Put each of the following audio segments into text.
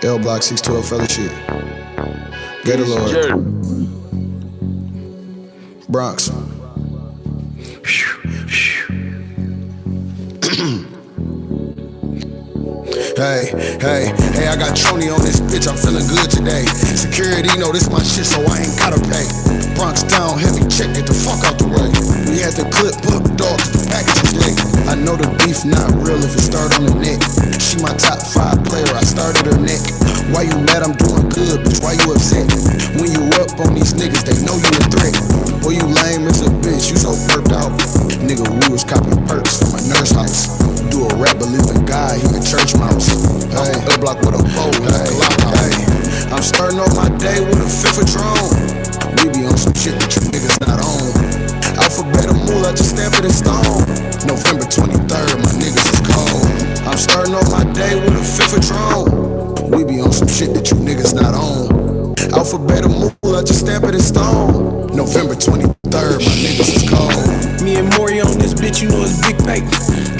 L Block 612 Fellowship. Gator Lord. Bronx. Hey, I got Troney on this bitch, I'm feeling good today. Security know this my shit, so I ain't gotta pay. Bronx down heavy, check, get the fuck out the way. We had the clip, put dog, the package was late. I know the beef not real if it start on the neck. She my top 5 player, I started her neck. Why you mad? I'm doing good, bitch, why you upset? When you up on these niggas, they know you a threat. Boy, you lame as a bitch, you so burped out. Nigga, we was copping perks from a nurse house. Do a rap, believe in God, he a church mouse. Hey, L Block with a bow, hey. I'm starting off my day with a fifth of Patron. We be on some shit that you niggas not on. Alphabet of Moolah, just stamp it in stone. November 23rd, my niggas is cold. I'm starting off my day with a fifth of Patron. We be on some shit that you niggas not on. Alphabet of Moolah, just stamp it in stone. November 23rd, my niggas is cold. Me and Maury on this bitch, you know it's big paper.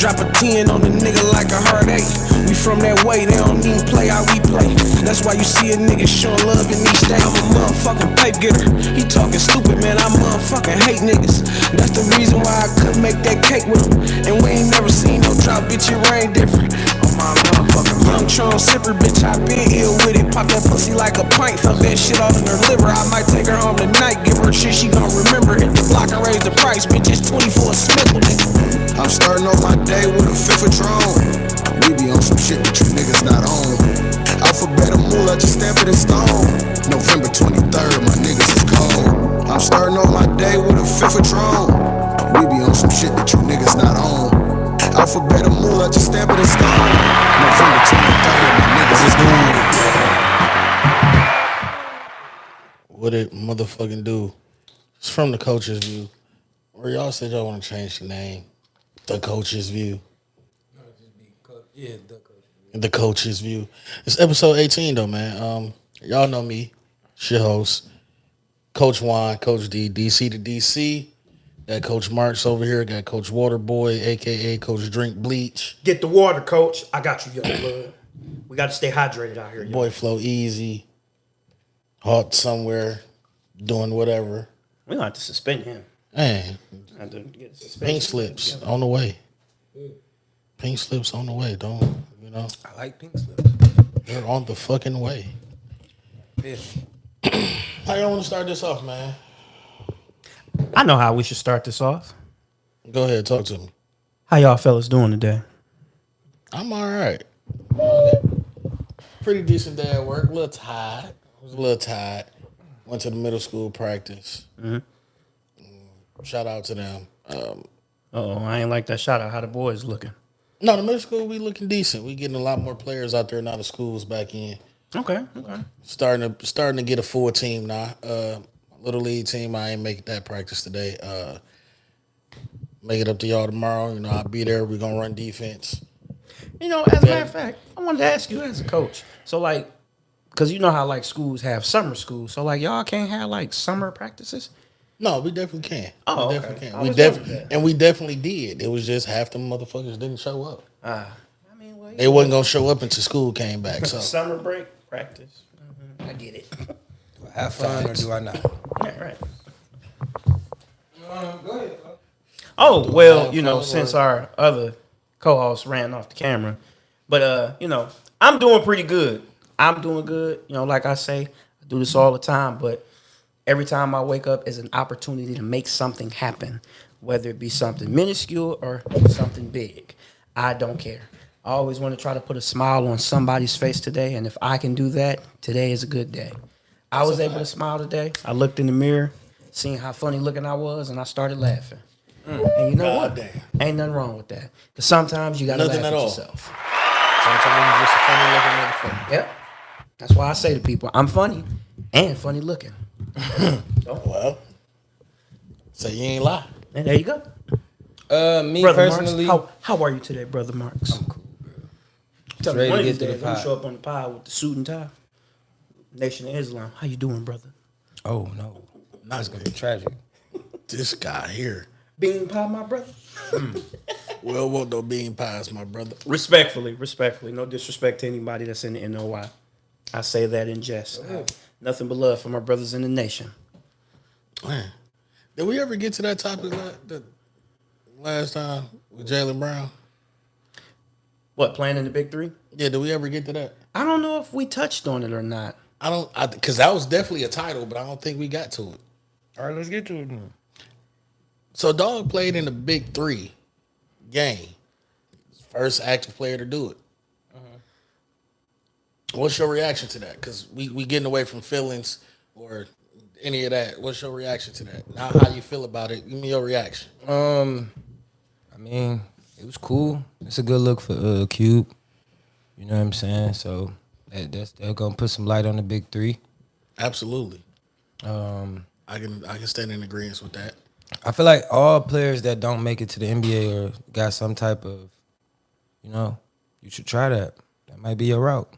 Drop a 10 on the nigga like a heartache. We from that way, they don't even play how we play. That's why you see a nigga showing love in each day. I'm a motherfucking pipe getter. He talking stupid, man, I motherfucking hate niggas. That's the reason why I couldn't make that cake with him. And we ain't never seen no drop, bitch, it rain different. Oh my motherfucking young Tron sipper, bitch, I been ill with it. Pop that pussy like a pint, fuck that shit all in her liver. I might take her home tonight, give her shit she gon' remember. Hit the block and raise the price, bitch, it's 24 a smickle, nigga. I'm starting off my day with a fifth of Patron. We be on some shit that you niggas not on. Alphabet of Moolah, just stamp it in stone. November 23rd, my niggas is cold. I'm starting off my day with a fifth of Patron. We be on some shit that you niggas not on. Alphabet of Moolah, just stamp it in stone. November 23rd, my niggas is cold. What it motherfucking do? It's from the Coach's View. Or y'all said y'all want to change the name. The Coach's View. The Coach's View. It's episode 18 though, man. Y'all know me. It's your host, Coach Juan, Coach D, DC to DC. Got Coach Marks over here. Got Coach Waterboy, aka Coach Drink Bleach. Get the water, coach. I got you, young blood. We got to stay hydrated out here, Boy Flow Easy. Hot somewhere, doing whatever. We gonna have to suspend him. Man, Have to get suspension. pink slips on the way. Pink slips on the way. Don't, you know. I like pink slips. They're on the fucking way. Yeah. How y'all want to start this off, man? I know how we should start this off. Go ahead, talk to me. How y'all fellas doing today? I'm all right. Pretty decent day at work. A little tired. I was a little tired. Went to the middle school practice. Shout out to them. I ain't like that shout out. How the boys looking? No, the middle school, we looking decent. We getting a lot more players out there now. The school's back in. Okay. Starting to get a full team now. Little league team. I ain't make that practice today. Make it up to y'all tomorrow. You know, I'll be there. We're gonna run defense. You know, as a matter of fact, I wanted to ask you as a coach. So, like, because you know how, like, schools have summer school. So, like, y'all can't have, like, summer practices? No, we definitely can. Oh, we okay. definitely I can. was wondering that. We definitely did. It was just half them motherfuckers didn't show up. I mean, well, They wasn't gonna show up until school came back. So summer break practice. I get it. Do I have fun or do I not? Yeah, right. Go ahead. Oh, well, have you know, fun since or- our other co-host ran off the camera. But, you know, I'm doing pretty good. I'm doing good. You know, like I say, I do this all the time. But every time I wake up is an opportunity to make something happen, whether it be something minuscule or something big. I don't care. I always want to try to put a smile on somebody's face today. And if I can do that, today is a good day. I was able to smile today. I looked in the mirror, seen how funny looking I was, and I started laughing. And you know what? damn. Ain't nothing wrong with that. Because sometimes you got to Nothing laugh at at all. yourself. sometimes you're just a funny looking motherfucker. Yep. That's why I say to people, I'm funny and funny looking. Well, so you ain't lie. And there you go. Me Brother personally, Marks, how are you today, Brother Marks? I'm cool, bro. Tell me ready one to of these get to the days, I'm gonna pod. show up on the pod with the suit and tie. Nation of Islam. How you doing, brother? Oh no, that's gonna be tragic. This guy here. Bean pie, my brother. We don't want no bean pies, my brother. Respectfully. No disrespect to anybody that's in the NOI. I say that in jest. Nothing but love for my brothers in the nation. Man, did we ever get to that topic last time with Jaylen Brown? What, playing in the Big Three? Yeah, did we ever get to that? I don't know if we touched on it or not. Because that was definitely a title, but I don't think we got to it. All right, let's get to it then. So Dog played in the Big Three game. First active player to do it. What's your reaction to that? Because we getting away from feelings or any of that. What's your reaction to that? Now, how you feel about it? Give me your reaction. I mean, it was cool. It's a good look for Cube. You know what I'm saying? So they're gonna put some light on the Big Three. Absolutely. I can stand in agreement with that. I feel like all players that don't make it to the NBA or got some type of, you should try that. That might be your route.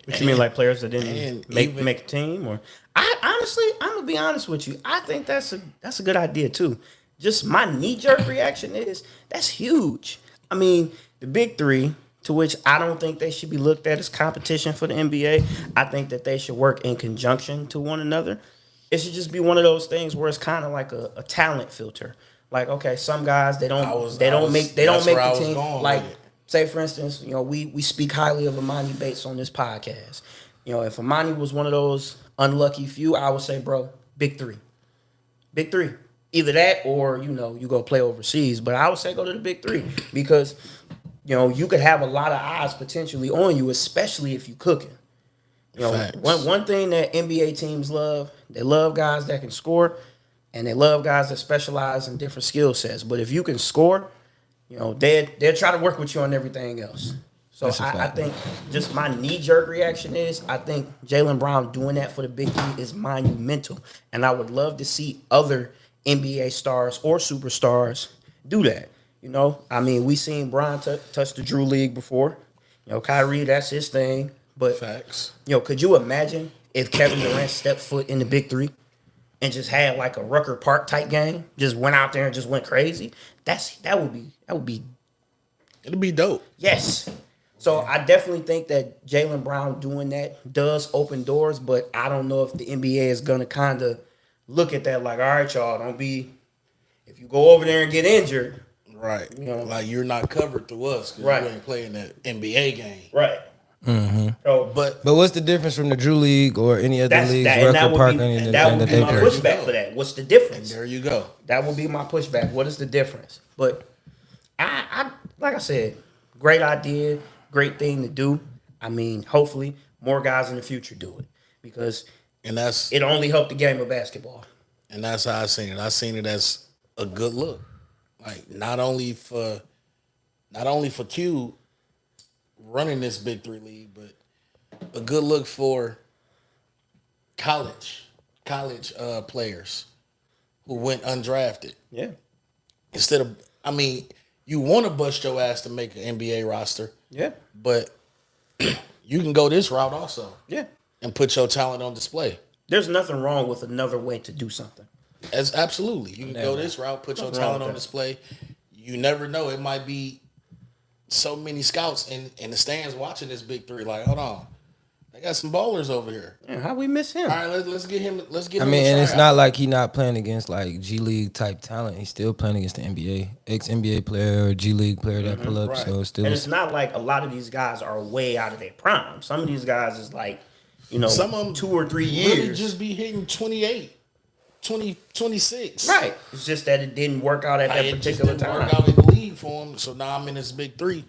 What you mean, like players that didn't and make even- a team? Or I honestly, I'm gonna be honest with you. I think that's a good idea too. Just my knee jerk reaction is that's huge. I mean, the Big Three, to which I don't think they should be looked at as competition for the NBA. I think that they should work in conjunction to one another. It should just be one of those things where it's kind of like a talent filter. Like, okay, some guys they don't make the team. Like, say for instance, we speak highly of Amani Bates on this podcast. If Amani was one of those unlucky few, I would say, bro, Big Three. Either that or you go play overseas. But I would say go to the Big Three because you could have a lot of eyes potentially on you, especially if you cooking. One thing that NBA teams love, they love guys that can score, and they love guys that specialize in different skill sets. But if you can score, they'll try to work with you on everything else. So I think just my knee-jerk reaction is I think Jaylen Brown doing that for the Big Three is monumental. And I would love to see other NBA stars or superstars do that. We seen Brown touch the Drew League before. Kyrie, that's his thing. But Facts. Could you imagine if Kevin Durant stepped foot in the Big Three and just had like a Rucker Park type game, just went out there and just went crazy? That would be It'll be dope. yes. So I definitely think that Jaylen Brown doing that does open doors, but I don't know if the NBA is gonna kind of look at that like, all right, y'all, don't be if you go over there and get injured, Right. Like you're not covered through us because Right. you ain't playing that NBA game. right? So, But But what's the difference from the Drew League or any other that's leagues, that, and that Rucker Park, would be, anything and that would that be they my play? pushback for that. What's the difference? there you go. That would be my pushback. What is the difference? But I like I said, great idea, great thing to do. I mean, hopefully more guys in the future do it because And that's it only helped the game of basketball. how I seen it. I seen it as a good look. Like not only for Q running this Big Three league, but a good look for college players who went undrafted. Yeah. Instead of, you want to bust your ass to make an NBA roster, Yeah. but you can go this route also Yeah. and put your talent on display. There's nothing wrong with another way to do something. As absolutely, you can go this route, put your Nothing wrong talent with on that. display. You never know; it might be so many scouts in the stands watching this Big Three. Like, hold on, they got some ballers over here. Man, how we miss him? All right, let's get him. Let's get I him. mean, a and it's tryout. not like he not playing against like G League type talent. He's still playing against the NBA, ex NBA player or G League player that pull up. right. So it's still And it's not like a lot of these guys are way out of their prime. Some of these guys is like, Some of them 2 or 3 really years. just be hitting 28, 20, 26. Right. It's just that it didn't work out at that It just particular didn't time. work out in the league for him. So now I'm in this Big Three,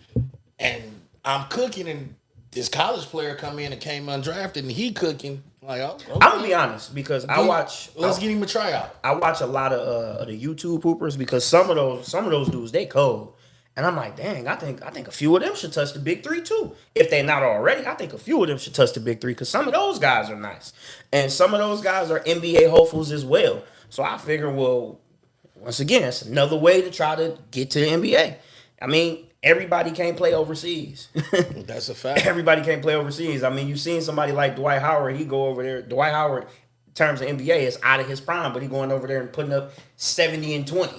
and I'm cooking, and this college player come in and came undrafted, and he cooking. Like, oh, okay. I'm gonna be honest because Let's get him a tryout. I watch a lot of the YouTube hoopers because some of those dudes they cold. And I'm like, dang, I think a few of them should touch the Big Three too. If they're not already, I think a few of them should touch the Big Three because some of those guys are nice. And some of those guys are NBA hopefuls as well. So I figure, well, once again, it's another way to try to get to the NBA. I mean, everybody can't play overseas. That's a fact. Everybody can't play overseas. I mean, you've seen somebody like Dwight Howard, he go over there. Dwight Howard, in terms of NBA, is out of his prime, but he going over there and putting up 70 and 20.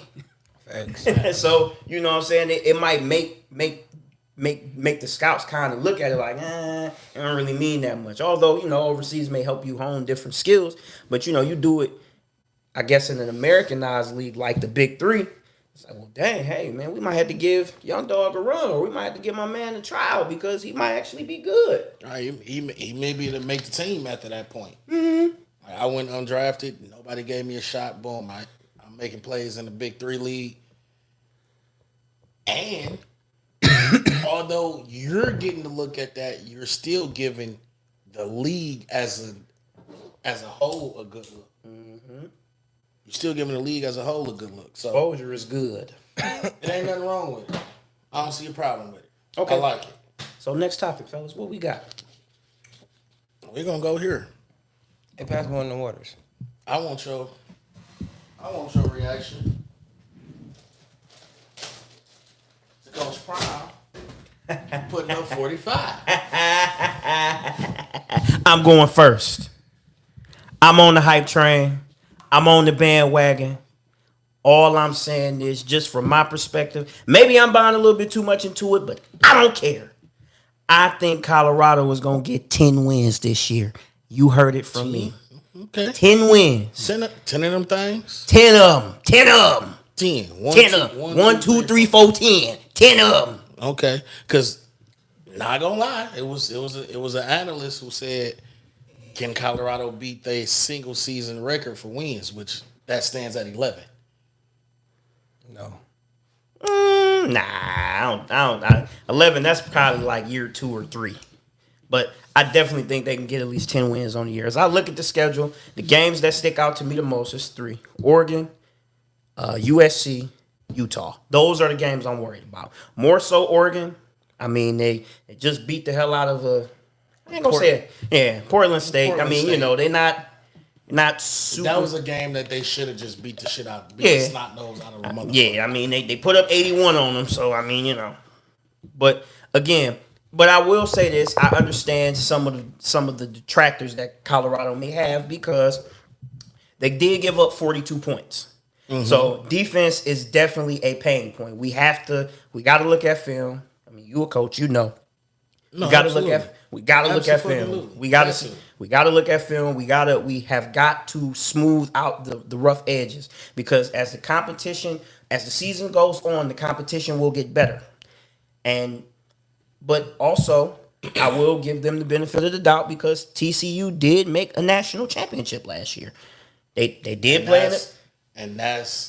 Thanks. So you know what I'm saying. It might make the scouts kind of look at it like, it don't really mean that much. Although overseas may help you hone different skills, but you do it, I guess, in an Americanized league like the Big Three. It's like, well, dang, hey man, we might have to give Young Dog a run, or we might have to give my man a trial because he might actually be good. All right, he may be to make the team after that point. Mm-hmm. I went undrafted. Nobody gave me a shot. Boom, I'm making plays in the Big Three league. And although you're getting to look at that, you're still giving the league as a whole a good look. Mm-hmm. You're still giving the league as a whole a good look. So exposure is good. it ain't nothing wrong with it. I don't see a problem with it. Okay. I like it. So next topic, fellas, what we got? We're gonna go here. Hey, pass me one of the waters. I want your reaction to Coach Prime putting up 45. I'm going first. I'm on the hype train. I'm on the bandwagon. All I'm saying is, just from my perspective, maybe I'm buying a little bit too much into it, but I don't care. I think Colorado is going to get 10 wins this year. You heard it from me. Okay. 10 wins. 10 of them things? 10 of them. 10 of them. 10. 10 of them. 1, 2, 3, 4, 10. 10 of them. Okay. Because, not gonna lie, it was an analyst who said, can Colorado beat their single season record for wins, which that stands at 11. No. Nah, I don't. 11, that's probably like year 2 or 3. But I definitely think they can get at least 10 wins on the year. As I look at the schedule, the games that stick out to me the most is 3. Oregon, USC, Utah. Those are the games I'm worried about. More so Oregon. I mean, they just beat the hell out of I ain't gonna say it. Yeah, Portland State. Portland I mean, State. they're not super. That was a game that they should have just beat the shit out. Beat Yeah. the snot nose out of a motherfucker. Yeah, I mean, they put up 81 on them, so I mean, But again, I will say this: I understand some of the detractors that Colorado may have because they did give up 42 points. Mm-hmm. So defense is definitely a pain point. We got to look at film. I mean, you a coach, No, we got to absolutely. look at film. Absolutely. We got to look at film. We have got to smooth out the rough edges because as the season goes on, the competition will get better. But also, I will give them the benefit of the doubt because TCU did make a national championship last year. They did play in it.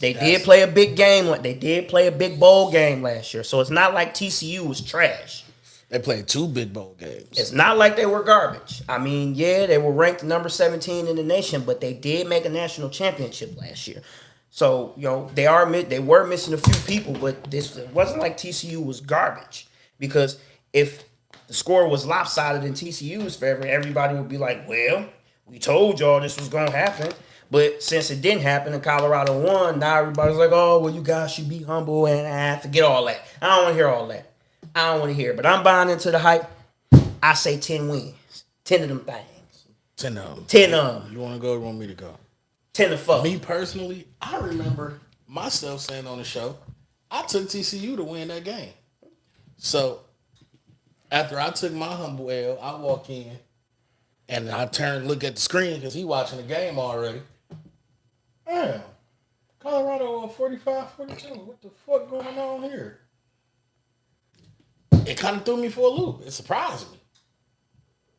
They did play a big game. They did play a big bowl game last year. So it's not like TCU was trash. They played 2 big bowl games. It's not like they were garbage. I mean, yeah, they were ranked number 17 in the nation, but they did make a national championship last year. So, they were missing a few people, but it wasn't like TCU was garbage. Because if the score was lopsided in TCU's favor, everybody would be like, well, we told y'all this was going to happen. But since it didn't happen and Colorado won, now everybody's like, oh, well, you guys should be humble and forget all that. I don't want to hear all that. I don't want to hear it. But I'm buying into the hype. I say 10 wins. 10 of them things. 10 of them. 10 of them. You want to go or want me to go? 10 to 4. Me personally, I remember myself saying on the show, I took TCU to win that game. So after I took my humble L, I walk in and I turn look at the screen because he watching the game already. Damn. Colorado on 45-42. What the fuck going on here? It kind of threw me for a loop. It surprised me.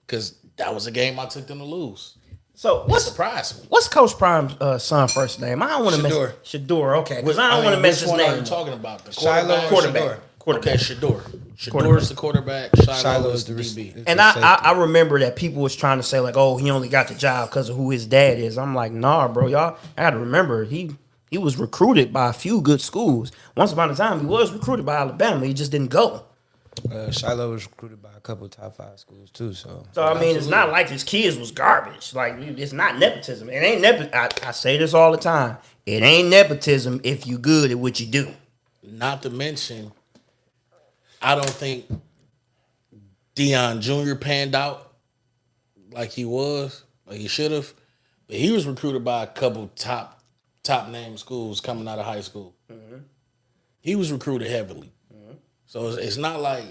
Because that was a game I took them to lose. So What's surprised me? what's Coach Prime's son's first name? I don't want to mess Shador. Shador, okay. Because I don't want to mess his Which one are name you up. talking about? The Shiloh quarterback? Quarterback. Okay, Shador. Shador is the quarterback. Shiloh is the DB. And I remember that people was trying to say like, oh, he only got the job because of who his dad is. I'm like, nah, bro, y'all. I got to remember he was recruited by a few good schools. Once upon a time, he was recruited by Alabama. He just didn't go. Shiloh was recruited by a couple of top 5 schools too. So I mean, it's not like his kids was garbage. Like it's not nepotism. It ain't I say this all the time. It ain't nepotism if you good at what you do. Not to mention, I don't think Deion Jr. panned out like he should have. But he was recruited by a couple top name schools coming out of high school. Mm-hmm. he was recruited heavily. So it's not like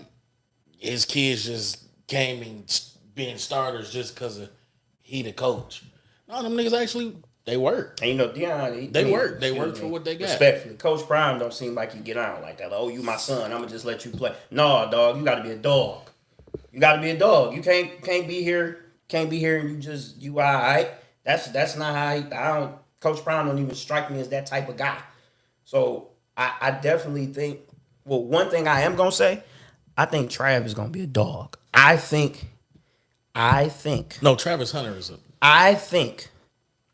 his kids just came and being starters just because of he the coach. No, them niggas actually, they work. And you know, Deion, They work. They work for what they got. Respectfully, Coach Prime don't seem like he get on like that. Like, oh, you my son, I'm gonna just let you play. No, dog, you got to be a dog. You got to be a dog. You can't be here, and you all right. That's not how I don't. Coach Prime don't even strike me as that type of guy. So I definitely think. Well, one thing I am gonna say, I think Trav is gonna be a dog. I think. No, Travis Hunter is a. I think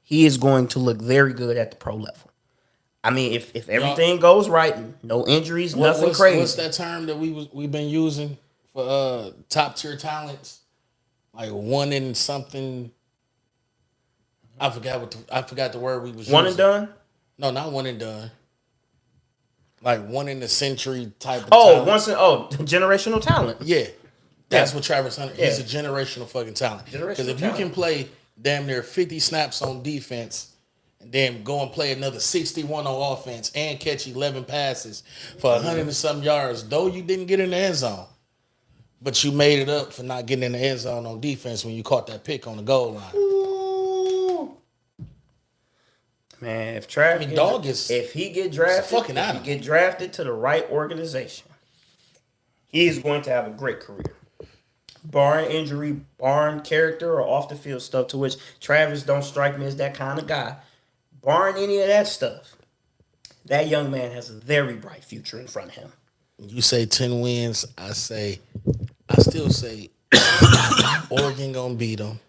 he is going to look very good at the pro level. I mean, if everything goes right, no injuries, nothing crazy. What's that term that we've been using for top tier talents? Like one in something. I forgot the word we was One using. and done? No, not one and done. Like one in the century type of talent. Generational talent. Yeah. That's what Travis Hunter is. He's a generational fucking talent. Because if you talent. can play damn near 50 snaps on defense and then go and play another 61 on offense and catch 11 passes for 100 and some yards, though you didn't get in the end zone, but you made it up for not getting in the end zone on defense when you caught that pick on the goal line. Ooh. Man, if Trav if he get drafted to the right organization, he is going to have a great career. Barring injury, barring character or off the field stuff, to which Travis don't strike me as that kind of guy. Barring any of that stuff, that young man has a very bright future in front of him. You say 10 wins, I still say Oregon gonna beat them.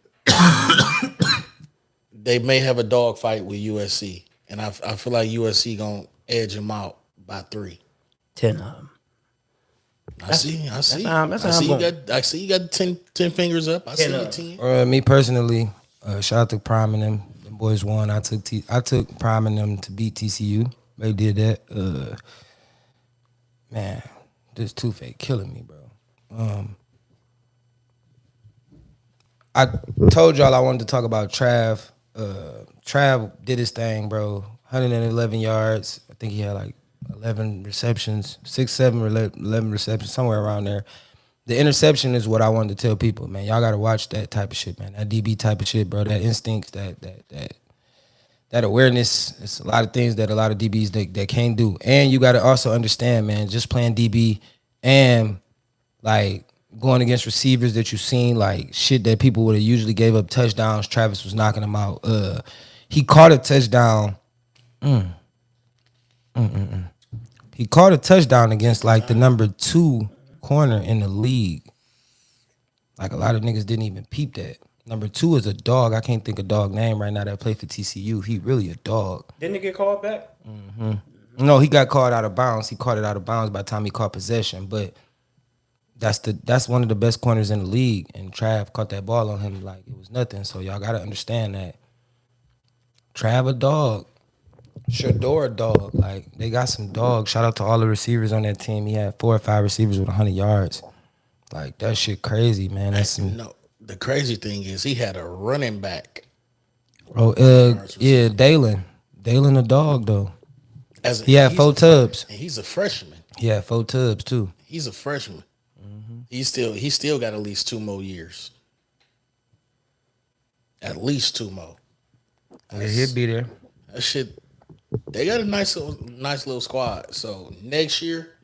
They may have a dogfight with USC, and I feel like USC gonna edge them out by 3. 10 of them. I see. I see you got 10 fingers up. I see you 10. Me personally, shout out to Prime and them. Them boys won. I took Prime and them to beat TCU. They did that. Man, this toothache killing me, bro. I told y'all I wanted to talk about Trav. Trav did his thing, bro. 111 yards. I think he had like 11 receptions, 11 receptions, somewhere around there. The interception is what I wanted to tell people, man. Y'all got to watch that type of shit, man. That DB type of shit, bro. That instincts, that awareness. It's a lot of things that a lot of DBs they can't do. And you got to also understand, man, just playing DB and like going against receivers that you've seen, like shit that people would have usually gave up touchdowns. Travis was knocking them out. He caught a touchdown. He caught a touchdown against like the number 2 corner in the league. Like a lot of niggas didn't even peep that. Number 2 is a dog. I can't think of dog name right now that played for TCU. He really a dog. Didn't he get called back? No, he got caught out of bounds. He caught it out of bounds by the time he caught possession. But that's one of the best corners in the league. And Trav caught that ball on him like it was nothing. So y'all gotta understand that. Trav a dog. Shador a dog. Like they got some dogs. Shout out to all the receivers on that team. He had 4 or 5 receivers with 100 yards. Like that shit crazy, man. That's some. No, the crazy thing is he had a running back. Yeah, Dalen a dog though. He had 4 tubs. And he's a freshman. He had 4 tubs too. He's a freshman. He still got at least 2 more years. At least 2 more. Yeah, he'll be there. That shit. They got a nice little squad. So next year,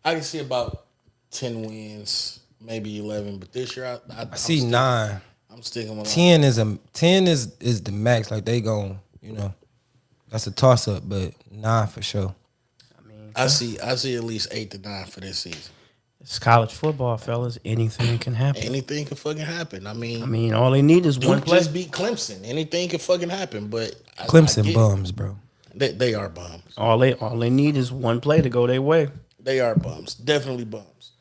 I can see about 10 wins, maybe 11. But this year, I see 9. I'm sticking with 10 is the max. Like they gon', that's a toss up. But 9 for sure. I see at least 8 to 9 for this season. It's college football, fellas. Anything can happen. Anything can fucking happen. I mean, all they need is one Duke play. just beat Clemson. Anything can fucking happen. But Clemson bums, bro. They are bums. All they need is one play to go their way. They are bums. Definitely bums.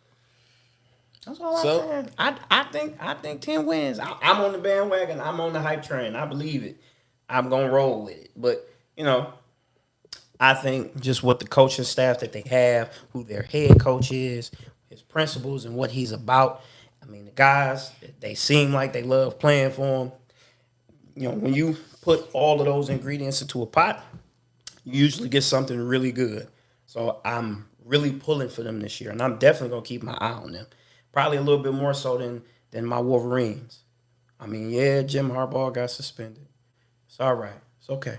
That's all I'm saying. I think 10 wins. I'm on the bandwagon. I'm on the hype train. I believe it. I'm gonna roll with it. But I think just what the coaching staff that they have, who their head coach is, his principles, and what he's about. I mean, the guys, they seem like they love playing for him. When you put all of those ingredients into a pot, you usually get something really good. So I'm really pulling for them this year, and I'm definitely gonna keep my eye on them. Probably a little bit more so than my Wolverines. I mean, yeah, Jim Harbaugh got suspended. It's all right. It's okay.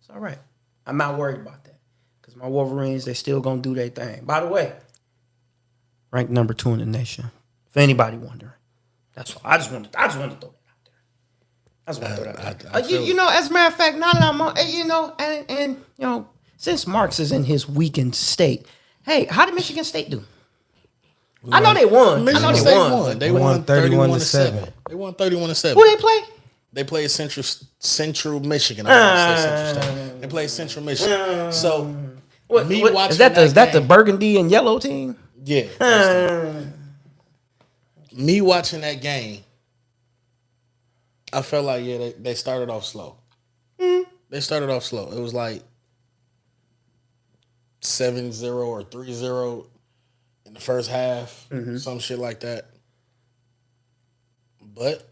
It's all right. I'm not worried about that because my Wolverines, they still gonna do their thing. By the way, ranked number 2 in the nation. If anybody wondering, that's all. I just wanted to throw that out there. I just want to throw that out there. You know, as a matter of fact, now that I'm on, and you know, since Marks is in his weakened state, hey, how did Michigan State do? I know they won. Michigan State won. They won 31-7. They won 31-7. Who they play? They played Central Michigan. I want to say Central State. They played Central Michigan. So me watching is that the game- burgundy and yellow team? Yeah. that's me watching that game, I felt like they started off slow. They started off slow. It was like 7-0 or 3-0 in the first half, some shit like that. But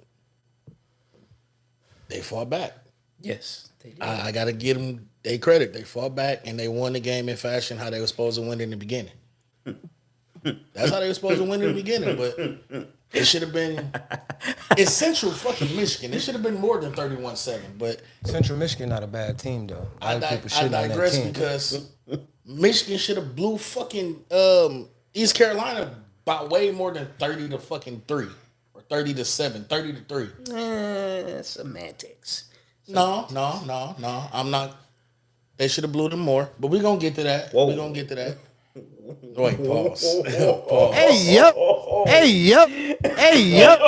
they fought back. Yes, they did. I got to give them their credit. They fought back and they won the game in fashion how they were supposed to win in the beginning. That's how they were supposed to win in the beginning, but it should have been. It's Central fucking Michigan. It should have been more than 31-7. But Central Michigan not a bad team though. I digress because Michigan should have blew fucking East Carolina by way more than 30 to fucking 3 or 30 to 7, 30 to 3. Semantics. No. I'm not. They should have blew them more, but we're gonna get to that. We're gonna get to that. Wait, pause. Pause. Hey, yup. Hey, yup. Hey, yup.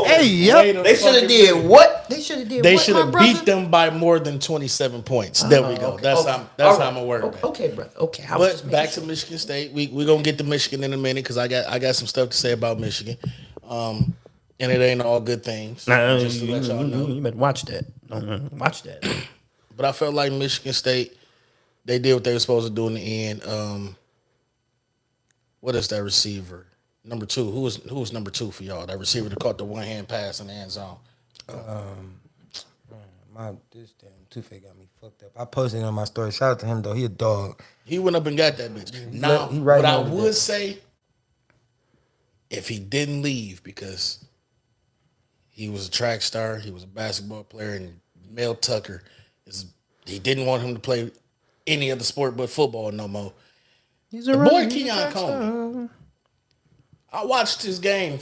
Hey, yup. They should have did what? They should have did. They what, should my have brother? beat them by more than 27 points. There we go. That's how I'm aware of it. Okay, brother. Okay, I was just But back making to Michigan State. We're gonna get to Michigan in a minute because I got some stuff to say about Michigan. And it ain't all good things. Just to let y'all know. You better watch that. Watch that. But I felt like Michigan State, they did what they were supposed to do in the end. What is that receiver? Number 2. Who was number 2 for y'all? That receiver that caught the one-hand pass in the end zone. This damn toothache got me fucked up. I posted it on my story. Shout out to him though. He a dog. He went up and got that bitch. Now, he right what I handed would that. say, if he didn't leave because he was a track star, he was a basketball player, and Mel Tucker he didn't want him to play any other sport but football no more. He's The boy Keon Coleman. I watched his game,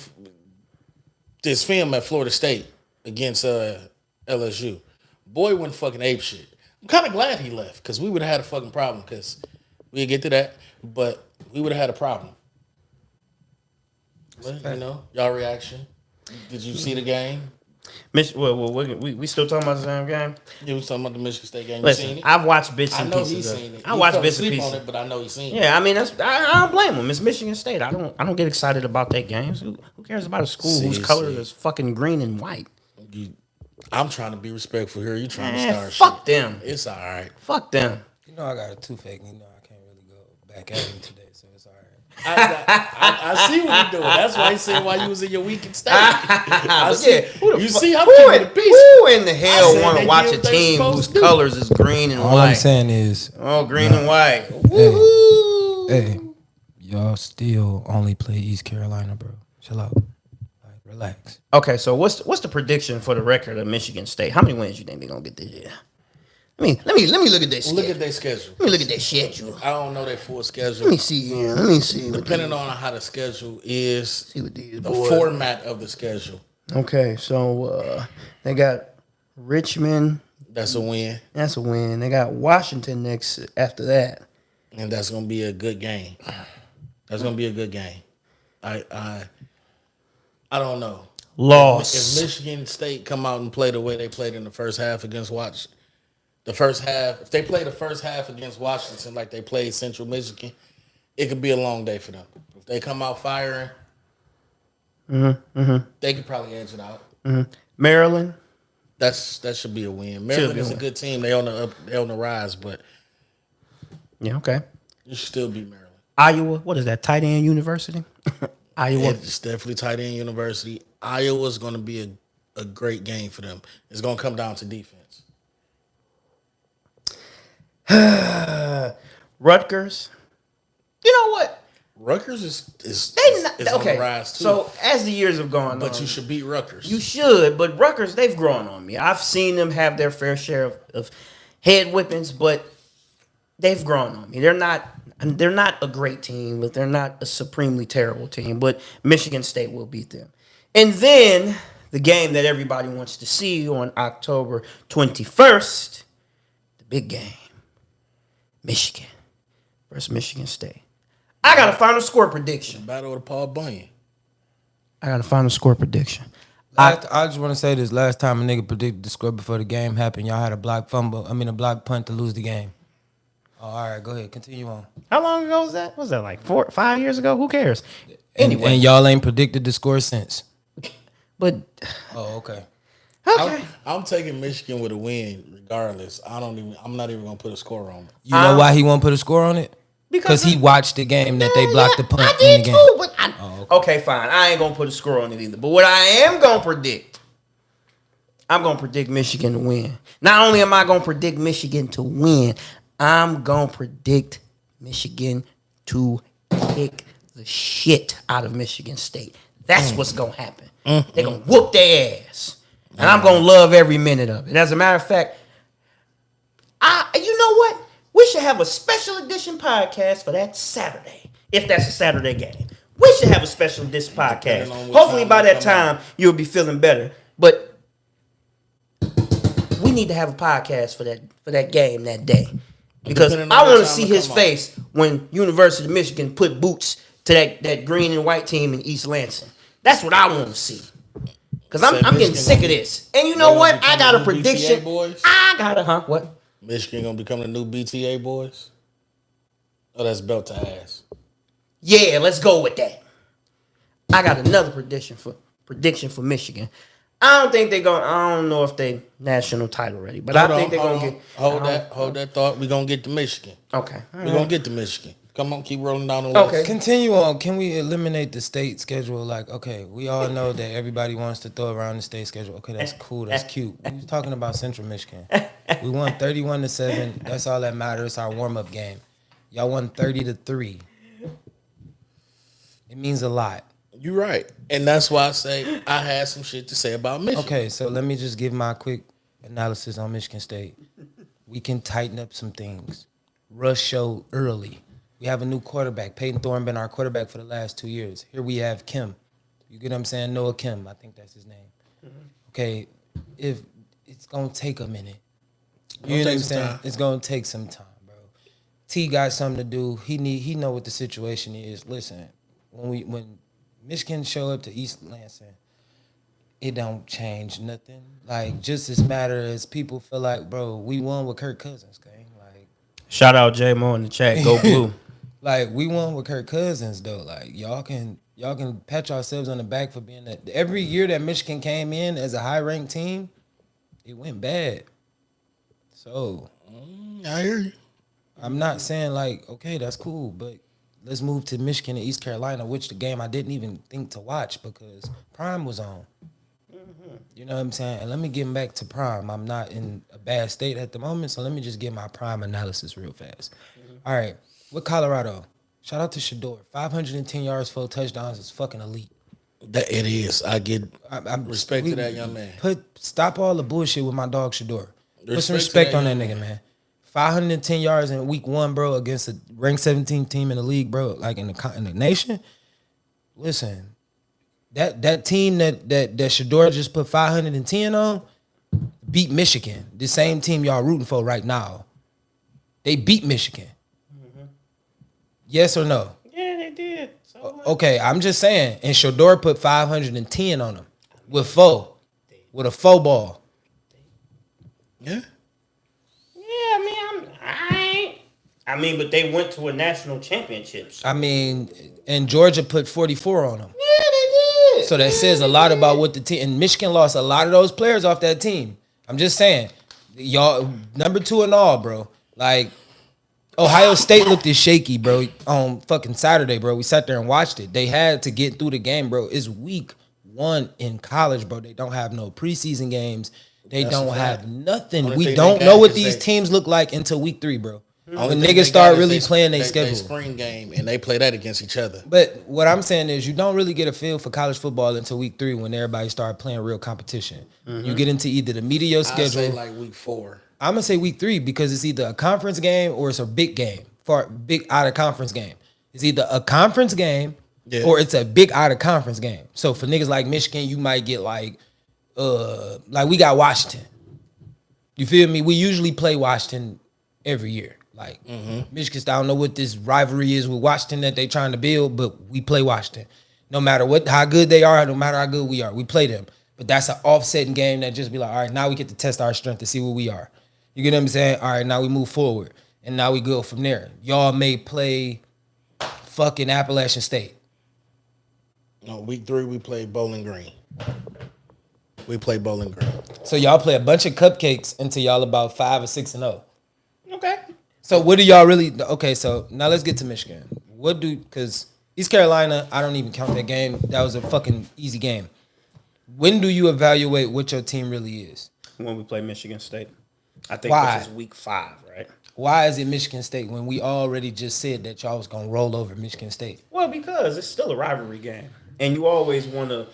this film at Florida State against LSU. Boy went fucking ape shit. I'm kind of glad he left because we would have had a fucking problem because we'd get to that, but we would have had a problem. But, y'all reaction. Did you see the game? We still talking about the same game? You was talking about the Michigan State game. You Listen, seen it? I've watched bits I and know pieces. he's of seen it. I He watched fell bits and asleep pieces on it, but I know he's seen it. Yeah, I mean I don't blame him. It's Michigan State. I don't get excited about their games. Who cares about a school whose colors is fucking green and white? I'm trying to be respectful here. You trying to Man, start fuck shit. them. It's all right. Fuck them. You know I got a toothache. You know I can't really go back at him today, so it's all right. I see what you're doing. That's why he said why you was in your weakened state. I see. Yeah, You see, I'm who keeping the peace. in the I hell said want they to watch did a what they team supposed whose to do. colors is green and All white? I'm saying is, Oh, green and white. Woohoo! hey, y'all still only play East Carolina, bro. Chill out. Like, relax. Okay, so what's the prediction for the record of Michigan State? How many wins you think they're gonna get this year? Let me look at this. Look at their schedule. Let me look at their schedule. I don't know their full schedule. Let me see. Yeah, let me see. Depending on how the schedule is, See what these the boys. format of the schedule. Okay, so they got Richmond. That's a win, That's a win. They got Washington next after that. and that's gonna be a good game. That's gonna be a good game. I don't know. Loss. If Michigan State come out and play the way they played in the first half against if they play the first half against Washington like they played Central Michigan, it could be a long day for them. If they come out firing, they could probably edge it out. Maryland. That should be a win. Maryland be is a a win. good team. They on the rise, but Yeah, okay. you should still beat Maryland. Iowa. What is that? Tight end university? Iowa. It's definitely tight end university. Iowa's going to be a great game for them. It's going to come down to defense. Rutgers. You know what? Rutgers is They not, on okay. the rise too. So as the years have gone but on, you should beat Rutgers. you should, but Rutgers, they've grown on me. I've seen them have their fair share of head whippings, but they've grown on me. They're not a great team, but they're not a supremely terrible team. But Michigan State will beat them. And then the game that everybody wants to see on October 21st, the big game, Michigan versus Michigan State. I got a final score prediction. Battle with Paul Bunyan. I got a final score prediction. I just want to say this. Last time a nigga predicted the score before the game happened, y'all had a block punt to lose the game. Oh, all right, go ahead. Continue on. How long ago was that? Was that like 4 or 5 years ago? Who cares? Anyway. And y'all ain't predicted the score since. But Oh, okay. okay. I'm taking Michigan with a win, regardless. I'm not even gonna put a score on it. You know why he won't put a score on it? Because he watched the game that they blocked the punt I in the did game. too, but okay, fine. I ain't gonna put a score on it either. But what I am gonna predict, I'm gonna predict Michigan to win. Not only am I gonna predict Michigan to win, I'm gonna predict Michigan to kick the shit out of Michigan State. That's what's gonna happen. They're gonna whoop their ass. And I'm gonna love every minute of it. As a matter of fact, you know what? We should have a special edition podcast for that Saturday, if that's a Saturday game. We should have a special edition podcast. on what Hopefully time by they that come time you'll be feeling better. But we need to have a podcast for that game that day. Because Depending on I what want to time see it his come face when University of Michigan put boots to that green and white team in East Lansing. That's what I want to see. Because I'm getting Michigan sick of gonna- this. And you know gonna what? become I got the a new BTA prediction. boys? What? Michigan gonna become the new BTA boys. Oh, that's belt to ass. Yeah, let's go with that. I got another prediction for Michigan. I don't know if they national title ready, but I think they're gonna get. Hold that thought. We're gonna get to Michigan. Okay. We're gonna get to Michigan. Come on, keep rolling down the list. Okay. Continue on. Can we eliminate the state schedule? Like, okay, we all know that everybody wants to throw around the state schedule. Okay, that's cool. That's cute. We was talking about Central Michigan. We won 31-7. That's all that matters. It's our warm-up game. Y'all won 30-3. It means a lot. You're right. And that's why I say I had some shit to say about Michigan. Okay, so let me just give my quick analysis on Michigan State. We can tighten up some things. Rush show early. We have a new quarterback. Peyton Thorne been our quarterback for the last 2 years. Here we have Kim. You get what I'm saying? Noah Kim. I think that's his name. Okay, if it's going to take a minute. You know what I'm saying? It's going to take some time, bro. T got something to do. He know what the situation is. Listen, when Michigan show up to East Lansing, it don't change nothing. Like, just as matter as people feel like, bro, we won with Kirk Cousins, gang. Like, Shout out J Mo in the chat. Go blue. like we won with Kirk Cousins though. Like y'all can pat yourselves on the back for being that. Every year that Michigan came in as a high ranked team, it went bad. So I hear you. I'm not saying like, okay, that's cool, but let's move to Michigan and East Carolina, which the game I didn't even think to watch because Prime was on. You know what I'm saying? And let me get back to Prime. I'm not in a bad state at the moment, so let me just get my Prime analysis real fast. All right, with Colorado, shout out to Shador. 510 yards, 4 touchdowns is fucking elite. That it is. I get respect to that young man. Stop all the bullshit with my dog Shador. Put some Respect respect to on that that young nigga, man. 510 yards in week 1, bro, against a ranked 17 team in the league, bro, like in the nation. Listen, that team that Shador just put 510 on beat Michigan. The same team y'all rooting for right now. They beat Michigan. Yes or no? Yeah, they did. Okay, I'm just saying. And Shador put 510 on them with a four ball. Yeah. I mean, but they went to a national championship. I mean, and Georgia put 44 on them. Yeah, they did. So that says a lot about what the team. And Michigan lost a lot of those players off that team. I'm just saying, y'all number 2 and all, bro. Like Ohio State looked as shaky, bro, on fucking Saturday, bro. We sat there and watched it. They had to get through the game, bro. It's week 1 in college, bro. They don't have no preseason games. They That's don't a fact. have nothing. Only We thing don't they know got what is these they- teams look like until week 3, bro. Only When thing niggas they start got is really they- playing their they schedule. spring game, and they play that against each other. But what I'm saying is, you don't really get a feel for college football until week 3 when everybody start playing real competition. You get into either the media I say schedule. like week 4. I'm gonna say week 3 because it's either a conference game or it's a big game, for big out of conference game. It's either a conference game or it's a big out of conference game. So for niggas like Michigan, you might get like we got Washington. You feel me? We usually play Washington every year. Like Michigan, I don't know what this rivalry is with Washington that they trying to build, but we play Washington. No matter how good they are, no matter how good we are, we play them. But that's an offsetting game that just be like, all right, now we get to test our strength to see where we are. You get what I'm saying? All right, now we move forward, and now we go from there. Y'all may play fucking Appalachian State. No, week 3 we play Bowling Green. We play Bowling Green. So y'all play a bunch of cupcakes until y'all about 5 or 6-0. Okay. So what do y'all really? Okay, so now let's get to Michigan. Because East Carolina, I don't even count that game. That was a fucking easy game. When do you evaluate what your team really is? When we play Michigan State, I think Why? this is week 5, right? Why is it Michigan State when we already just said that y'all was gonna roll over Michigan State? Well, because it's still a rivalry game, and you always want to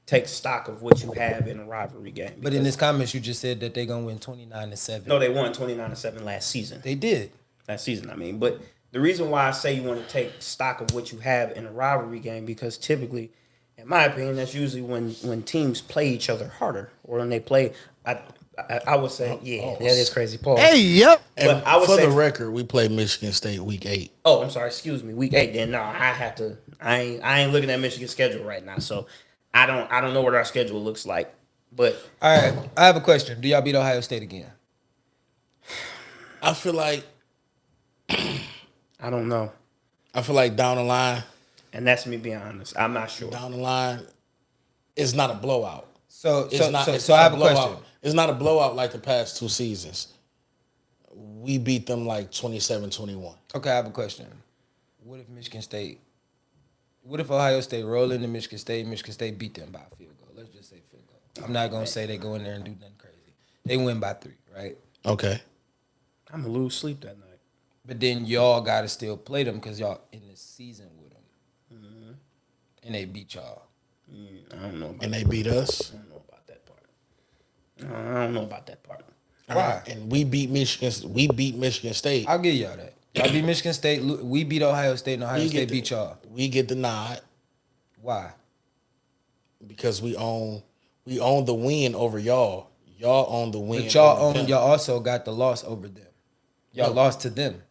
take stock of what you have in a rivalry game. But in because- this comments, you just said that they gonna win 29-7. no, they won 29-7 last season. They did. Last season, I mean. But the reason why I say you want to take stock of what you have in a rivalry game, because typically, in my opinion, that's usually when teams play each other harder, or when they play. I would say, yeah, that is crazy. Pause. Hey, yep. And But I would for say- the record, we play Michigan State week 8. Oh, I'm sorry. Excuse me. Week 8. Then no, I have to. I ain't looking at Michigan's schedule right now, so I don't know what our schedule looks like. But All right, I have a question. Do y'all beat Ohio State again? I feel like I don't know, down the line, and that's me being honest. I'm not sure. it's not a blowout. So It's not. so I have a blowout. question. It's not a blowout like the past 2 seasons. We beat them like 27-21. Okay, I have a question. What if Ohio State roll into Michigan State beat them by a field goal? Let's just say field goal. I'm not gonna say they go in there and do nothing crazy. They win by 3, right? Okay. I'm gonna lose sleep that night. But then y'all gotta still play them because y'all in the season with them, and they beat y'all. I don't know. About And they beat us. I don't know about that part. I don't know about that part. Why? And we beat Michigan. We beat Michigan State. I'll give y'all that. Y'all beat Michigan State. We beat Ohio State, and Ohio State beat y'all. We get the nod Why? because we own the win over y'all. Y'all own the win. But y'all over own. them. Y'all also got the loss over them. Y'all No. lost to them.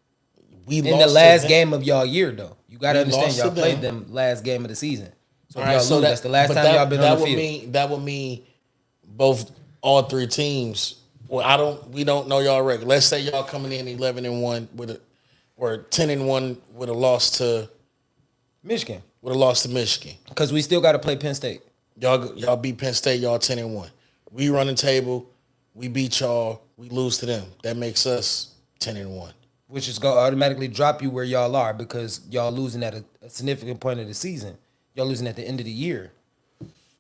We In the lost to last them. game of y'all year, though, you got to We understand lost y'all to played them. them last game of the season. So All if right, y'all so lose, that's the last but time y'all been on the would field. Mean, that would mean all 3 teams. Well, we don't know y'all record. Let's say y'all coming in 11-1 or 10-1 with a loss to Michigan, Michigan. because we still got to play Penn State. Y'all beat Penn State. Y'all 10-1. We run the table. We beat y'all. We lose to them. That makes us 10-1. Which is going to automatically drop you where y'all are because y'all losing at a significant point of the season. Y'all losing at the end of the year.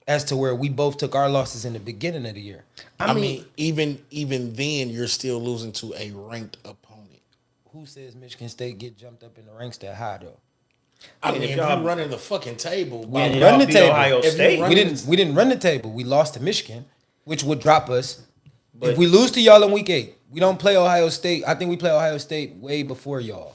As to where we both took our losses in the beginning of the year. I mean, even then, you're still losing to a ranked opponent. Who says Michigan State get jumped up in the ranks that high, though? I mean, if if y'all- you're running the fucking table, And by- y'all run the beat table. Ohio If you State. run- We didn't run the table. We lost to Michigan, which would drop us. But- If we lose to y'all in week 8, we don't play Ohio State. I think we play Ohio State way before y'all.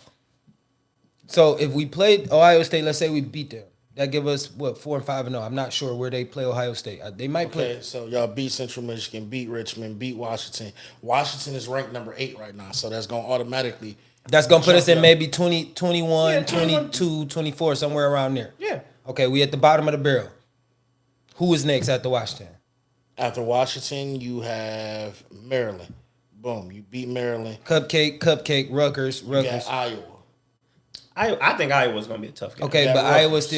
So if we played Ohio State, let's say we beat them, that give us what 4 and 5-0. I'm not sure where they play Ohio State. They might play. Okay, so y'all beat Central Michigan, beat Richmond, beat Washington. Washington is ranked number 8 right now, so that's going to automatically. That's gonna put us in Yeah. maybe 20, 21, Yeah, 21. 22, 24, somewhere around there. Yeah. Okay, we at the bottom of the barrel. Who is next after Washington? After Washington, you have Maryland. Boom, you beat Maryland. Cupcake, Rutgers. You got Iowa. I think Iowa's gonna be a tough game. Okay, got but Rutgers.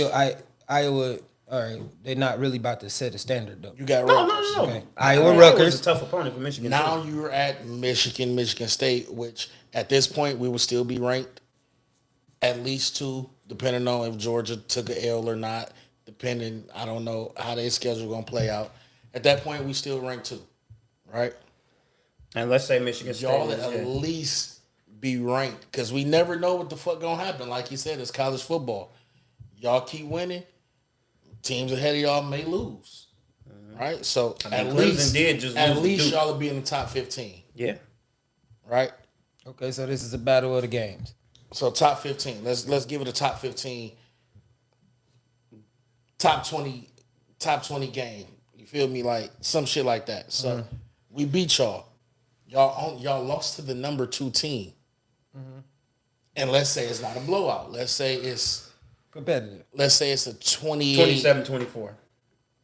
Iowa. All right, they're not really about to set a standard though. You got No, Rutgers. no. Okay. Iowa, Iowa, Rutgers. is a tough opponent for Michigan. Now too. you're at Michigan State, which at this point we would still be ranked at least 2, depending on if Georgia took an L or not. Depending, I don't know how their schedule gonna play out. At that point, we still ranked 2, right? And let's say Michigan State. y'all is, at yeah. least be ranked because we never know what the fuck gonna happen. Like you said, it's college football. Y'all keep winning, teams ahead of y'all may lose, right? So at Clemson least, did just at lose to least Duke. y'all will be in the top 15, Yeah. right? Okay, so this is a battle of the games. So top 15. Let's give it a top 15, top 20 game. You feel me? Like some shit like that. So we beat y'all. Y'all lost to the number 2 team. And let's say it's not a blowout. Let's say it's Competitive. a 28. 27-24.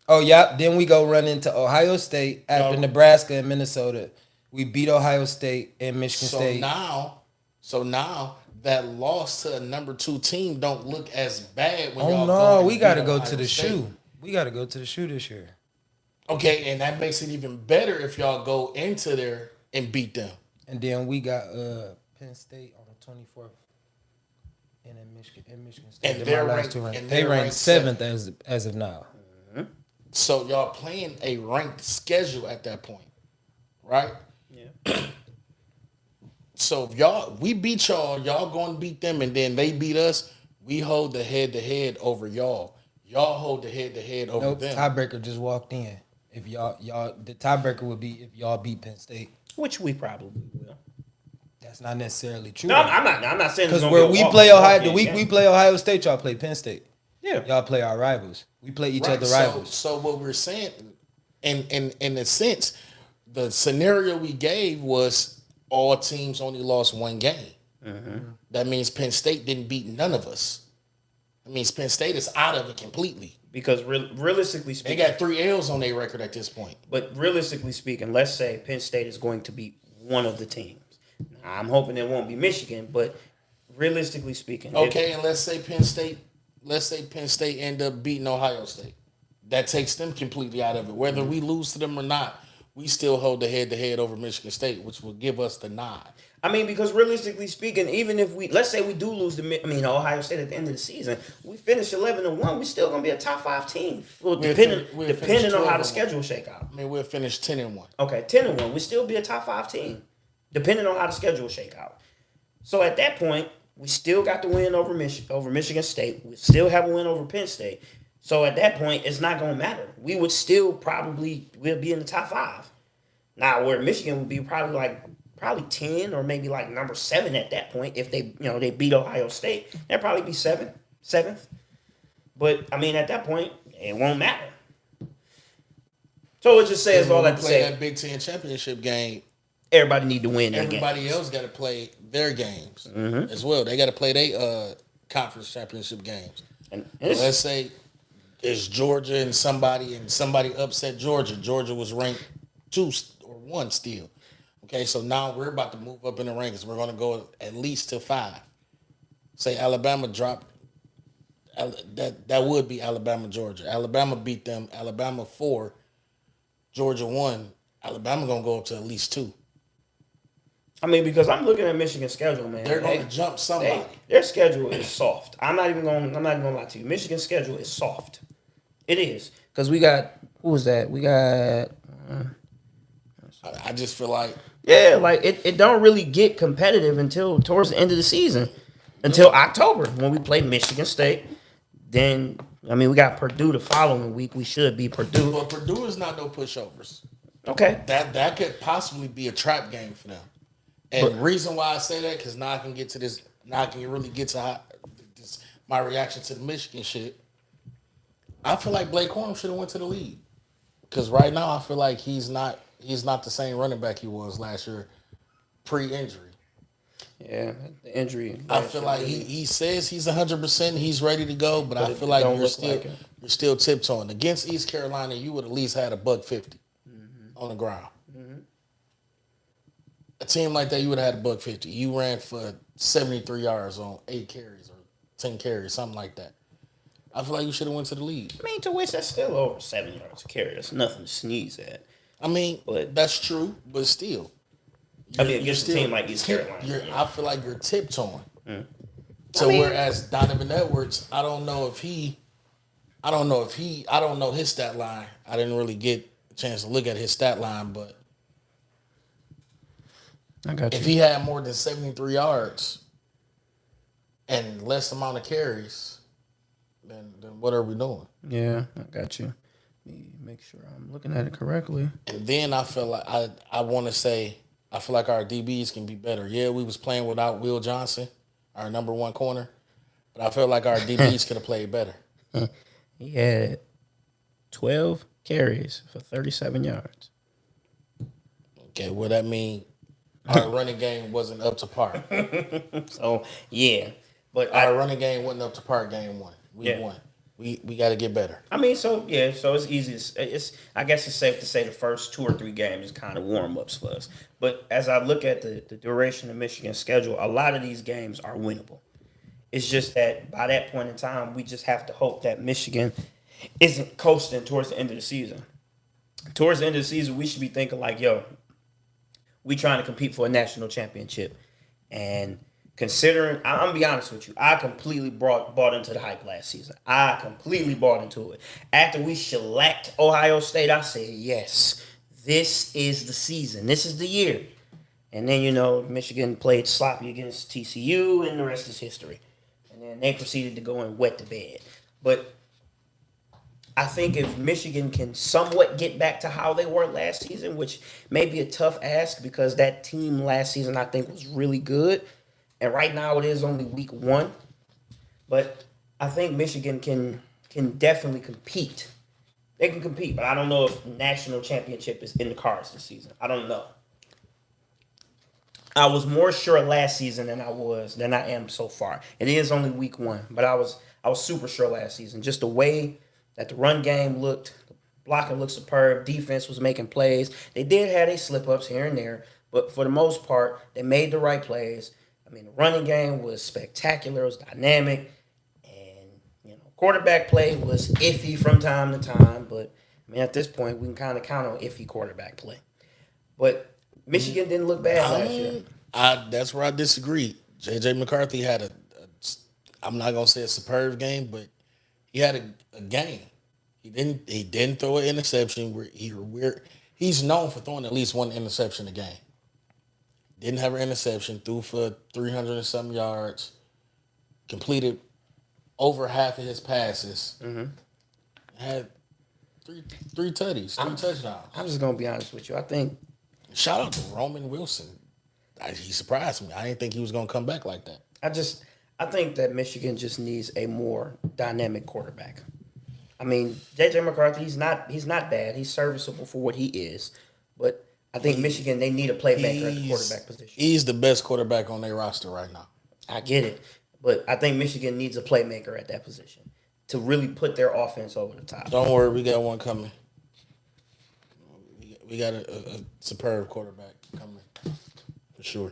Oh, yeah. Then we go run into Ohio State after No. Nebraska and Minnesota. We beat Ohio State and Michigan State. So now that loss to a number 2 team don't look as bad when Oh y'all no, and we got to beat go Ohio to the State. shoe. We got to go to the shoe this year. Okay, and that makes it even better if y'all go into there and beat them. And then we got Penn State on the 24th. And then Michigan State. And They're they're my last ranked- 2 ranked. and They they're ranked ranked 7th as of now. So y'all playing a ranked schedule at that point, right? Yeah. So if we beat y'all going to beat them, and then they beat us, we hold the head-to-head over y'all. Y'all hold the head-to-head over Nope, them. tiebreaker just walked in. If y'all the tiebreaker would be if y'all beat Penn State. Which we probably will. That's not necessarily true. No, I'm not saying it's Because gonna where be we a walk- play Ohio, walk-in the week game. we play Ohio State, y'all play Penn State. Yeah. Y'all play our rivals. We play each Right, other rivals. So what we're saying, in a sense, the scenario we gave was all teams only lost 1 game. That means Penn State didn't beat none of us. That means Penn State is out of it completely. Because realistically They speaking, got 3 L's on their record at this point. but realistically speaking, let's say Penn State is going to beat one of the teams. Now, I'm hoping it won't be Michigan, but realistically speaking, Okay, and let's say Penn State end up beating Ohio State. That takes them completely out of it. Whether we lose to them or not, we still hold the head-to-head over Michigan State, which will give us the nod. I mean, because realistically speaking, even if let's say we do lose Ohio State at the end of the season, we finish 11-1, we're still gonna be a top 5 team. Well, We'll depending finish on how the 12-1. schedule shake out. I mean, we'll finish 10-1. Okay, 10-1, we still be a top 5 team, depending on how the schedule shake out. So at that point, we still got the win over Michigan State. We still have a win over Penn State. So at that point, it's not gonna matter. We would still we'll be in the top 5. Now, where Michigan would be probably 10 or maybe like number 7 at that point if they beat Ohio State. They'd probably be 7th. But I mean, at that point, it won't matter. So it just says all that to play say. that Big Ten championship game. Everybody need to win their Everybody games. else got to play their games as well. They got to play their conference championship games. And Let's say it's Georgia and somebody upset Georgia. Georgia was ranked 2 or 1 still. Okay, so now we're about to move up in the rankings. We're going to go at least to 5. Say Alabama dropped. That would be Alabama, Georgia. Alabama beat them. Alabama 4, Georgia 1. Alabama going to go up to at least 2. I mean, because I'm looking at Michigan's schedule, man. They're going to jump somebody. Their schedule is soft. I'm not even gonna lie to you. Michigan's schedule is soft. It is. Because we got, who was that? We got, I just feel like yeah, like it don't really get competitive until towards the end of the season. Until October when we play Michigan State. Then, I mean, we got Purdue the following week. We should be Purdue. But Purdue is not no pushovers. Okay. That could possibly be a trap game for them. And the reason why I say that, because now I can get to this. Now I can really get to my reaction to the Michigan shit. I feel like Blake Corum should have went to the league. Because right now I feel like he's not the same running back he was last year, pre-injury. Yeah, the injury. I feel like he says he's 100%, he's ready to go, but I it feel like don't you're look like it. still tiptoeing. Against East Carolina, you would at least had $150 on the ground. A team like that, you would have had $150. You ran for 73 yards on 8 carries or 10 carries, something like that. I feel like you should have went to the league. I mean, to which that's still over 7 yards a carry. That's nothing to sneeze at. I mean, But- that's true, but still. I mean, against a team like East Carolina. I feel like you're tiptoeing. Mm. So I mean- whereas Donovan Edwards, I don't know his stat line. I didn't really get a chance to look at his stat line, but I got If you. he had more than 73 yards and less amount of carries, then what are we doing? Yeah, I got you. Let me make sure I'm looking at it correctly. And then I feel like I want to say I feel like our DBs can be better. Yeah, we was playing without Will Johnson, our number one corner, but I feel like our DBs could have played better. He had 12 carries for 37 yards. Okay, well that mean our running game wasn't up to par. So yeah, but Our running game wasn't up to par game one. We Yeah. won. We got to get better. I mean, so yeah, so it's easy. It's I guess it's safe to say the first 2 or 3 games is kind of warm ups for us. But as I look at the duration of Michigan's schedule, a lot of these games are winnable. It's just that by that point in time, we just have to hope that Michigan isn't coasting towards the end of the season. Towards the end of the season, we should be thinking like, yo, we trying to compete for a national championship. And considering, I'm gonna be honest with you, I completely bought into the hype last season. I completely bought into it. After we shellacked Ohio State, I said, yes, this is the season. This is the year. And then, Michigan played sloppy against TCU, and the rest is history. And then they proceeded to go and wet the bed. But I think if Michigan can somewhat get back to how they were last season, which may be a tough ask because that team last season I think was really good, and right now it is only week 1, but I think Michigan can definitely compete. They can compete, but I don't know if national championship is in the cards this season. I don't know. I was more sure last season than I am so far. It is only week 1, but I was super sure last season. Just the way that the run game looked, the blocking looked superb, defense was making plays. They did have their slip-ups here and there, but for the most part, they made the right plays. I mean, the running game was spectacular. It was dynamic. And, quarterback play was iffy from time to time, but, I mean, at this point, we can kind of count on iffy quarterback play. But Michigan didn't look bad last year. That's where I disagree. J.J. McCarthy had I'm not gonna say a superb game, but he had a game. He didn't throw an interception. He's known for throwing at least one interception a game. Didn't have an interception. Threw for 300 and some yards. Completed over half of his passes. Mm-hmm. Had three touchdowns. I'm just gonna be honest with you. I think Shout out to Roman Wilson. He surprised me. I didn't think he was gonna come back like that. I think that Michigan just needs a more dynamic quarterback. I mean, J.J. McCarthy, he's not bad. He's serviceable for what he is. But I think Michigan, they need a playmaker at the quarterback position. He's the best quarterback on their roster right now. I get it. But I think Michigan needs a playmaker at that position to really put their offense over the top. Don't worry, we got one coming. We got a superb quarterback coming for sure.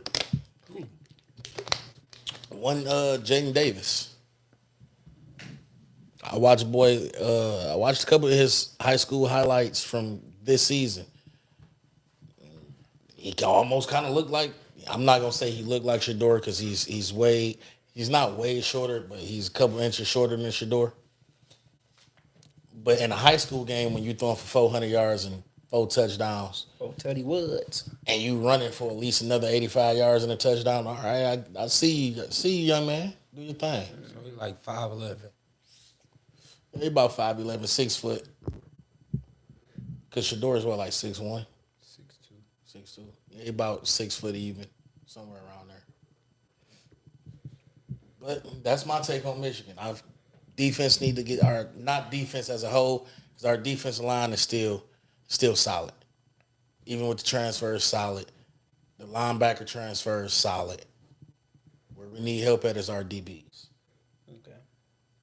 One Jaden Davis. I watched a couple of his high school highlights from this season. He almost kind of looked like, I'm not gonna say he looked like Shedeur because he's not way shorter, but he's a couple inches shorter than Shedeur. But in a high school game, when you're throwing for 400 yards and 4 touchdowns, Teddy Woods, and you running for at least another 85 yards and a touchdown, all right, I see you, young man. Do your thing. So he like 5'11". He about 5'11", 6 foot. Because Shedeur is what, like 6'1"? 6'2". 6'2". Yeah, he about 6 foot even, somewhere around there. But that's my take on Michigan. Defense need to get not defense as a whole, because our defensive line is still solid. Even with the transfers, solid. The linebacker transfers, solid. Where we need help at is our DBs. okay,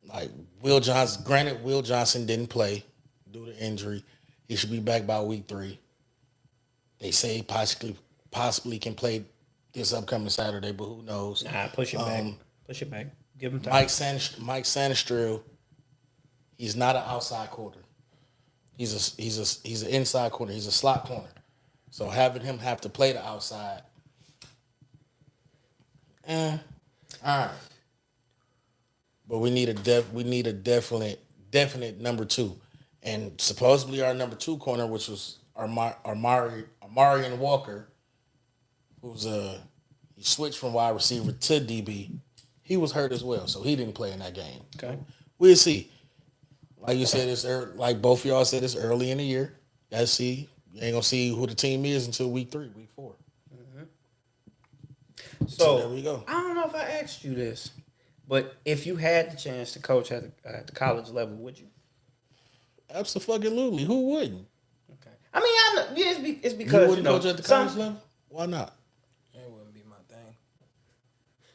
Like Will Johnson, granted, Will Johnson didn't play due to injury. He should be back by week 3. They say he possibly can play this upcoming Saturday, but who knows? nah, push it back. Push it back. Give him time. Mike Sanistrell, he's not an outside corner. He's an inside corner. He's a slot corner. So having him have to play the outside, all right. But we need a definite number 2, and supposedly our number 2 corner, which was Amarian Walker, who's he switched from wide receiver to DB. He was hurt as well, so he didn't play in that game. Okay. We'll see. Like you said, like both of y'all said, it's early in the year. Gotta see. You ain't gonna see who the team is until week 3, week 4. So there we go. I don't know if I asked you this, but if you had the chance to coach at the college level, would you? Absolutely. Who wouldn't? Okay. I mean, it's You because wouldn't coach at the college level? Why not? That wouldn't be my thing.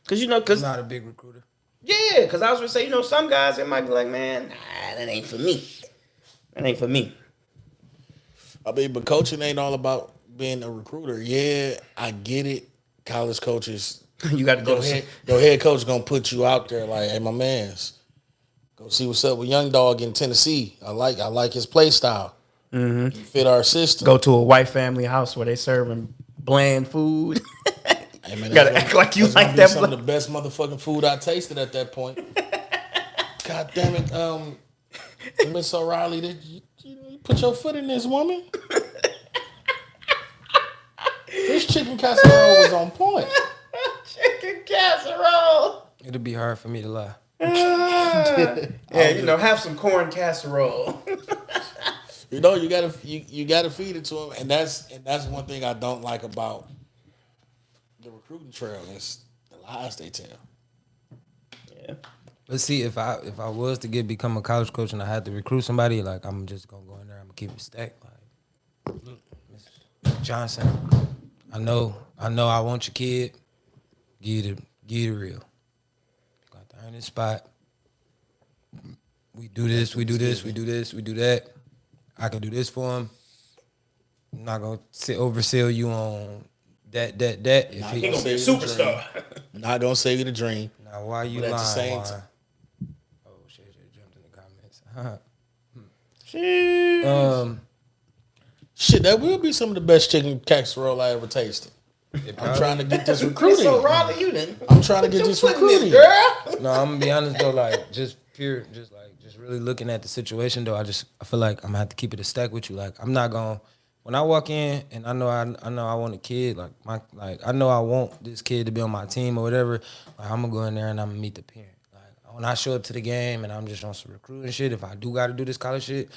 Because I'm not a big recruiter. yeah, because I was gonna say, some guys it might be like, man, nah, that ain't for me. That ain't for me. I mean, but coaching ain't all about being a recruiter. Yeah, I get it. College coaches, You got to go your head coach gonna put you out there like, hey, my man's, go see what's up with Young Dog in Tennessee. I like his play style. You fit our system. go to a white family house where they serving bland food. Hey, man, You gotta that's act like you that's gonna like be that. some of the best motherfucking food I tasted at that point. God damn it, Miss O'Reilly, did you put your foot in this, woman? This chicken casserole was on point. Chicken casserole. It'll be hard for me to lie. Yeah, have some corn casserole. You know, you gotta feed it to them, and that's one thing I don't like about the recruiting trail is the lies they tell. Yeah. But see, if I was to become a college coach and I had to recruit somebody, like I'm just gonna go in there, I'm gonna keep it stacked. Like, look, Miss Johnson, I know I want your kid. Give you the real. Got to earn this spot. We do this, we do this, we do this, we do that. I can do this for him. I'm not gonna oversell you on that. If He gonna be a superstar. Not gonna save you the dream. Now why you But lying? at the same Juan? time- Oh shit, it jumped in the comments. Shit, that will be some of the best chicken casserole I ever tasted. I'm trying to get this recruiting. So Riley, you didn't. I'm trying to get this recruiting. girl. No, I'm gonna be honest though, like just really looking at the situation though, I feel like I'm gonna have to keep it a stack with you. Like I'm not gonna when I walk in and I know I want a kid, I know I want this kid to be on my team or whatever, like, I'm gonna go in there and I'm gonna meet the parent. Like when I show up to the game and I'm just on some recruiting shit, if I do gotta do this college shit,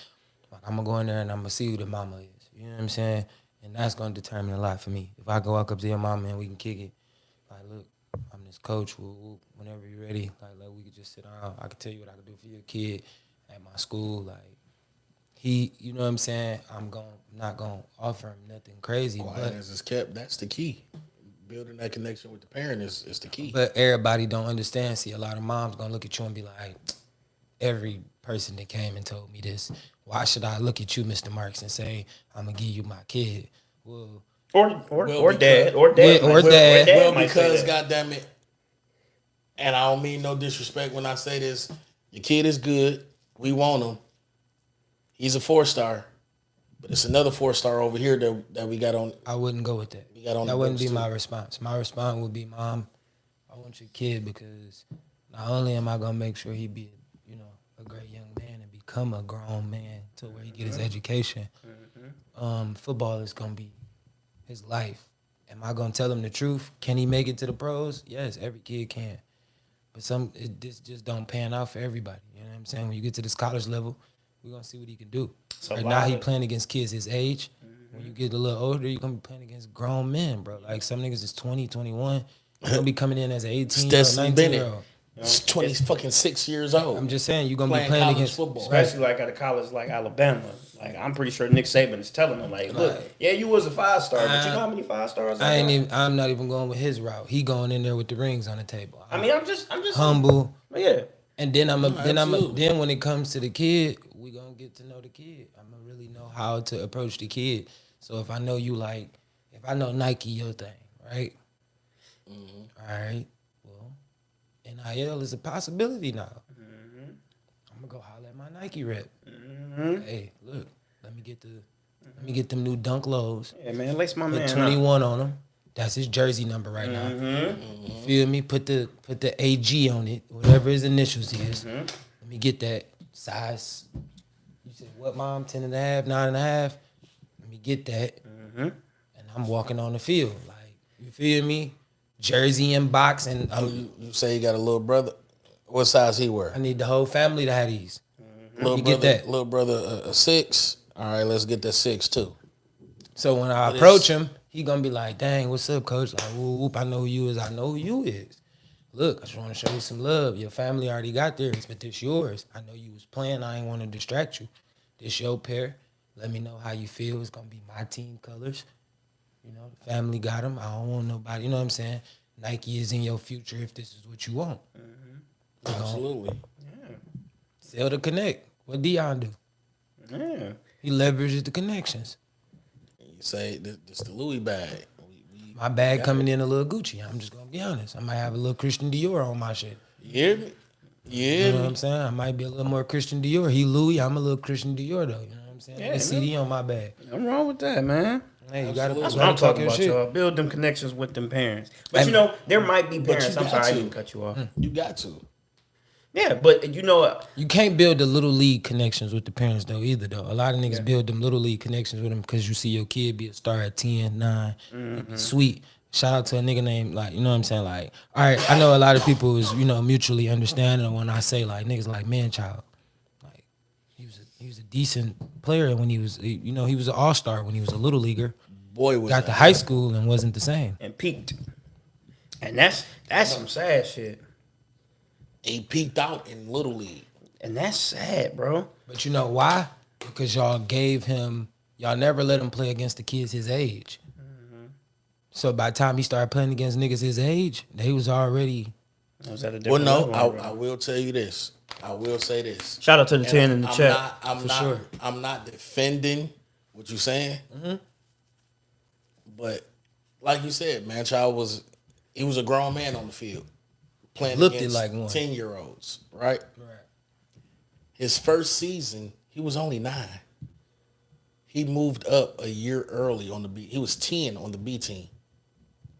like, I'm gonna go in there and I'm gonna see who the mama is. You know what I'm saying? And that's gonna determine a lot for me. If I go walk up to your mama and we can kick it, like, look, I'm this coach. Whenever you're ready, like we could just sit down. I can tell you what I can do for your kid at my school. Like you know what I'm saying? I'm not gonna offer him nothing crazy. Quiet as it's kept, that's the key. Building that connection with the parent is the key. But everybody don't understand. See, a lot of moms gonna look at you and be like, every person that came and told me this, why should I look at you, Mr. Marks, and say, I'm gonna give you my kid? Well, Or dad. Or dad. Well, might say because that. goddamn it, and I don't mean no disrespect when I say this, your kid is good. We want him. He's a 4-star, but it's another 4-star over here that we got on. I wouldn't go with that. got on That the wouldn't books, be too. my response. My response would be, Mom, I want your kid because not only am I gonna make sure he be, a great young man and become a grown man to where he get his education. Football is gonna be his life. Am I gonna tell him the truth? Can he make it to the pros? Yes, every kid can. But this just don't pan out for everybody. You know what I'm saying? When you get to this college level, we're gonna see what he can do. So Right now he playing against kids his age. When you get a little older, you're gonna be playing against grown men, bro. Like some niggas is 20, 21. You're gonna be coming in as an 18-year-old, Stetson 19-year-old. He's 6 years old. I'm just saying you're gonna be Playing playing college against football. Especially like at a college like Alabama. Like I'm pretty sure Nick Saban is telling them, like, look, yeah, you was a 5-star, but you know how many 5-stars I got? I'm not even going with his route. He going in there with the rings on the table. I mean, I'm just humble. Yeah. And then absolutely. then when it comes to the kid, we gonna get to know the kid. I'm gonna really know how to approach the kid. So if I know if I know Nike your thing, right? All right. Well, NIL is a possibility now. I'm gonna go holler at my Nike rep. Hey, look, let me get them new Dunk Lows. Yeah, man, lace my Put man 21 on them. That's his jersey number right now. You feel me? Put the AG on it, whatever his initials is. Let me get that size. You said what, Mom? 10.5, 9.5. Let me get that. And I'm walking on the field. Like You feel me? Jersey in box, and You say you got a little brother. What size he wear? I need the whole family to have these. Little You brother, get that? Little brother, a 6. All right, let's get that 6 too. So when I But approach it's- him, he gonna be like, "Dang, what's up, coach? Like, whoop, whoop, I know who you is. I know who you is. Look, I just want to show you some love. Your family already got theirs, but this yours. I know you was playing. I ain't want to distract you. This your pair. Let me know how you feel. It's gonna be my team colors. You know, the family got them. I don't want nobody. You know what I'm saying? Nike is in your future if this is what you want. You know, Absolutely. sell the connect. What Dion do? Yeah. He leverages the connections. You say this the Louis bag. My bag coming in a little Gucci. I'm just gonna be honest. I might have a little Christian Dior on my shit. You hear me? You know what I'm saying? I might be a little more Christian Dior. He Louis. I'm a little Christian Dior though. You know what I'm saying? Yeah, Yeah, CD on my bag. Nothing wrong with that, man. Hey, you gotta, Absolutely. you That's gotta what I'm talk talking your about, shit. y'all. Build them connections with them parents. But And- you know, there might be parents. you I'm got sorry, I to. didn't cut you off. You got to. Yeah, but you know, You can't build the little league connections with the parents though either though. A lot of niggas build them little league connections with them because you see your kid be a star at 10, 9. Sweet. Shout out to a nigga named like, you know what I'm saying? Like, all right, I know a lot of people is, you know, mutually understanding when I say like niggas like man-child. Like he was a decent player when he was, you know, he was an all-star when he was a little leaguer. Boy was Got that. to high school and wasn't the same. and peaked. And that's some sad shit. He peaked out in Little League. And that's sad, bro. But you know why? Because y'all never let him play against the kids his age. So by the time he started playing against niggas his age, they was already. I was at a Well, different no, level, bro. I will tell you this. I will say this. Shout out to the 10 in the I'm chat. I'm not defending what you're saying. But like you said, man, he was a grown man on the field playing Looked it against like one. 10-year-olds, right? His first season, he was only 9. He moved up a year early on the B. He was 10 on the B team,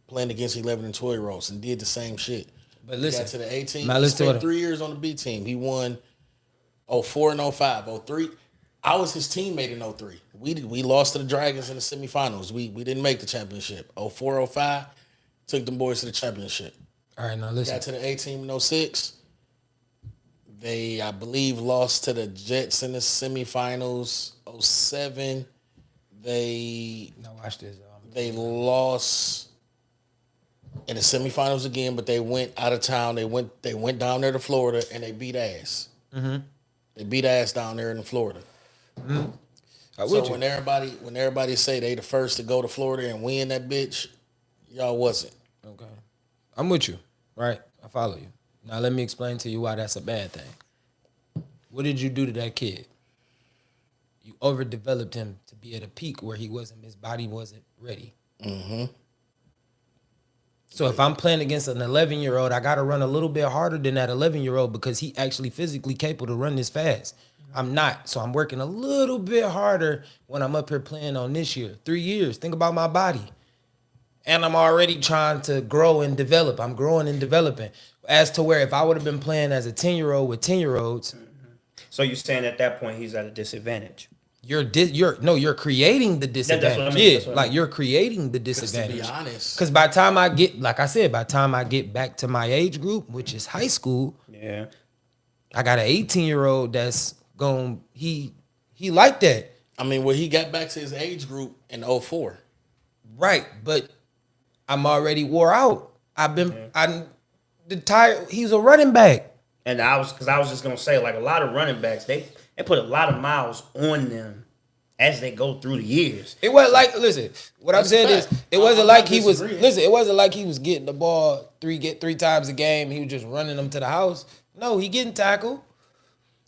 playing against 11 and 12-year-olds, and did the same shit. But He listen, got to the 18. now He listen to spent what- 3 years on the B team. He won 04 and 05. 03. I was his teammate in 03. We lost to the Dragons in the semifinals. We didn't make the championship. 04, 05, took them boys to the championship. All right, now listen. Got to the A team in 06. They, I believe, lost to the Jets in the semifinals. 07, they Now watch this. they lost in the semifinals again, but they went out of town. They went down there to Florida and they beat ass. They beat ass down there in Florida. So when everybody say they the first to go to Florida and win that bitch, y'all wasn't. Okay. I'm with you, right? I follow you. Now let me explain to you why that's a bad thing. What did you do to that kid? You overdeveloped him to be at a peak where his body wasn't ready. So if I'm playing against an 11-year-old, I got to run a little bit harder than that 11-year-old because he actually physically capable to run this fast. I'm not. So I'm working a little bit harder when I'm up here playing on this year. 3 years. Think about my body. And I'm already trying to grow and develop. I'm growing and developing. As to where if I would have been playing as a 10-year-old with 10-year-olds, So you're saying at that point he's at a disadvantage. you're creating the disadvantage. what I mean. That's what I Like mean. you're creating the Just to disadvantage. be honest, Because by the time I get, like I said, by the time I get back to my age group, which is high school, Yeah. I got an 18-year-old that's going, he like that. I mean, when he got back to his age group in 04, Right, but I'm already wore out. I'm the tired. He's a running back. And I was just gonna say, like, a lot of running backs, they put a lot of miles on them as they go through the years. It wasn't like, listen, what I'm That's a saying is, fact. it wasn't I'm like not he was, disagreeing. listen, it wasn't like he was getting the ball three times a game. He was just running them to the house. No, he getting tackled.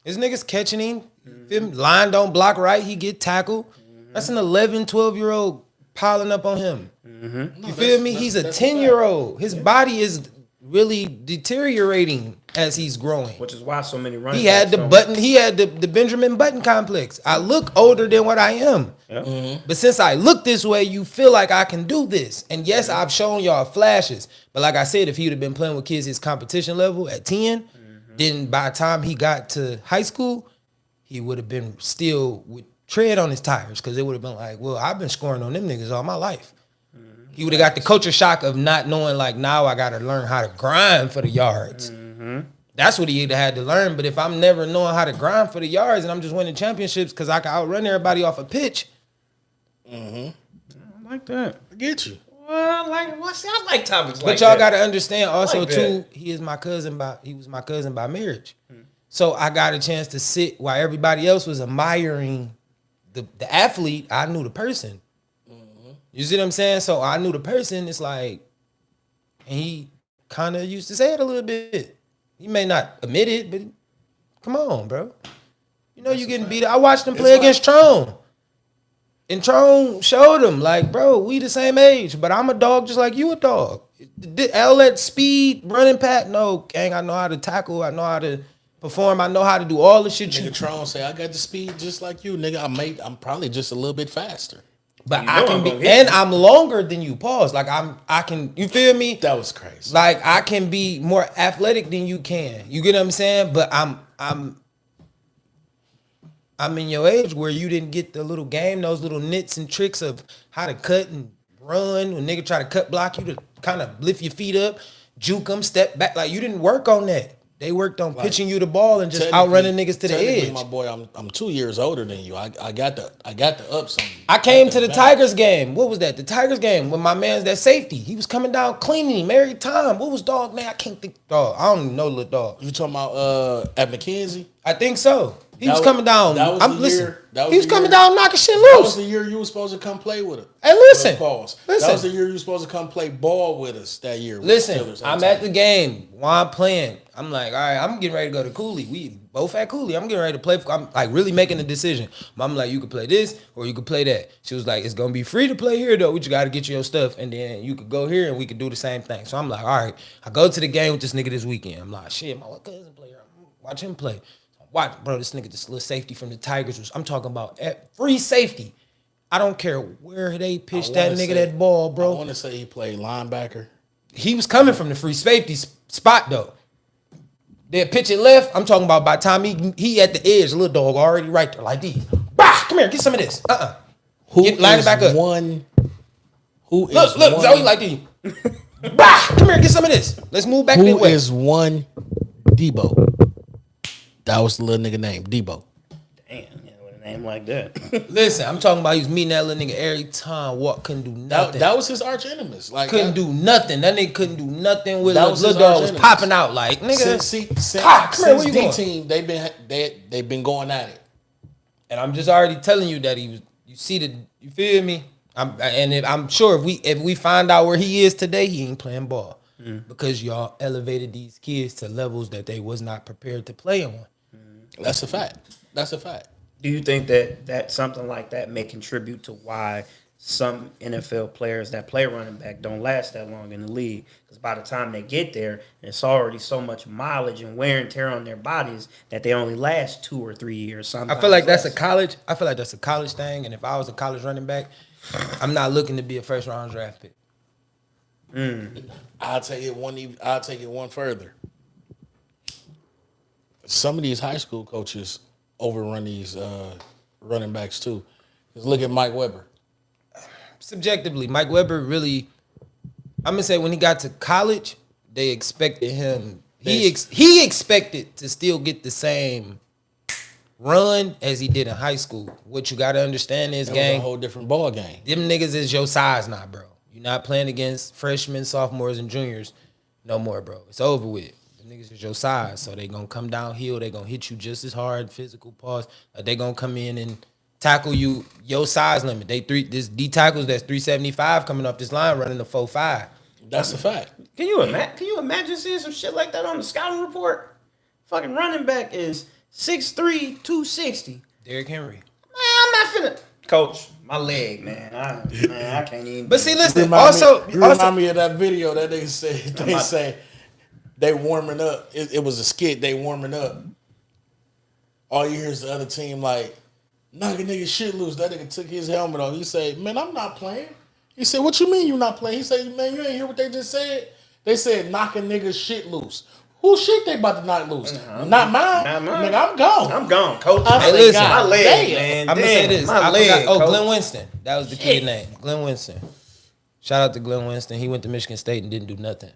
His niggas catching him. Feel me? Line don't block right. He get tackled. That's an 11, 12-year-old piling up on him. You feel me? He's a 10-year-old. His body is really deteriorating as he's growing. Which is why so many running He had backs the don't- button. He had the Benjamin Button complex. I look older than what I am. Yeah. But since I look this way, you feel like I can do this. And yes, I've shown y'all flashes. But like I said, if he would have been playing with kids his competition level at 10, then by the time he got to high school, he would have been still with tread on his tires. Because it would have been like, well, I've been scoring on them niggas all my life. He would have got the culture shock of not knowing, like, now I got to learn how to grind for the yards. That's what he had to learn. But if I'm never knowing how to grind for the yards and I'm just winning championships because I can outrun everybody off a pitch. I like that. I get you. Well, I like topics But like y'all that. got to understand also, like too, that. he was my cousin by marriage. So I got a chance to sit while everybody else was admiring the athlete. I knew the person. You see what I'm saying? So I knew the person. It's like, and he kind of used to say it a little bit. He may not admit it, but come on, bro. You know you getting beat up. I watched him play against Tron. And Tron showed him, like, bro, we the same age, but I'm a dog just like you a dog. All that speed, running pat, no, gang, I know how to tackle. I know how to perform. I know how to do all the shit you Nigga Tron say, I got the speed just like you, nigga. I'm probably just a little bit faster. But You I know can I'm be, gonna hit and you. I'm longer than you. Pause. Like I can. You feel me? That was crazy. Like I can be more athletic than you can. You get what I'm saying? But I'm in your age where you didn't get the little game, those little nits and tricks of how to cut and run. When nigga try to cut block you to kind of lift your feet up, juke them, step back. Like you didn't work on that. They worked on pitching you the ball and just outrunning niggas to the Technically, edge. my boy, I'm 2 years older than you. I got the ups on you. I came to the back. Tigers game. What was that? The Tigers game when my man's that safety. He was coming down cleaning him every time. What was dog name? I can't think. Dog. I don't even know little dog. You talking about at McKenzie? I think so. He That was was- coming down. that was I'm the listen. year- that was He was the coming year- down knocking shit That was loose. the year you was supposed to come play with us. Hey, listen. Pause. Listen. That was the year you was supposed to come play ball with us that year. with Listen, Steelers I'm at the game while I'm playing. I'm like, all right, I'm getting ready to go to Cooley. We both at Cooley. I'm getting ready to play. I'm like really making a decision. Mom like, you could play this or you could play that. She was like, it's gonna be free to play here though. We just gotta get you your stuff, and then you could go here and we could do the same thing. So I'm like, all right, I go to the game with this nigga this weekend. I'm like, shit, my cousin play here. Watch him play. Watch, bro, this nigga, this little safety from the Tigers. I'm talking about free safety. I don't care where they pitched that nigga that ball, I bro. want to say he played linebacker. He was coming from the free safety spot though. They'd pitch it left. I'm talking about by the time he at the edge, little dog already right there like these. Bah, come here, get some of this. Who Line it is back up. one? Who is Look, one? Zoe like these. Bah, come here, get some of this. Let's move back that Who way. is one? Debo. That was the little nigga name, Debo. Damn, yeah, with a name like that. Listen, I'm talking about he was meeting that little nigga every time. What couldn't do nothing. That was his arch enemies. Like couldn't do nothing. That nigga couldn't do nothing with That was little his dog was arch popping out like nigga. Since Ah, come here, where you D going? team, they've been going at it. And I'm just already telling you that he was. You see the. You feel me? I'm sure if we find out where he is today, he ain't playing ball because y'all elevated these kids to levels that they was not prepared to play on. That's a fact. That's a fact. Do you think that something like that may contribute to why some NFL players that play running back don't last that long in the league? Because by the time they get there, it's already so much mileage and wear and tear on their bodies that they only last 2 or 3 years. Sometimes I feel like that's a less. college. I feel like that's a college thing. And if I was a college running back, I'm not looking to be a first round draft pick. I'll take it one further. Some of these high school coaches overrun these running backs too. Just look at Mike Weber. Subjectively, Mike Weber really. I'm gonna say when he got to college, they expected him. He expected to still get the same run as he did in high school. What you gotta understand is, That was a gang, whole different ball game. them niggas is your size now, bro. You're not playing against freshmen, sophomores, and juniors no more, bro. It's over with. Them niggas is your size, so they gonna come downhill. They gonna hit you just as hard, physical pause. They gonna come in and tackle you your size limit. This D tackles that's 375 coming off this line running the 4.5. That's a fact. Can you imagine seeing some shit like that on the scouting report? Fucking running back is 6'3", 260. Derrick Henry. Man, I'm not finna. Coach, my leg, man. I can't even. But see, listen. You remind Also, me of that video that they say they warming up. It was a skit. They warming up. All you hear is the other team like, knock a nigga shit loose. That nigga took his helmet off. He said, man, I'm not playing. He said, what you mean you not playing? He said, man, you ain't hear what they just said? They said, knock a nigga shit loose. Who shit they about to knock loose? Not mine. Not mine. Nigga, I'm gone. I'm gone, coach. I Hey, say, listen. God My leg, damn. man. I'm gonna say this. My I leg. forgot. Oh, coach. Glenn Winston. That was the kid name. Glenn Winston. Shout out to Glenn Winston. He went to Michigan State and didn't do nothing.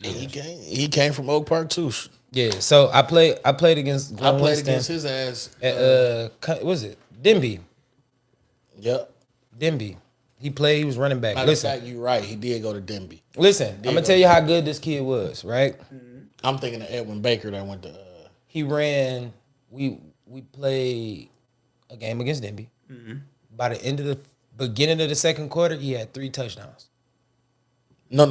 And he came from Oak Park too. Yeah, so I played against Glenn I played Winston against his ass. at what was it? Denby. Yep. Denby. He played, he was running back. Matter of Listen, fact, you're right. He did go to Denby. listen, I'm gonna tell you how good this kid was, right? I'm thinking of Edwin Baker that went to. He ran, we played a game against Denby. By the end of the beginning of the second quarter, he had 3 touchdowns. No.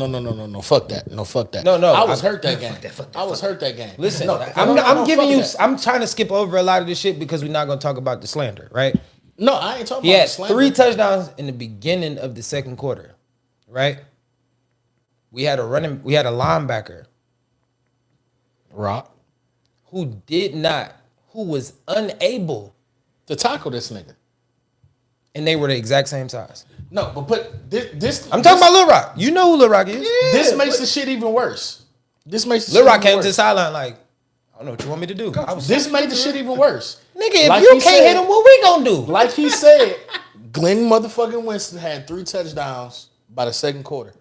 Fuck that. No, fuck that. No, I was hurt that game. I was hurt that game. Listen, No, I'm giving fuck you. that. I'm trying to skip over a lot of this shit because we're not gonna talk about the slander, right? No, I ain't talking He about had the slander. 3 touchdowns in the beginning of the second quarter, right? We had a linebacker Rock who was unable, to tackle this nigga. and they were the exact same size. No, but put this. I'm talking about Lil Rock. You know who Lil Rock is? This makes the shit even worse. This makes the Lil shit Rock even came worse. to the sideline like, I don't know what you want me to do. This made the shit even worse. Nigga, if Like you he can't said- hit him, what we gonna do? Like he said, Glenn motherfucking Winston had 3 touchdowns by the second quarter.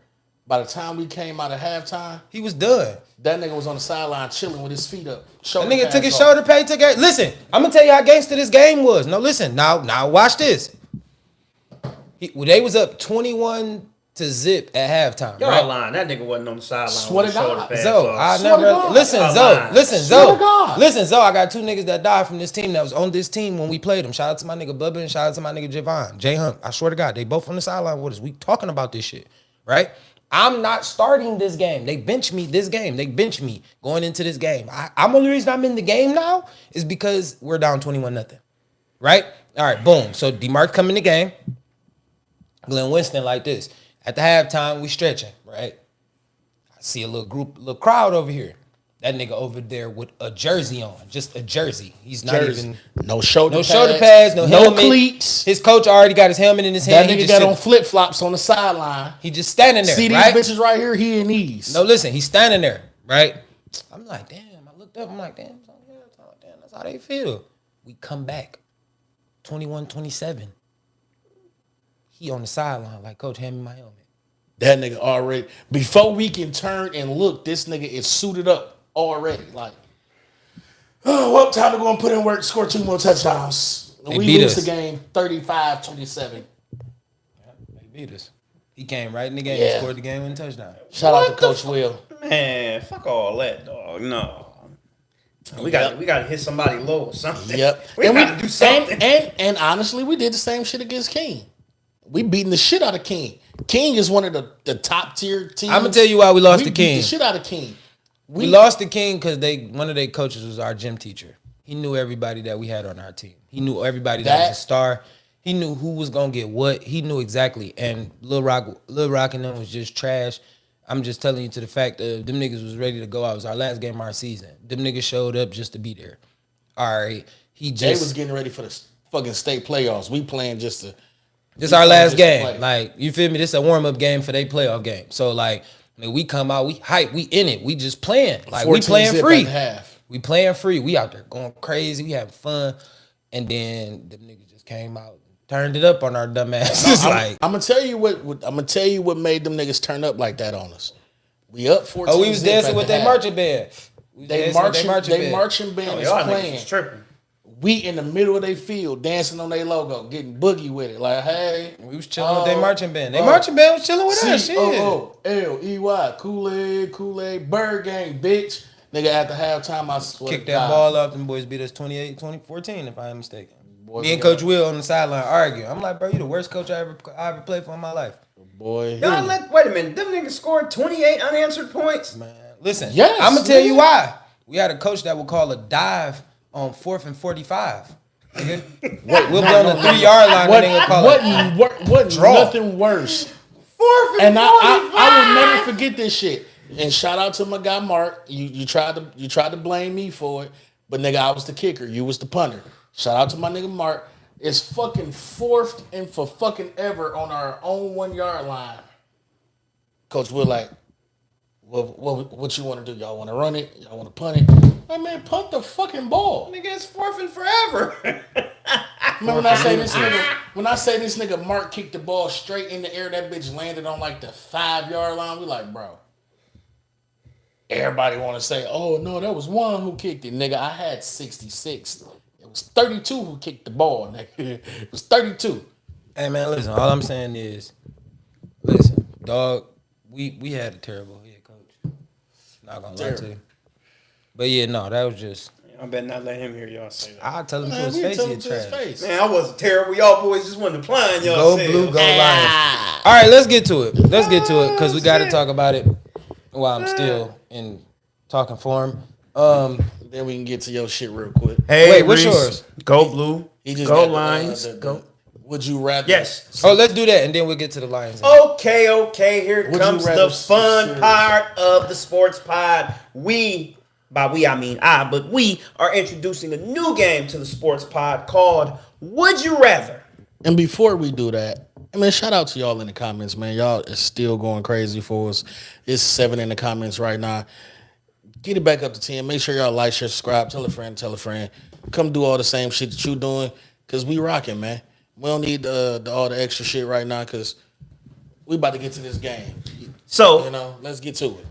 By the time we came out of halftime, He was done. that nigga was on the sideline chilling with his feet up. That Shoulder nigga pads took his off. shoulder pad. Listen, I'm gonna tell you how gangster this game was. No, listen. Now watch this. They was up 21-0 at halftime. Y'all Right? lying. That nigga wasn't on the sideline. Swear with to the shoulder God. pads Zoe, off. I Swear to never God. listen. Y'all Zoe, lying. listen, Swear Zoe, to God. listen, Zoe. I got 2 niggas that died from this team that was on this team when we played them. Shout out to my nigga Bubba and shout out to my nigga Javon, Jay Hunt. I swear to God, they both on the sideline with us. We talking about this shit, right? I'm not starting this game. They bench me this game. They bench me going into this game. I'm only reason I'm in the game now is because we're down 21-0, right? All right, boom. So DeMarc come in the game. Glenn Winston like this. At the halftime, we stretching, right? I see a little crowd over here. That nigga over there with a jersey on, just a jersey. He's not Jersey. even No shoulder pads, no helmet. cleats. His coach already got his helmet in his That hand. He nigga just got on sit- flip flops on the sideline. he just standing there, See these right? bitches right here? He in these. No, listen, he's standing there, right? I'm like, damn. I looked up. I'm like, damn. That's how they feel. We come back, 21-27. He on the sideline like, Coach, hand me my helmet. That nigga already, before we can turn and look, this nigga is suited up already. Like, oh, well, time to go and put in work, score 2 more touchdowns. They We beat lose us. the game 35-27. They beat us. He came right in the game Yeah. and scored the game-winning touchdown. Shout out to Coach Will. Man, fuck all that, dog. No. We got to hit somebody low or something. Yep. We got to do something. And honestly, we did the same shit against King. We beating the shit out of King. King is one of the top tier teams. I'm gonna tell you why we lost to beat King. the shit out of King. We lost to King because one of their coaches was our gym teacher. He knew everybody that we had on our team. He knew everybody that was a star. He knew who was gonna get what. He knew exactly. And Lil Rock and them was just trash. I'm just telling you to the fact that them niggas was ready to go out. It was our last game of our season. Them niggas showed up just to be there. All right. They was getting ready for the fucking state playoffs. We playing just to. This our last game. play. Like, you feel me? This is a warm-up game for their playoff game. So, like, we come out, we hype, we in it. We just playing. Like, we 14 playing zip free. at half. We playing free. We out there going crazy. We having fun. And then the niggas just came out and turned it up on our dumb asses. I'm gonna tell you what made them niggas turn up like that on us. We up 14. Oh, we was zip dancing at with the their half. marching band. We was They dancing with marching. their They marching band Oh, is y'all niggas playing. was tripping. We in the middle of their field dancing on their logo, getting boogie with it. Like, hey, We was chilling with their marching band. Their marching band was chilling with us. Shit. C-O-O-L-E-Y, Kool-Aid, Bird Gang, bitch. Nigga, at the halftime, I swear Kicked to that God. ball up. Them boys beat us 28-14, if I am mistaken. Boy, Me and we Coach Will on the sideline arguing. I'm like, bro, you the worst coach I ever played for in my life. Boy, Y'all wait a minute. Them niggas scored 28 unanswered points. Man, listen. Yes, I'm gonna tell you man. why. We had a coach that would call a dive on 4th and 45. Nigga. We'll be on the 3-yard line and they would call it. wasn't Draw. nothing worse. 4th And I will never forget this shit. And shout out to my guy Mark. You tried to blame me for it, but nigga, I was the kicker. You was the punter. Shout out to my nigga Mark. It's fucking 4th and for fucking ever on our own 1-yard line. Coach, we're like, what you want to do? Y'all want to run it? Y'all want to punt it? Hey man, punt the fucking ball. Nigga, it's 4th and forever. Remember when I say this nigga? When I say this nigga Mark kicked the ball straight in the air, that bitch landed on like the 5-yard line. We like, bro. Everybody want to say, oh no, that was one who kicked it, nigga. I had 66. It was 32 who kicked the ball, nigga. It was 32. Hey man, listen. All I'm saying is, listen, dog. We had a terrible head coach. Not gonna lie to you. But yeah, no, that was just. I better not let him hear y'all say that. I'll tell him to Man, his we face. tell He him to his trash. face. Man, I wasn't terrible. Y'all boys just wasn't applying y'all. Go blue, go Lions. All right, let's get to it. Let's get to it because we got to talk about it while I'm still in talking form. Then we can get to your shit real quick. Hey, Wait, what's Reese, yours? Go blue. He just Go got Lions. the would you rather? Yes. Oh, let's do that and then we'll get to the Lions. Okay. Here Would you comes rather the fun serious? part of the sports pod. By we I mean I, but we are introducing a new game to the sports pod called Would You Rather? And before we do that, I mean, shout out to y'all in the comments, man. Y'all is still going crazy for us. It's 7 in the comments right now. Get it back up to 10. Make sure y'all like, share, subscribe, tell a friend. Come do all the same shit that you doing, because we rocking, man. We don't need all the extra shit right now, because we about to get to this game. So, Let's get to it.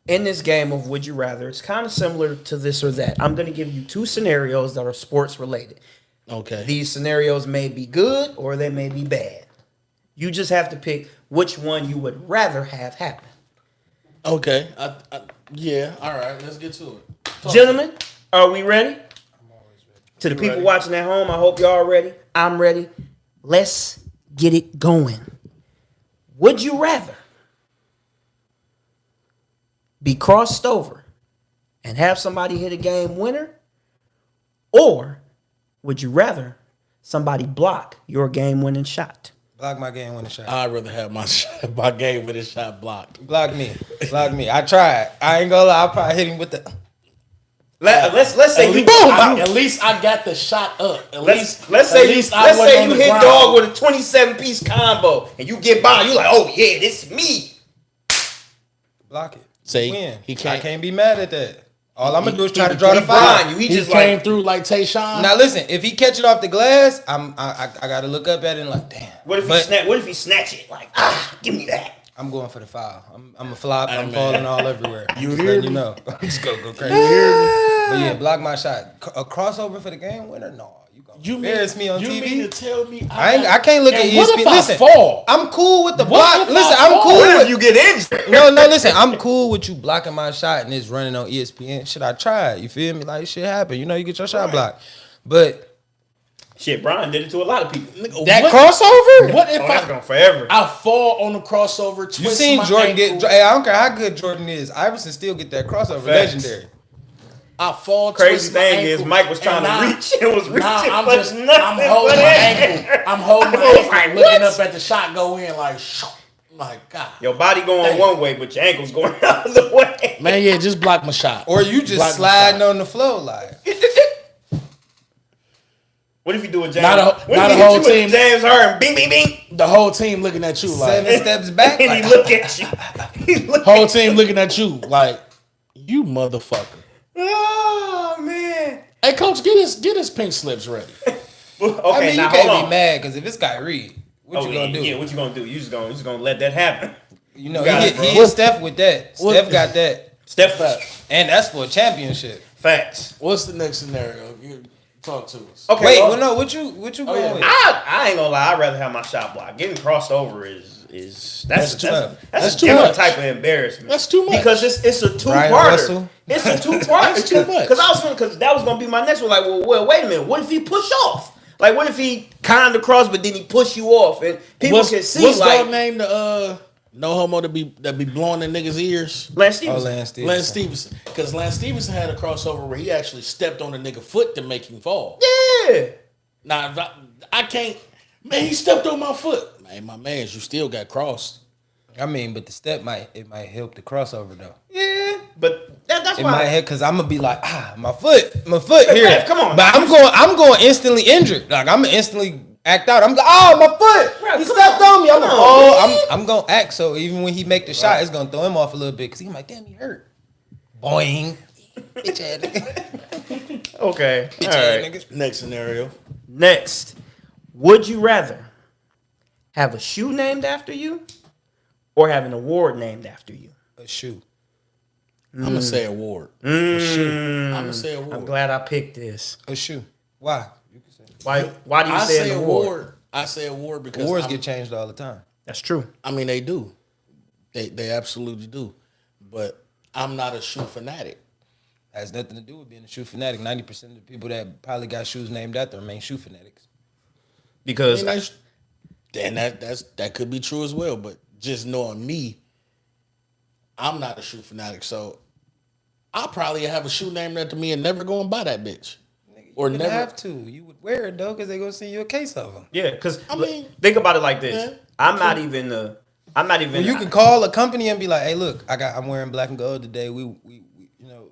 in this game of Would You Rather, it's kind of similar to this or that. I'm going to give you 2 scenarios that are sports related. Okay. These scenarios may be good or they may be bad. You just have to pick which one you would rather have happen. Okay. Yeah. All right. Let's get to it. Gentlemen, are we ready? To the people watching at home, I hope y'all ready. I'm ready. Let's get it going. Would you rather be crossed over and have somebody hit a game winner? Or would you rather somebody block your game winning shot? Block my game winning shot. I'd rather have my game with a shot blocked. Block me. I tried. I ain't gonna lie. I'll probably hit him with the. Let's say you At least I got the shot up. Let's say you hit dog with a 27-piece combo and you get by. You like, oh yeah, this is me. Block it. See, Win. he can't- I can't be mad at that. All I'm gonna do is try to draw the foul. You. He He just came like. through like Tayshaun. Now listen, if he catch it off the glass, I gotta look up at it and like, damn. What if he snatch it? Like, give me that. I'm going for the foul. I'm a flop. Hey, I'm man. falling all everywhere. You Just hear letting me? you know. I'm just gonna go crazy. You hear me? But yeah, block my shot. A crossover for the game winner? No, you gonna embarrass me on you TV. mean to tell me I can't look at And ESPN. what if I Listen, fall? I'm cool with the What block. if I Listen, fall? I'm cool What with if you get injured? No, listen, I'm cool with you blocking my shot and it's running on ESPN. Shit, I tried. You feel me? Like, shit happen. You get your shot blocked. But Shit, Brian did it to a lot of people. that What- crossover? What if That's going forever. I fall on the crossover? You twist seen my Jordan ankle, get... Hey, I don't care how good Jordan is. Iverson still get that crossover. Facts. Legendary. I fall. Crazy twist my thing ankle, is Mike was trying and to now- reach and was reaching Now I'm for just nothing I'm holding but my air. ankle. I'm holding my I was ankle, like, looking what? up at the shot go in like, my God. Your body going Hey. one way, but your ankle's going the other way. Man, yeah, just block my shot. Or you just Block my sliding shot. on the floor like... What if you do a James? Not a- what not if a you whole hit you with team. James Harden, bing, bing, bing, The whole team looking at you like, 7 steps back. and Like, he look at you. He look whole at team looking at you like, you motherfucker. Oh man. Hey, coach, get his pink slips ready. Okay, I mean, now you hold can't on. be mad because if it's Kyrie, what you yeah, gonna do? Yeah, what you gonna do? You just gonna let that happen. You know, You got he it, bro. hit Steph with that. What- Steph got that. Steph And that's for a championship. facts. What's the next scenario? You talk to us. Okay, Wait, well, well, no, what you going yeah. with? I ain't gonna lie. I'd rather have my shot blocked. Getting crossed over is that's too much. That's too a different much. type of embarrassment. That's too much. Because it's a Brian two-parter. Russell? It's a two-parter. That's too much. Because that was gonna be my next one. Like, well, wait a minute. What if he push off? Like, what if he kind of cross, but then he push you off, and people can see what's like dog name? The no homo that be blowing in niggas' ears. Lance Oh, Stevenson. Lance Stevenson. Lance Stevenson, because Lance Stevenson had a crossover where he actually stepped on a nigga foot to make him fall. Yeah. Now I can't. Man, he stepped on my foot. Man, my man, you still got crossed. I mean, but the step might help the crossover though. Yeah. But that's It why. might help because I'm gonna be like, my foot here. Come on. But I'm going instantly injured. Like I'm gonna instantly act out. I'm like, oh, my foot. Bro, He come stepped on me. I'm Come like, on, oh, I'm gonna act. So even when he make the shot, it's gonna throw him off a little bit because he's like, damn, he hurt. Boing. Bitch ass nigga. Okay. All Bitch ass right. niggas. Next scenario. Next, Would you rather have a shoe named after you or have an award named after you? A shoe. I'm gonna say award. A shoe. I'm gonna say award. I'm glad I picked this. A shoe. Why? You can say. Why do you I say say an award? award. I say award because Awards get changed all the time. That's true. I mean, they do. They absolutely do. But I'm not a shoe fanatic. Has nothing to do with being a shoe fanatic. 90% of the people that probably got shoes named after them ain't shoe fanatics. Because That could be true as well. But just knowing me, I'm not a shoe fanatic. So I'll probably have a shoe named after me and never go and buy that bitch. Or You never have to. You would wear it though, because they gonna send you a case of them. yeah, because I mean, think about it like this. yeah. I'm not even. Well, you can call a company and be like, "Hey, look, I'm wearing black and gold today. We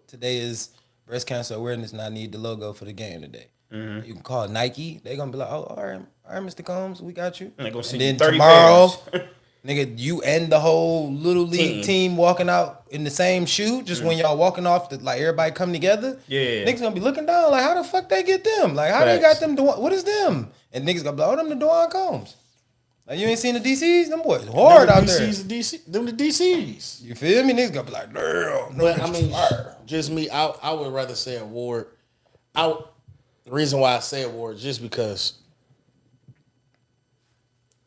today is breast cancer awareness, and I need the logo for the game today." Mm-hmm. You can call Nike. They gonna be like, "Oh, all right, Mr. Combs, we got you." And they gonna And send you then 30 tomorrow, pairs. nigga, you and the whole little league team walking out in the same shoe. Just when y'all walking off, like everybody come together. Yeah. Niggas gonna be looking down like, how the fuck they get them? Like, how they Facts. got them? What is them? And niggas gonna be like, oh, them the Dewan Combs. Like, you ain't seen the DCs? Them boys hard out there. Them the DCs. You feel me? Niggas gonna be like, damn. But I mean, just me. I would rather say award. The reason why I say award is just because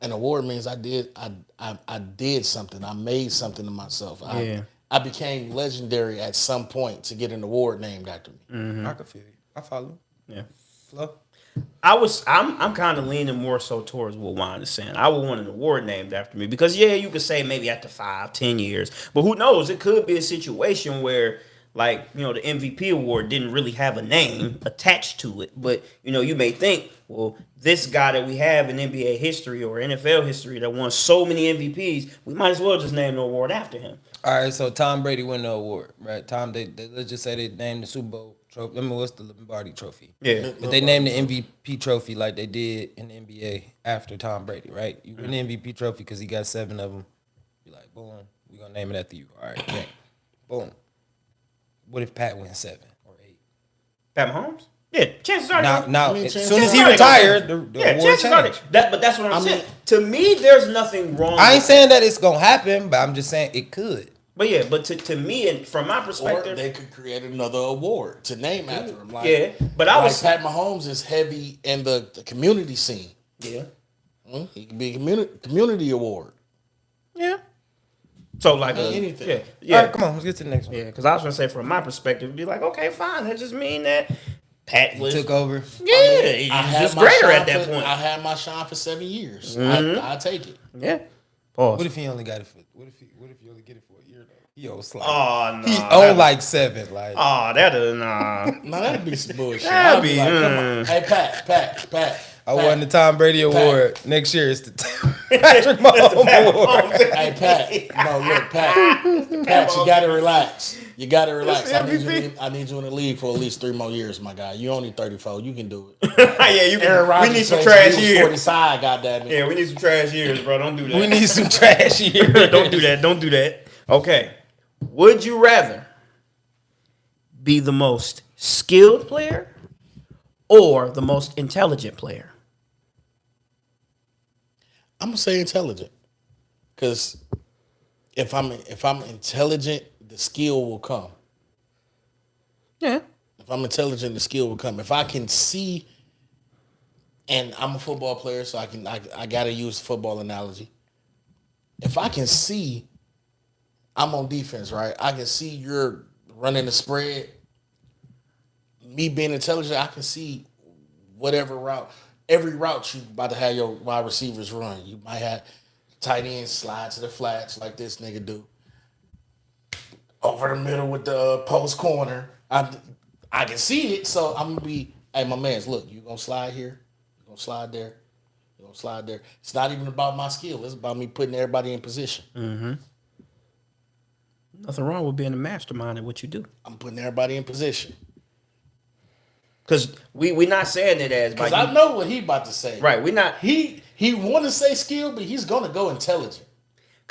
an award means I did something. I made something of myself. I became legendary at some point to get an award named after me. I can feel you. I follow. Yeah. Flo. I'm kind of leaning more so towards what Juan is saying. I would want an award named after me because you could say maybe after 5-10 years, but who knows? It could be a situation where the MVP award didn't really have a name attached to it, but you may think, well, this guy that we have in NBA history or NFL history that won so many MVPs, we might as well just name the award after him. All right, so Tom Brady won the award, right? Let's just say they named the Super Bowl trophy. What's the Lombardi trophy? Yeah. But they named the MVP trophy like they did in the NBA after Tom Brady, right? You win the MVP trophy because he got 7 of them. You're like, boom, we're going to name it after you. All right, okay. Boom. What if Pat wins 7 or 8? Pat Mahomes? Yeah, chances are. Now, mean, as chances soon as he are they gonna retired, the award chances are changed. but that's what I'm saying. To me, there's nothing wrong. I ain't with saying that it's going to happen, but I'm just saying it could. But to me and from my Or perspective, they could create another award to name after him. Like, yeah. But I was Pat Mahomes is heavy in the community scene. yeah. He could be a community award. Yeah. So like anything. Yeah. All right, come on, let's get to the next one. Yeah, because I was gonna say from my perspective, it'd be like, okay, fine. That just mean that Pat was Took over. he was just greater at that point. I had my shine for 7 years. Mm-hmm. I take it. Yeah. Pause. What if he only got it for? What if you only get it for a year though? He owes like Oh no. he owe like 7. Like Oh, that is nah. No, that'd be some bullshit. That'd I'd be, like, come on. Hey, Pat. I won the Tom Brady award. Next year it's the Patrick Mahomes award. Hey, Pat. No, look, Pat, you gotta relax. You gotta relax. I need you in the league for at least 3 more years, my guy. You only 34. You can do it. Yeah, you Aaron can. Rodgers We need some plays trash when he was years. 45, goddamn it. Yeah, we need some trash years, bro. Don't do that. We need some trash here. Don't do that. Don't do that. Okay. Would you rather be the most skilled player or the most intelligent player? I'm gonna say intelligent, because if I'm intelligent, the skill will come. Yeah. If I'm intelligent, the skill will come. If I can see, and I'm a football player, so I gotta use the football analogy. If I can see, I'm on defense, right? I can see you're running the spread. Me being intelligent, I can see whatever route. Every route you about to have your wide receivers run. You might have tight ends slide to the flats like this nigga do. Over the middle with the post corner. I can see it, so I'm gonna be, hey, my mans, look, you gonna slide here, you gonna slide there, you gonna slide there. It's not even about my skill. It's about me putting everybody in position. Nothing wrong with being a mastermind at what you do. I'm putting everybody in position. Because we not saying it as Because like I know what he about to say. right. We not He want to say skill, but he's gonna go intelligent.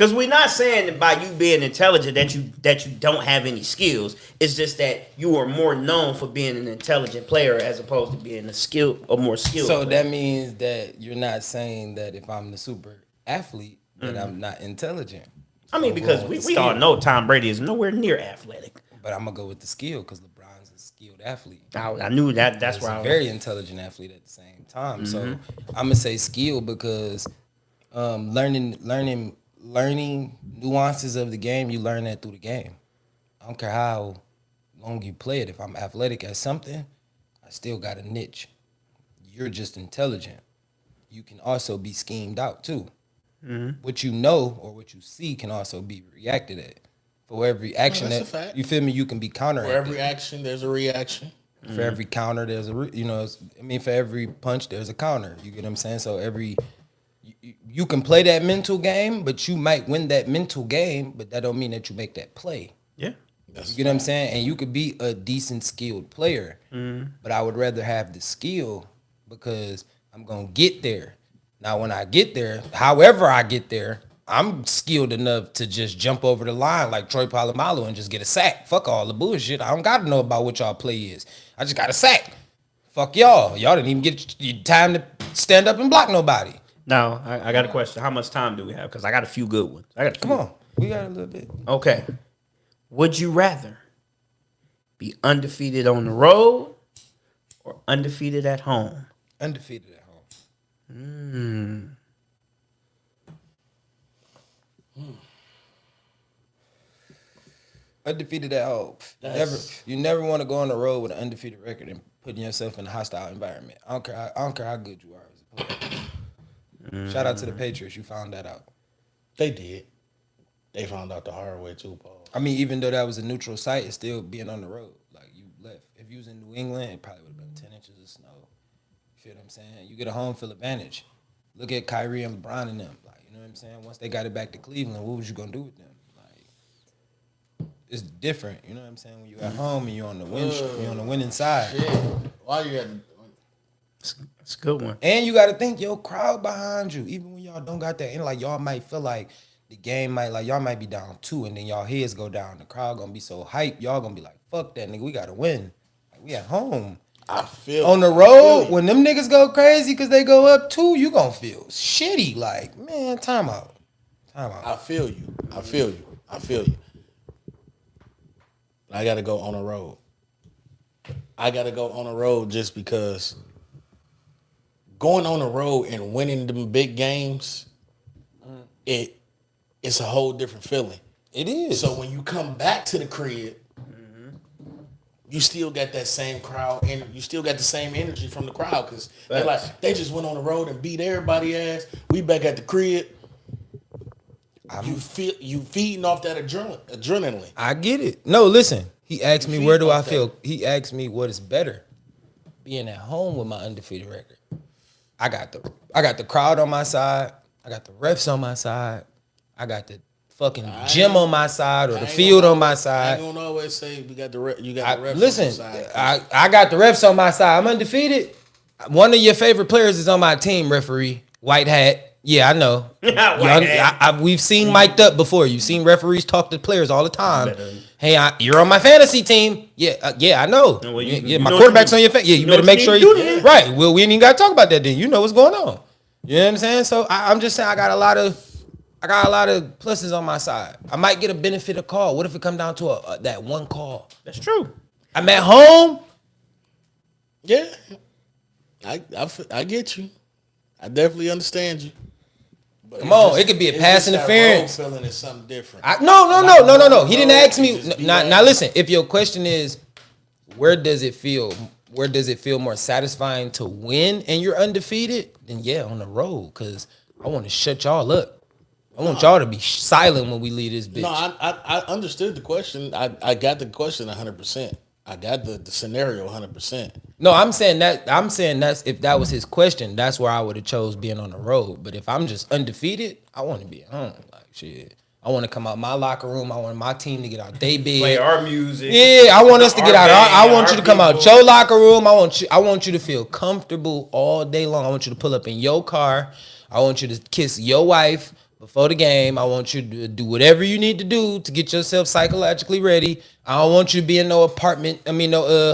Because we're not saying that by you being intelligent that you don't have any skills. It's just that you are more known for being an intelligent player as opposed to being a more skilled. So player. that means that you're not saying that if I'm the super athlete that I'm not intelligent. I mean, because we all know Tom Brady is nowhere near athletic. But I'm gonna go with the skill because LeBron's a skilled athlete. I knew that. That's He's why a I was. very intelligent athlete at the same time. So I'm gonna say skill because learning nuances of the game, you learn that through the game. I don't care how long you play it. If I'm athletic at something, I still got a niche. You're just intelligent. You can also be schemed out too. What you know or what you see can also be reacted at. For every action that's a that fact. you feel me, you can be counteracted. For every action, there's a reaction. For every counter, there's for every punch, there's a counter. You get what I'm saying? So you can play that mental game, but you might win that mental game, but that don't mean that you make that play. Yeah. You get what I'm saying? And you could be a decent skilled player, but I would rather have the skill because I'm going to get there. Now, when I get there, however I get there, I'm skilled enough to just jump over the line like Troy Polamalu and just get a sack. Fuck all the bullshit. I don't got to know about what y'all play is. I just got a sack. Fuck y'all. Y'all didn't even get time to stand up and block nobody. Now, I got a question. How much time do we have? Because I got a few good ones. Come on. We got a little bit. Okay. Would you rather be undefeated on the road or undefeated at home? Undefeated at home. Undefeated at home. You never want to go on the road with an undefeated record and putting yourself in a hostile environment. I don't care how good you are as a player. Shout out to the Patriots. You found that out. They did. They found out the hard way too, Paul. I mean, even though that was a neutral site, it's still being on the road. Like, you left. If you was in New England, it probably would have been 10 inches of snow. You feel what I'm saying? You get a home field advantage. Look at Kyrie and LeBron and them. Like, you know what I'm saying? Once they got it back to Cleveland, what was you going to do with them? Like, it's different. You know what I'm saying? When you at home and you're on the winning side. Shit. Why you had to... It's a good one. And you got to think, your crowd behind you. Even when y'all don't got that. And, like, y'all might feel like the game y'all might be down 2 and then y'all heads go down. The crowd going to be so hype. Y'all going to be like, fuck that, nigga. We got to win. Like, we at home. I feel... On the road, when them niggas go crazy because they go up 2, you going to feel shitty. Like, man, time out. I feel you. I got to go on the road. I got to go on the road just because going on the road and winning them big games, it's a whole different feeling. It is. So when you come back to the crib, you still got that same crowd and you still got the same energy from the crowd because they're like, they just went on the road and beat everybody ass. We back at the crib. You feeding off that adrenaline. I get it. No, listen. He asked me where do I feel. He asked me what is better, being at home with my undefeated record. I got the crowd on my side. I got the refs on my side. I got the fucking gym on my side or the field on my side. I ain't gonna always say you got the refs listen, on your side. I got the refs on my side. I'm undefeated. One of your favorite players is on my team, referee. White hat. Yeah, I know. We've seen mic'd up before. You've seen referees talk to players all the time. Hey, you're on my fantasy team. Yeah, I know. Well, my quarterback's on your fantasy. Yeah, you better make sure you right. Well, we ain't even got to talk about that then. You know what's going on. You know what I'm saying? So I'm just saying I got a lot of pluses on my side. I might get a benefit of call. What if it come down to that one call? That's true. I'm at home. Yeah, I get you. I definitely understand you. But Come on, it could be a pass interference. That road feeling is something different. No. He didn't ask me. Now listen. If your question is, where does it feel more satisfying to win and you're undefeated? Then yeah, on the road, because I want to shut y'all up. I want y'all to be silent when we leave this bitch. No, I understood the question. I got the question 100%. I got the scenario 100%. No, I'm saying that's if that was his question, that's where I would have chose being on the road. But if I'm just undefeated, I want to be at home. Like shit. I want to come out my locker room. I want my team to get out they bed. Play our music. Yeah, I want us to get out. I want you to come out your locker room. I want you to feel comfortable all day long. I want you to pull up in your car. I want you to kiss your wife before the game. I want you to do whatever you need to do to get yourself psychologically ready. I don't want you to be in no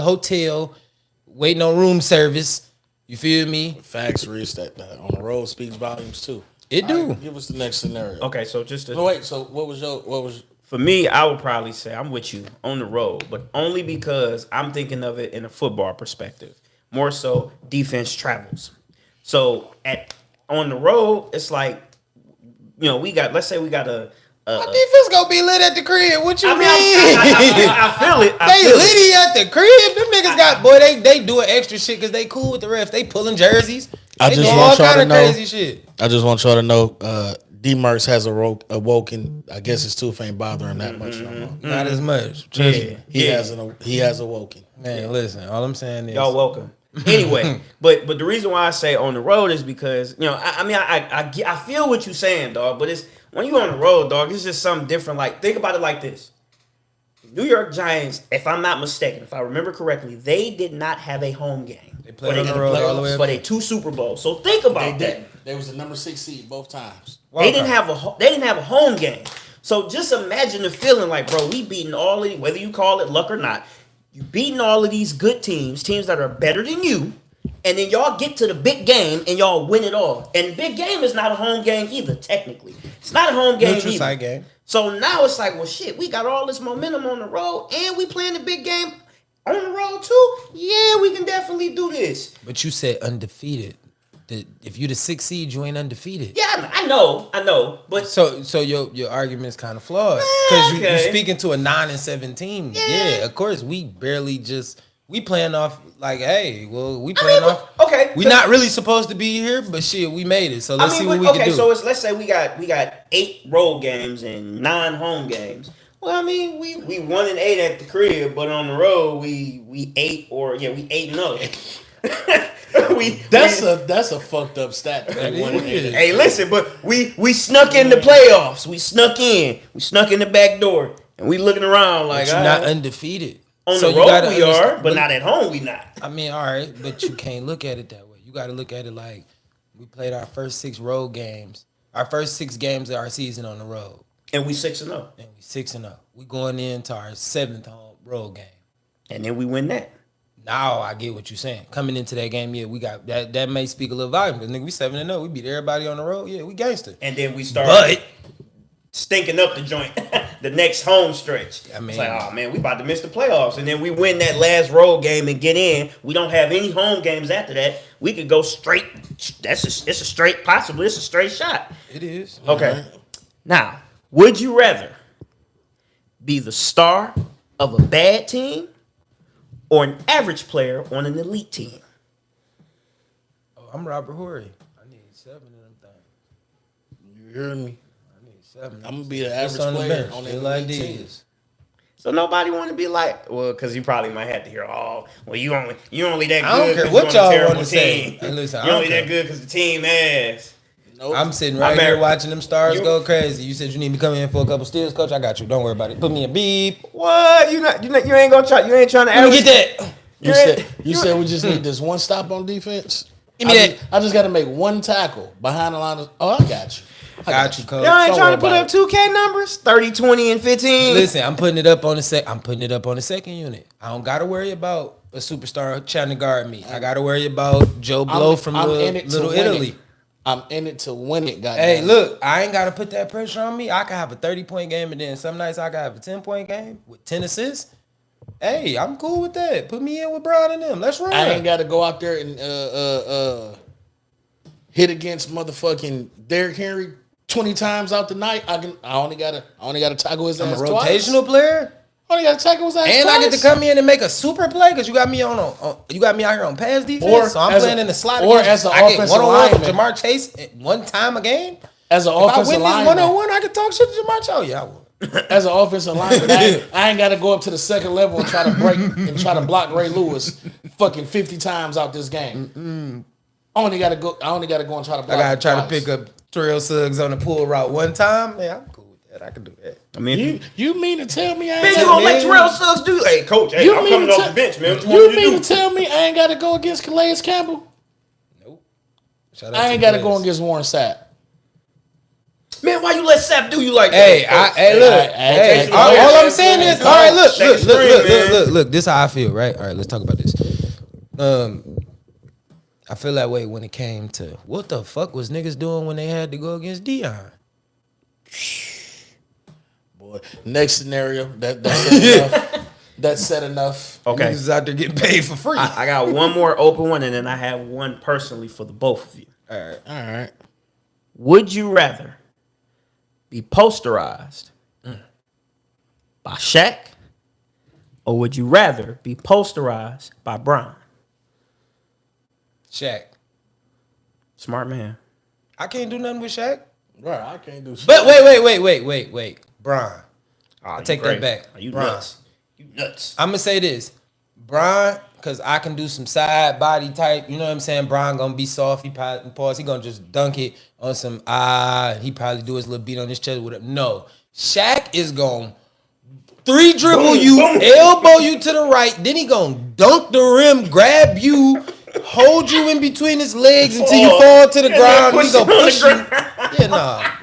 hotel, waiting on room service. You feel me? Facts, Reese. That on the road speaks volumes too. It do. All right, give us the next scenario. Okay, so just to, No, wait. So what was? for me, I would probably say I'm with you on the road, but only because I'm thinking of it in a football perspective. More so, defense travels. So on the road, it's like, let's say we got a My defense gonna be lit at the crib. What you mean? I feel it. They litty at the crib. Them niggas got they doing extra shit because they cool with the refs. They pulling jerseys. I They just doing want all y'all to kind of know. crazy shit. I just want y'all to know. D Mercs has awoken. I guess his tooth ain't bothering that much no more. Not as much. Trust me. He has awoken. Man, listen. All I'm saying is Y'all welcome. Anyway, but the reason why I say on the road is because I feel what you're saying, dog. But it's when you on the road, dog. It's just something different. Like, think about it like this: New York Giants, if I'm not mistaken, if I remember correctly, they did not have a home game. They played on the road all the way up. for their 2 Super Bowls. So think about They that. did. They was the number 6 seed both times. They didn't have a home game. So just imagine the feeling like, bro, we beating all of these, whether you call it luck or not, you beating all of these good teams that are better than you, and then y'all get to the big game and y'all win it all. And big game is not a home game either, technically. It's not a home game Neutral either. site game. So now it's like, well, shit, we got all this momentum on the road, and we playing the big game on the road too. Yeah, we can definitely do this. But you said undefeated. If you the 6th seed, you ain't undefeated. Yeah, I know, but So your argument's kind of flawed because Okay. you're speaking to a 9-7 team. Yeah, of course we playing off like, hey, well we playing off. okay, We not really supposed to be here, but shit, we made it. So let's see what we can do. So let's say we got 8 road games and 9 home games. Well, I mean, we 1-8 at the crib, but on the road we 8-0. That's a fucked up stat. That is. Hey, listen, but we snuck in the playoffs. We snuck in the back door, and we looking around like But you're not undefeated. on So the you road gotta we are, understand- but not at home we not. I mean, all right, but you can't look at it that way. You got to look at it like we played our first 6 road games, our first 6 games of our season on the road, And we 6-0, and we 6-0. We going into our 7th home road game. and then we win that. Now I get what you're saying. Coming into that game, yeah, we got that. That may speak a little volume because nigga, we 7-0. We beat everybody on the road. Yeah, we gangster. And then we start But stinking up the joint the next home stretch. I mean- it's like, oh man, we about to miss the playoffs. And then we win that last road game and get in. We don't have any home games after that. We could go straight. It's a straight shot. it is. Okay. Now, would you rather be the star of a bad team or an average player on an elite team? Oh, I'm Robert Horry. I need 7 of them things. You hear me? I need 7. I'm gonna be the Just average on the player bench. on They the like elite team. these. So nobody want to be like, well, because you probably might have to hear, oh, well, you only that good. I don't care 'cause what you're on a y'all terrible wanna say. team. Hey, listen, I you don't only that care. good because the team ass. Nope. I'm sitting I right here better- watching them stars you- go crazy. You said you need me to come in for a couple steals, coach. I got you. Don't worry about it. Put me a beep. What? You ain't gonna try. You ain't trying to Let me average. get that. You said we just need this one stop on defense. Give me I just got to make one tackle behind the line. Oh, I got you. I Got you, coach. Y'all ain't Don't trying to worry put about up 2K numbers? 30, 20, and 15? Listen, I'm putting it up on the I'm putting it up on the second unit. I don't gotta worry about a superstar trying to guard me. I gotta worry about Joe Blow from Little Italy. I'm in it to win it, goddamn. Hey, look, I ain't gotta put that pressure on me. I can have a 30-point game, and then some nights I can have a 10-point game with 10 assists. Hey, I'm cool with that. Put me in with Brown and them. Let's run. I ain't got to go out there and hit against motherfucking Derrick Henry 20 times out the night. I only got to tackle his I'm a ass twice. rotational player, I only got to tackle his ass and twice. I get to come in and make a super play because you got me you got me out here on pass defense. Or So I'm as playing a- in the slot. or against- as an I get offensive one-on-one with lineman. Jamar Chase at one time a game. As an If I offensive win this lineman, one-on-one, I can talk shit to Jamar Chase. Oh yeah, I would. as an offensive lineman, I ain't got to go up to the second level and try to break and try to block Ray Lewis fucking 50 times out this game. I only got to go and try to block I gotta him try to twice. pick up Terrell Suggs on the pull route one time. Yeah, I'm cool with that. I can do that. I mean, You mean to tell me I man, ain't you got gonna let man. Terrell Suggs do? Hey, coach, hey, You I'm mean coming to off te- the bench, man. What you You want me mean to to do? tell me I ain't got to go against Calais Campbell? Nope. Shout out I ain't the got to go players. against Warren Sapp. Man, why you let Sap do you like that? Hey, look. Hey, All I'm saying is, all right, Second string, look. This is how I feel, right? All right, let's talk about this. I feel that way when it came to what the fuck was niggas doing when they had to go against Deion. Boy, next scenario. That's enough. That's said enough. Okay. Niggas is out there getting paid for free. I got one more open one, and then I have one personally for the both of you. All right. Would you rather be posterized by Shaq, or would you rather be posterized by Bron? Shaq. Smart man. I can't do nothing with Shaq. Right, I can't do shit. But wait. Bron. I'll take that back. Are you Bron. nuts? You nuts. I'm gonna say this, Bron, because I can do some side body type. You know what I'm saying? Bron gonna be soft. He probably pause. He gonna just dunk it on some He probably do his little beat on his chest with it. No, Shaq is gonna 3 dribble you, elbow you to the right. Then he gonna dunk the rim, grab you, hold you in between his legs until you fall to the ground. And he gonna push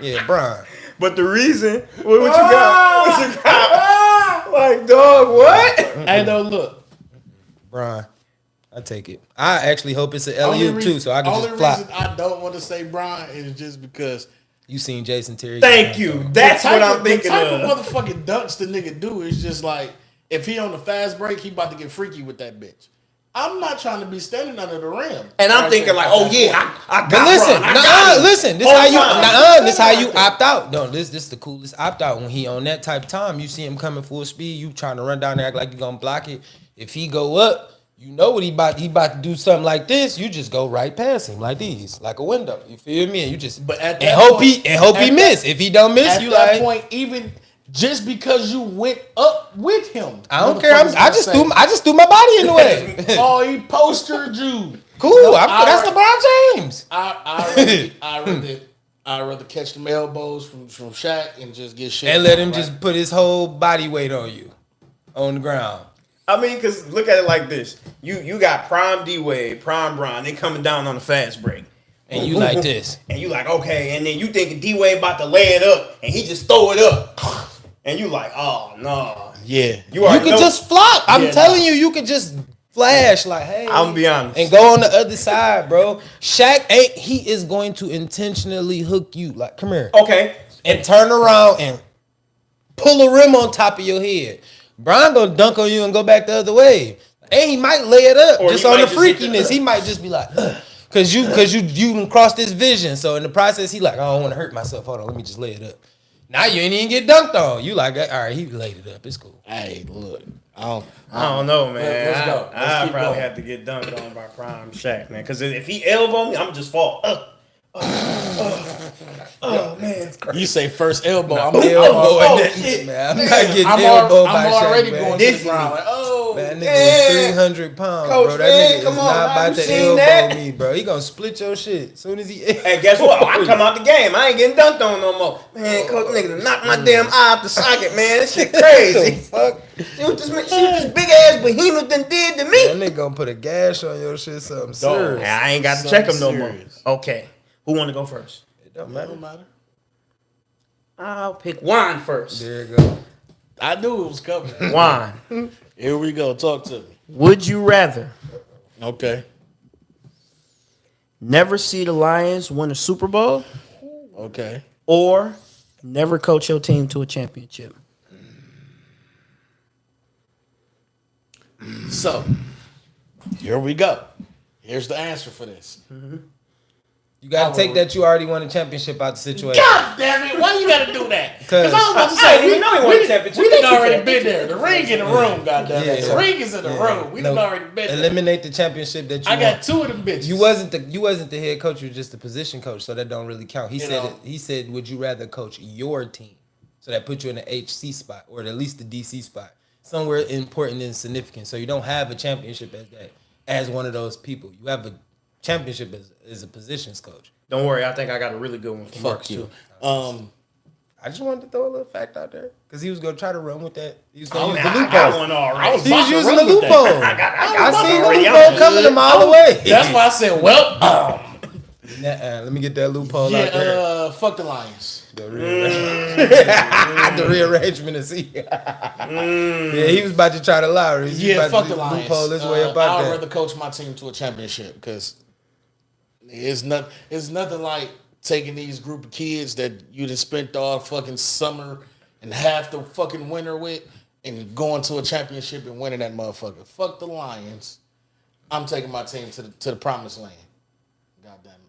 you. Bron. But the reason, what you got? What you got? Like, dog, what? Hey, no, look. Bron. I take it. I actually hope it's an LU too, so I can just flop. Only reason I don't want to say Bron is just because. You seen Jason Terry? Thank you. That's what I'm thinking the type of. of motherfucking dunks the nigga do is just like, if he on the fast break, he about to get freaky with that bitch. I'm not trying to be standing under the rim. And I'm thinking like, oh yeah, I got But listen, Bron. I got him. listen. This All how you, time. this how you opt out. No, this is the coolest opt out when he on that type of time. You see him coming full speed. You trying to run down there, act like you gonna block it. If he go up, you know what he about to do something like this. You just go right past him like these, like a window. You feel me? And you just But at and that hope point- he miss. If he don't miss, At you that like point, even just because you went up with him, I don't care. motherfuckers I just gonna threw my body in the way. say, oh, he postered you. Cool. I That's re- LeBron James. I'd rather catch them elbows from Shaq and just get shit. And let him right. just put his whole body weight on you, on the ground. I mean, because look at it like this. You got prime D-Wade, prime Bron. They coming down on the fast break. And you like this. And you like, okay. And then you thinking D-Wade about to lay it up. And he just throw it up. And you like, oh, no. Yeah. You can just flop. I'm Yeah, telling you, you can just flash like, hey. I'm gonna be honest. And go on the other side, bro. Shaq he is going to intentionally hook you. Like, come here. Okay. And turn around and pull a rim on top of your head. Bron gonna dunk on you and go back the other way. And he might lay it up Or just he on the might just hit the- freakiness. He might just be like, ugh. Cause you done crossed this vision. So in the process, he like, I don't want to hurt myself. Hold on, let me just lay it up. Now you ain't even get dunked on. You like, all right, he laid it up. It's cool. Hey, look. I don't know, man. Let's go. Let's I keep probably going. have to get dunked on by prime Shaq, man. Because if he elbow me, I'm just fall. Oh man. You say first elbow. I'm Elbow and shit. man. I'm not getting I'm elbowed by already Shaq, man. going to the ground. Like, oh, Man, that Yeah. nigga is 300 pounds, Coach, bro. That man, nigga come is on, not man. about You to seen elbow that? me, bro. He gonna split your shit as soon as he. Hey, guess what? I come out the game. I ain't getting dunked on no more. Man, coach nigga knock my damn eye out the socket, man. That shit crazy. Fuck. See what this big ass behemoth done did to That me. nigga gonna put a gash on your shit, something serious. Man, I ain't got to check him no more. Okay. Who want to go first? It don't It matter. don't matter. I'll pick Juan first. There you go. I knew it was coming. Juan, Here we go. Talk to me. would you rather Okay. never see the Lions win a Super Bowl Okay. or never coach your team to a championship? So, here we go. Here's the answer for this. You gotta take that you already won a championship out the situation. God damn it! Why you gotta do that? 'Cause- I was about to I say didn't even know he won a championship. We done Thank you for already that. been there. The ring in the room. Goddamn it! Yeah. The ring is in the room. We done No, already been there. eliminate the championship that you I won. got 2 of them bitches. You wasn't the head coach. You were just the position coach, so that don't really count. He You said know. He said, would you rather coach your team? So that put you in the HC spot or at least the DC spot, somewhere important and significant. So you don't have a championship as one of those people. You have a championship as a positions coach. Don't worry, I think I got a really good one for Marcus Fuck you. too. I just wanted to throw a little fact out there because he was gonna try to run with that. He was Oh, gonna use man, the I got loophole. one already. He was about to using the run with that. loophole. I I got seen the already. loophole coming a mile away. That's why I said, well, Let me get that loophole out there. Yeah, fuck the Lions. The rearrangement of see. Yeah, he was about to try to lie. He was Yeah, about fuck to the Lions. loophole his way up out I'd there. rather coach my team to a championship because it's nothing like taking these group of kids that you just spent all fucking summer and half the fucking winter with and going to a championship and winning that motherfucker. Fuck the Lions. I'm taking my team to the promised land. God damn it.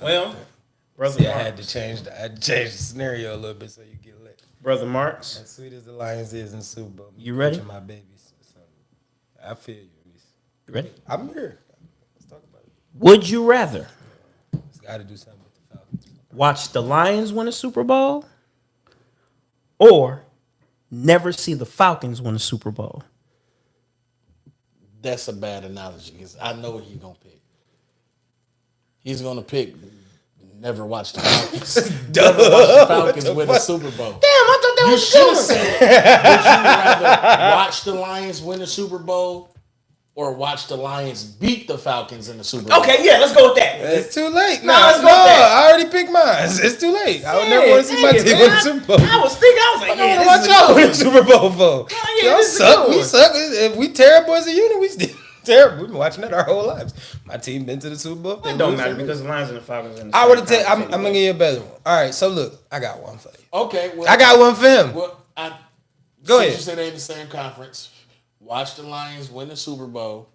Well, brother, See, I Marks. had to change the scenario a little bit so you get lit. Brother Marks, As sweet as the Lions is in Super Bowl, You ready? My babies. So, I feel you. Reese. you ready? I'm here. Let's talk about it. Would you rather It's got to do something with the Falcons. watch the Lions win a Super Bowl or never see the Falcons win a Super Bowl? That's a bad analogy because I know what he's gonna pick. He's gonna pick never watch the Falcons. Never watch the Falcons win a Super Bowl. Damn, I thought that You was should have good. said, would you rather watch the Lions win the Super Bowl or watch the Lions beat the Falcons in the Super Bowl? Okay, yeah, let's go with that. It's too late. No, No, let's go with that. I already picked mine. It's too late. I would never want to see my Dang it, team man. win the Super Bowl. I was thinking, I was like, I yeah, don't want to this watch is a y'all good win the Super Bowl for. yeah, Y'all this is a suck. good We one. suck. If we terrible as a unit, we still terrible. We've been watching that our whole lives. My team been to the Super Bowl. It don't matter because the Lions and the Falcons in the I same would have taken. I'm conference gonna give you a better one. All right. So look, I got one for you. Okay, well, I got one for him. Well, Go since ahead. You said they in the same conference. Watch the Lions win the Super Bowl,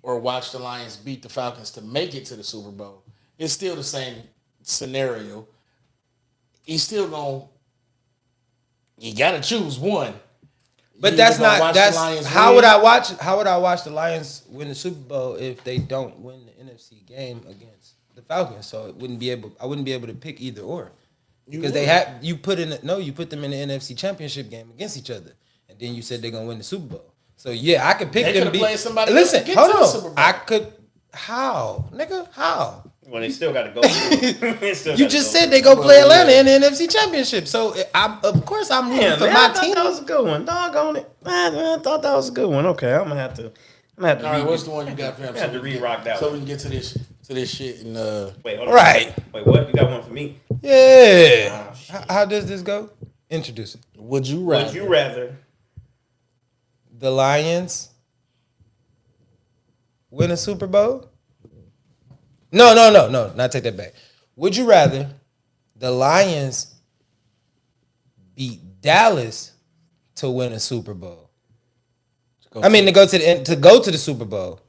or watch the Lions beat the Falcons to make it to the Super Bowl. It's still the same scenario. He's still going. You gotta choose one. But You that's either gonna not. watch the That's Lions how win, would I watch? How would I watch the Lions win the Super Bowl if they don't win the NFC game against the Falcons? So it wouldn't be able. I wouldn't be able to pick either or because they had you put them in the NFC Championship game against each other, and then you said they're gonna win the Super Bowl. So yeah, I could pick They them. could've To be, played somebody listen, else to get hold to the on. Super Bowl. I could. How, nigga? How? Well, they still got to go. You just said they go play Atlanta in the NFC Championship. So of course I'm rooting for my I thought team. that was a good one. Doggone it. I thought that was a good one. Okay, I'm gonna have to. All right, what's the one you got for him? I had to re-rock that so one. we can get to this shit and Wait, hold on. Right. Wait, what? You got one for me? Yeah. Oh, shit. How does this go? Introduce it. would you rather? Would you rather? The Lions win a Super Bowl? No. Not take that back. Would you rather the Lions beat Dallas to win a Super Bowl? To go to the Super Bowl,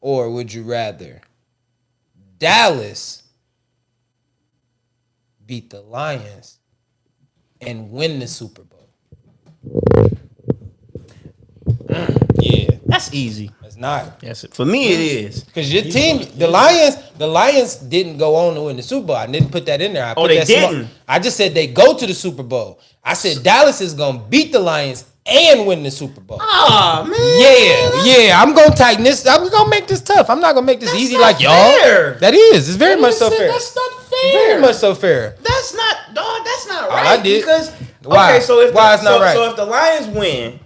or would you rather Dallas beat the Lions and win the Super Bowl? Yeah, That's easy. it's not. Yes, for me it is. Because your team, the Lions didn't go on to win the Super Bowl. I didn't put that in there. I put they that didn't? I just said they go to the Super Bowl. I said Dallas is gonna beat the Lions and win the Super Bowl. Ah man. Yeah. I'm gonna tighten this. I'm gonna make this tough. I'm not gonna make this easy not like y'all. fair. That is. It's very much so Listen, fair. That's not fair. Very much so fair. That's not, dog. That's not I right. did. Because Why? okay, so if Why it's not right? So if the Lions win,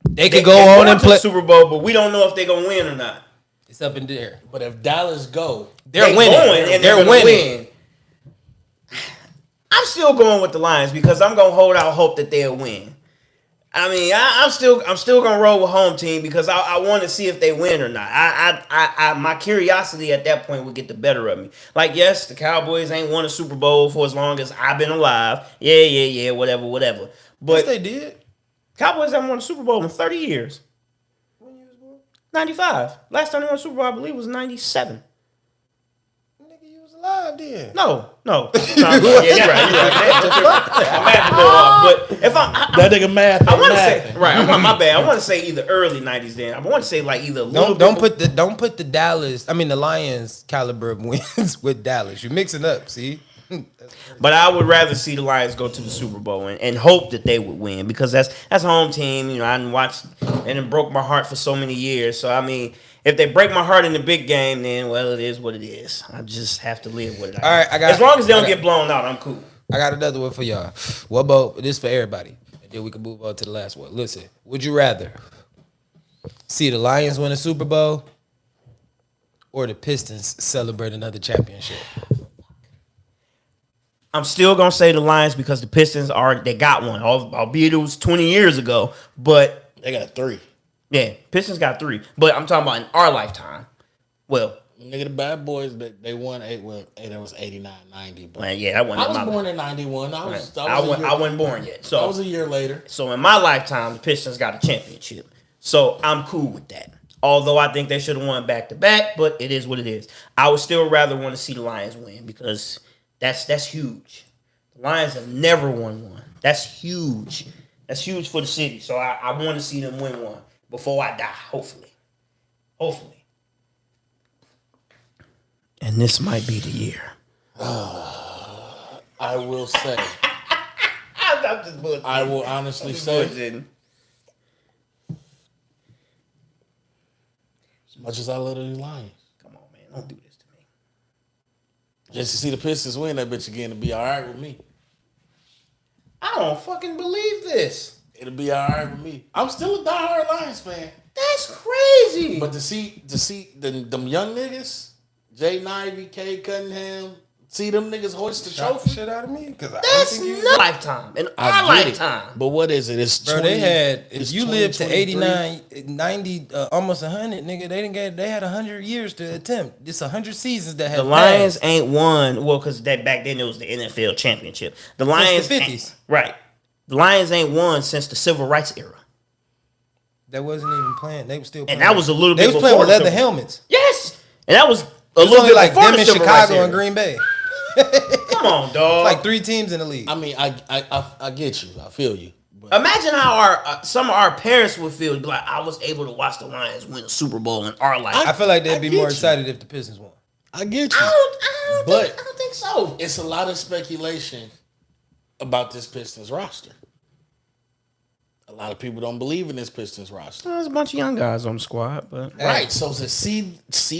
They they could go they're on going and to the play. Super Bowl, but we don't know if they're gonna win or not. It's up in there. But if Dallas go, They're They winning. going and They're gonna winning. win. I'm still going with the Lions because I'm gonna hold out hope that they'll win. I mean, I'm still gonna roll with home team because I want to see if they win or not. My curiosity at that point would get the better of me. Like, yes, the Cowboys ain't won a Super Bowl for as long as I've been alive. Yeah, whatever. But Yes, they did. Cowboys haven't won a Super Bowl in 30 years. 95. Last time they won a Super Bowl, I believe, was 97. Nigga, you was alive then. No. Yeah, you're right. I'm math a little off, but if that nigga math. I want to say right. My bad. I want to say either early '90s. Then I want to say like either a little Don't bit put the Lions caliber of wins with Dallas. You're mixing up. See. But I would rather see the Lions go to the Super Bowl and hope that they would win because that's a home team. You know, I didn't watch and it broke my heart for so many years. So I mean, if they break my heart in the big game, then well, it is what it is. I just have to live with it. All right, as long as they don't get blown out, I'm cool. I got another one for y'all. What about this for everybody? And Yeah, we can move on to the last one. Listen, would you rather see the Lions win a Super Bowl or the Pistons celebrate another championship? I'm still gonna say the Lions because the Pistons they got one, albeit it was 20 years ago. But They got 3. yeah, Pistons got 3. But I'm talking about in our lifetime. Well, Nigga, the Bad Boys, they won 8. Well, that was 89, 90. But man, yeah, that wasn't I was my born in 91. I wasn't born yet. So I was a year later. So in my lifetime, the Pistons got a championship. So I'm cool with that. Although I think they should have won back to back, but it is what it is. I would still rather want to see the Lions win because that's huge. The Lions have never won one. That's huge. That's huge for the city. So I want to see them win one before I die, hopefully. Hopefully. And this might be the year. I will say. I'm just bullshitting. I will honestly say. Bullshitting. As much as I love the Lions. Come on, man. Don't do this to me. Just to see the Pistons win that bitch again, it'll be all right with me. I don't fucking believe this. It'll be all right with me. I'm still a diehard Lions fan. That's crazy. But to see them young niggas, Jay Ivey, K Cunningham, see them niggas hoist the Shot the trophy. shit out of me because that's not lifetime. In our I get it. lifetime. But what is it? It's bro, 20, they had if it's you lived to 2023. 89, 90, almost 100, nigga, they had 100 years to attempt. It's 100 seasons that have The Lions ain't won. Well, because back then it was the NFL championship. The Lions, the 50s. ain't- right? The Lions ain't won since the Civil Rights era. That wasn't even playing. They were still playing. And that was a little They bit was playing before with the leather Civil- helmets. Yes, and that was a It was little only bit like before them the in Civil Rights Chicago era. and Green Bay. Come on, dog. Like 3 teams in the league. I mean, I get you. I feel you. But Imagine how our some of our parents would feel like I was able to watch the Lions win a Super Bowl in our life. I feel like they'd I be get more you. excited if the Pistons won. I get you. I But- don't think so. It's a lot of speculation about this Pistons roster. A lot of people don't believe in this Pistons roster. There's a bunch of young guys on the squad, but Right. So to see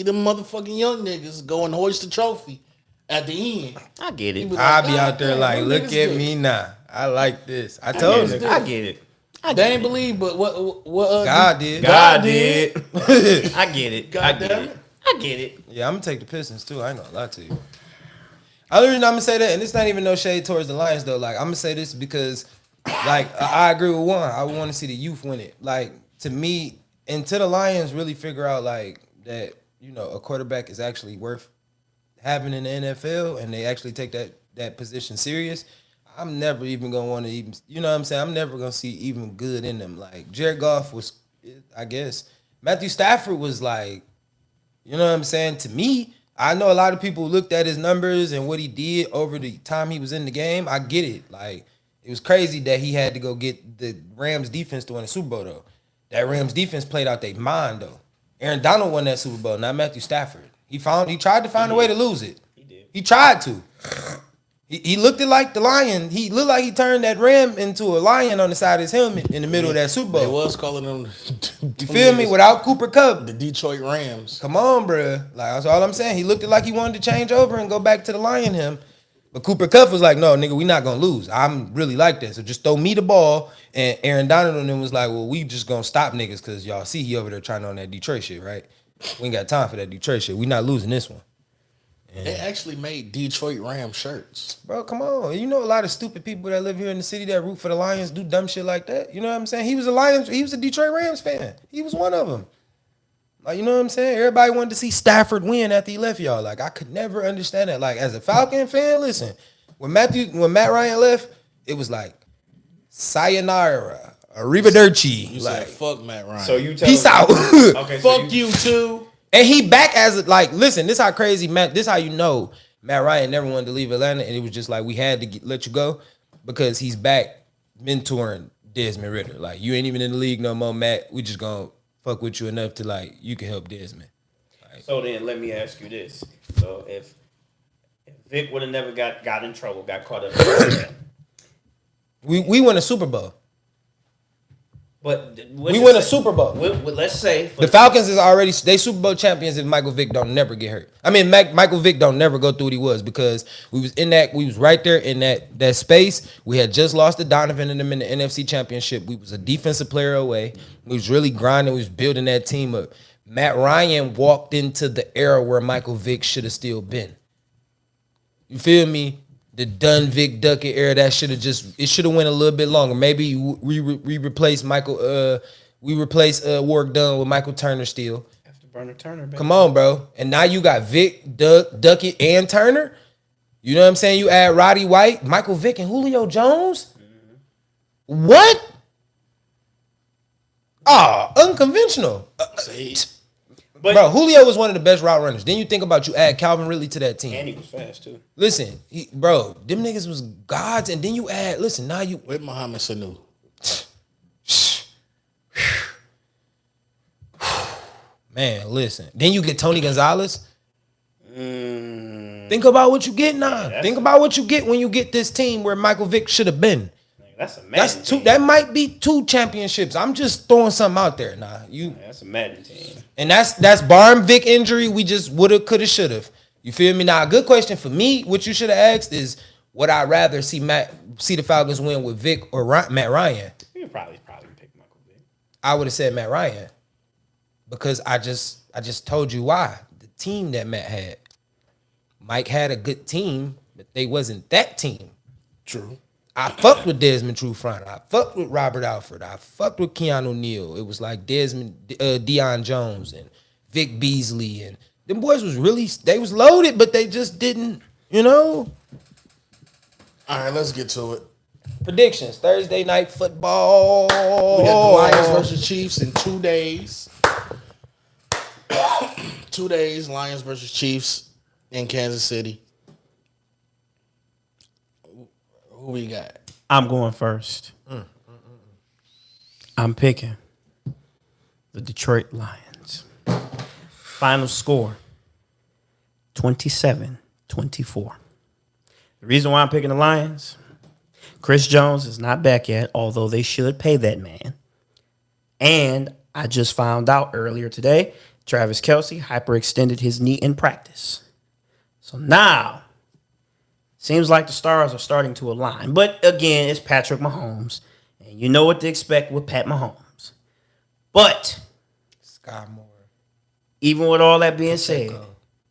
them motherfucking young niggas go and hoist the trophy at the end. I get it. People I'll be God out there damn, like, them look niggas at good. me now. I like this. I told get you. it. I get it. They ain't believe, but what God did. God did. I get it. I God get damn it. it. I get it. Yeah, I'm gonna take the Pistons too. I ain't gonna lie to you. Other reason I'm gonna say that, and it's not even no shade towards the Lions though. Like I'm gonna say this because, like, I agree with one. I want to see the youth win it. Like to me, until the Lions really figure out like that, you know, a quarterback is actually worth having in the NFL, and they actually take that position serious. I'm never even gonna want to even, you know what I'm saying? I'm never gonna see even good in them. Like Jared Goff was, I guess. Matthew Stafford was like, you know what I'm saying? To me, I know a lot of people looked at his numbers and what he did over the time he was in the game. I get it. Like, it was crazy that he had to go get the Rams defense to win a Super Bowl, though. That Rams defense played out their mind, though. Aaron Donald won that Super Bowl, not Matthew Stafford. He tried to find a way to lose it. He did. He tried to. He looked like the lion. He looked like he turned that ram into a lion on the side of his helmet in the middle of that Super They Bowl. was calling them. You feel me? Without Cooper Kupp. The Detroit Rams. Come on, bruh. Like, that's all I'm saying. He looked like he wanted to change over and go back to the lion him. But Cooper Kupp was like, no, nigga, we not going to lose. I'm really like that. So just throw me the ball. And Aaron Donald and them was like, well, we just going to stop niggas because y'all see he over there trying on that Detroit shit, right? We ain't got time for that Detroit shit. We not losing this one. They actually made Detroit Ram shirts. Bro, come on. You know a lot of stupid people that live here in the city that root for the Lions do dumb shit like that. You know what I'm saying? He was a Detroit Rams fan. He was one of them. Like, you know what I'm saying? Everybody wanted to see Stafford win after he left y'all. Like, I could never understand that. Like, as a Falcon fan, listen, when Matt Ryan left, it was like, sayonara, arrivederci. You Like, said fuck Matt Ryan. So you tell peace out. Okay, so fuck you too. And he back as like, listen, this how crazy Matt. This how you know Matt Ryan never wanted to leave Atlanta, and it was just like we had to let you go because he's back mentoring Desmond Ridder. Like you ain't even in the league no more, Matt. We just gonna fuck with you enough to like you can help Desmond. So then let me ask you this. So if Vic would have never got in trouble, got caught up, We won a Super Bowl. But We win a Super Bowl. Let's say The Falcons is already they Super Bowl champions if Michael Vick don't never get hurt. I mean, Michael Vick don't never go through what he was because we was right there in that space. We had just lost to Donovan and them in the NFC Championship. We was a defensive player away. We was really grinding. We was building that team up. Matt Ryan walked into the era where Michael Vick should have still been. You feel me? The Dunn Vic Duckett era, that should have went a little bit longer. Maybe we replace Warwick Dunn with Michael Turner still. after Burner Turner, baby. Come on, bro. And now you got Vic, Duckett, and Turner. You know what I'm saying? You add Roddy White, Michael Vick, and Julio Jones. What? Unconventional. But Bro, Julio was one of the best route runners. Then you think about you add Calvin Ridley to that team. and he was fast too. Listen, bro, them niggas was gods, and then you add, listen, now you With Mohamed Sanu. man, listen. Then you get Tony Gonzalez. Think about what you get now. Think about what you get when you get this team where Michael Vick should have been. That's a Madden That's two. team. That might be 2 championships. I'm just throwing something out there now. That's a Madden team. And that's barring Vic injury. We just woulda, coulda, shoulda. You feel me? Now, a good question for me, what you should have asked is, would I rather see the Falcons win with Vic or Matt Ryan? You could probably pick Michael Vick. I would have said Matt Ryan because I just told you why. The team that Matt had, Mike had a good team, but they wasn't that team. True. I fucked with Desmond Trufant. I fucked with Robert Alford. I fucked with Keanu Neal. It was like Deion Jones and Vic Beasley, and them boys they was loaded, but they just didn't, All right, let's get to it. Predictions: Thursday night football. We got the Lions versus Chiefs in 2 days. 2 days, Lions versus Chiefs in Kansas City. Who we got? I'm going first. I'm picking the Detroit Lions. Final score 27-24. The reason why I'm picking the Lions, Chris Jones is not back yet, although they should pay that man. And I just found out earlier today, Travis Kelce hyperextended his knee in practice. So now, seems like the stars are starting to align. But again, it's Patrick Mahomes. And you know what to expect with Pat Mahomes. But Sky Moore. even with all that being said,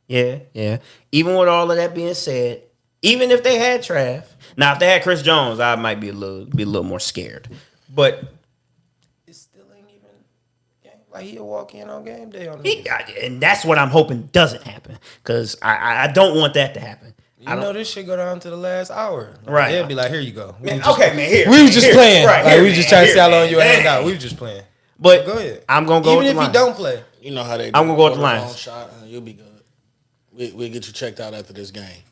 yeah. Even with all of that being said, even if they had Trav, now if they had Chris Jones, I might be a little more scared. But It still ain't even like he'll walk in on game day on and that's what I'm hoping doesn't happen. Because I don't want that to happen. You know this shit go down to the last hour. Like, Right. They'll be like, here you go. Man, here. We was just here, playing. right, Like, here, we was just man, trying to see how long you man. hang out. We was just playing. But Go ahead. I'm going to go Even with if the he Lions. don't play. You know how they. I'm gonna go with the Go Lions. long shot, and you'll be good. We'll get you checked out after this game.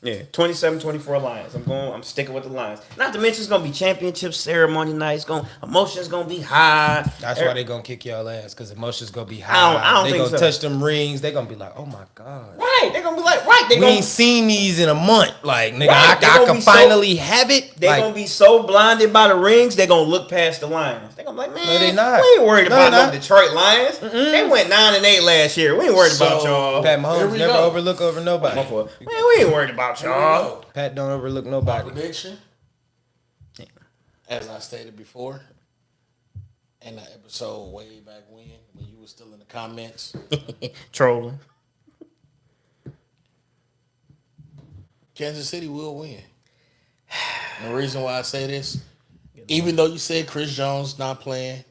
Yeah, 27-24 Lions. I'm sticking with the Lions. Not to mention it's gonna be championship ceremony night. Emotions gonna be high. That's why they gonna kick y'all ass, because emotions gonna be high. I don't they think gonna so. touch them rings. They gonna be like, oh my God. Right. They're gonna be like, right. They We ain't seen these in a month. Like, nigga, Right, they I gonna can be so- finally have it. They're Like, gonna be so blinded by the rings, they're gonna look past the Lions. They're gonna be like, man, No, they not. we ain't worried No, about they no not. Detroit Lions. They went 9-8 last year. We ain't worried about y'all. Pat Here Mahomes we never go. overlook over nobody. Man, we ain't worried about y'all. Pat don't overlook My nobody. prediction, as I stated before, in the episode way back when you were still in the comments, Trolling. Kansas City will win. And the reason why I say this, even though you said Chris Jones not playing,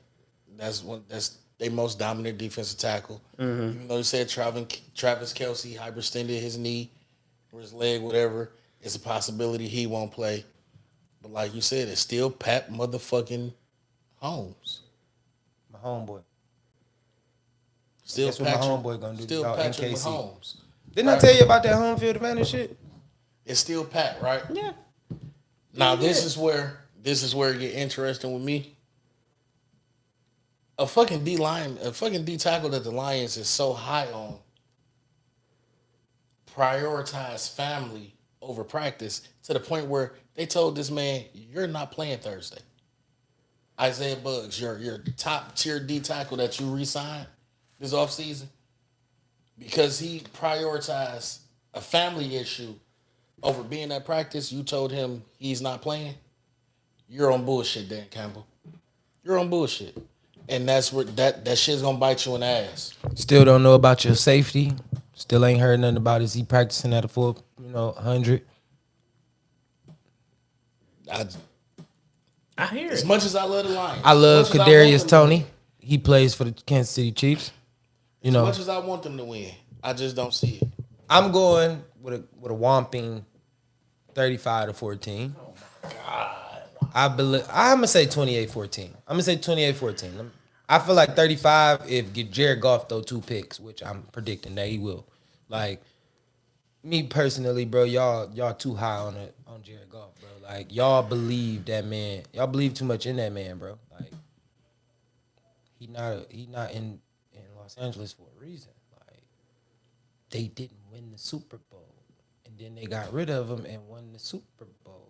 that's their most dominant defensive tackle. Even though you said Travis Kelce hyperextended his knee or his leg, whatever, it's a possibility he won't play. But like you said, it's still Pat motherfucking Holmes. My homeboy. Still That's what my Patrick, homeboy gonna do, Still dog, Patrick NKC. Mahomes. Didn't I tell you about that home field advantage shit? It's still Pat, right? Yeah. Now this is where it get interesting with me. A fucking D tackle that the Lions is so high on prioritize family over practice to the point where they told this man, you're not playing Thursday. Isaiah Buggs, your top tier D tackle that you re-signed this offseason, because he prioritized a family issue over being at practice, you told him he's not playing? You're on bullshit, Dan Campbell. You're on bullshit. And that's what that shit's gonna bite you in the ass. Still don't know about your safety. Still ain't heard nothing about is he practicing at a full, 100. I hear As it. much as I love the Lions, I love as much as I want Kadarius them to Toney. win, He plays for the Kansas City Chiefs. as much as I want them to win, I just don't see it. I'm going with a whomping 35-14. Oh my God. I'm gonna say 28-14. I'm gonna say 28-14. I feel like 35 if Jared Goff throw 2 picks, which I'm predicting that he will. Like me personally, bro, y'all too high on Jared Goff, bro. Like y'all believe that man. Y'all believe too much in that man, bro. Like he not in Los Angeles for a reason. Like they didn't win the Super Bowl, and then they got rid of him and won the Super Bowl.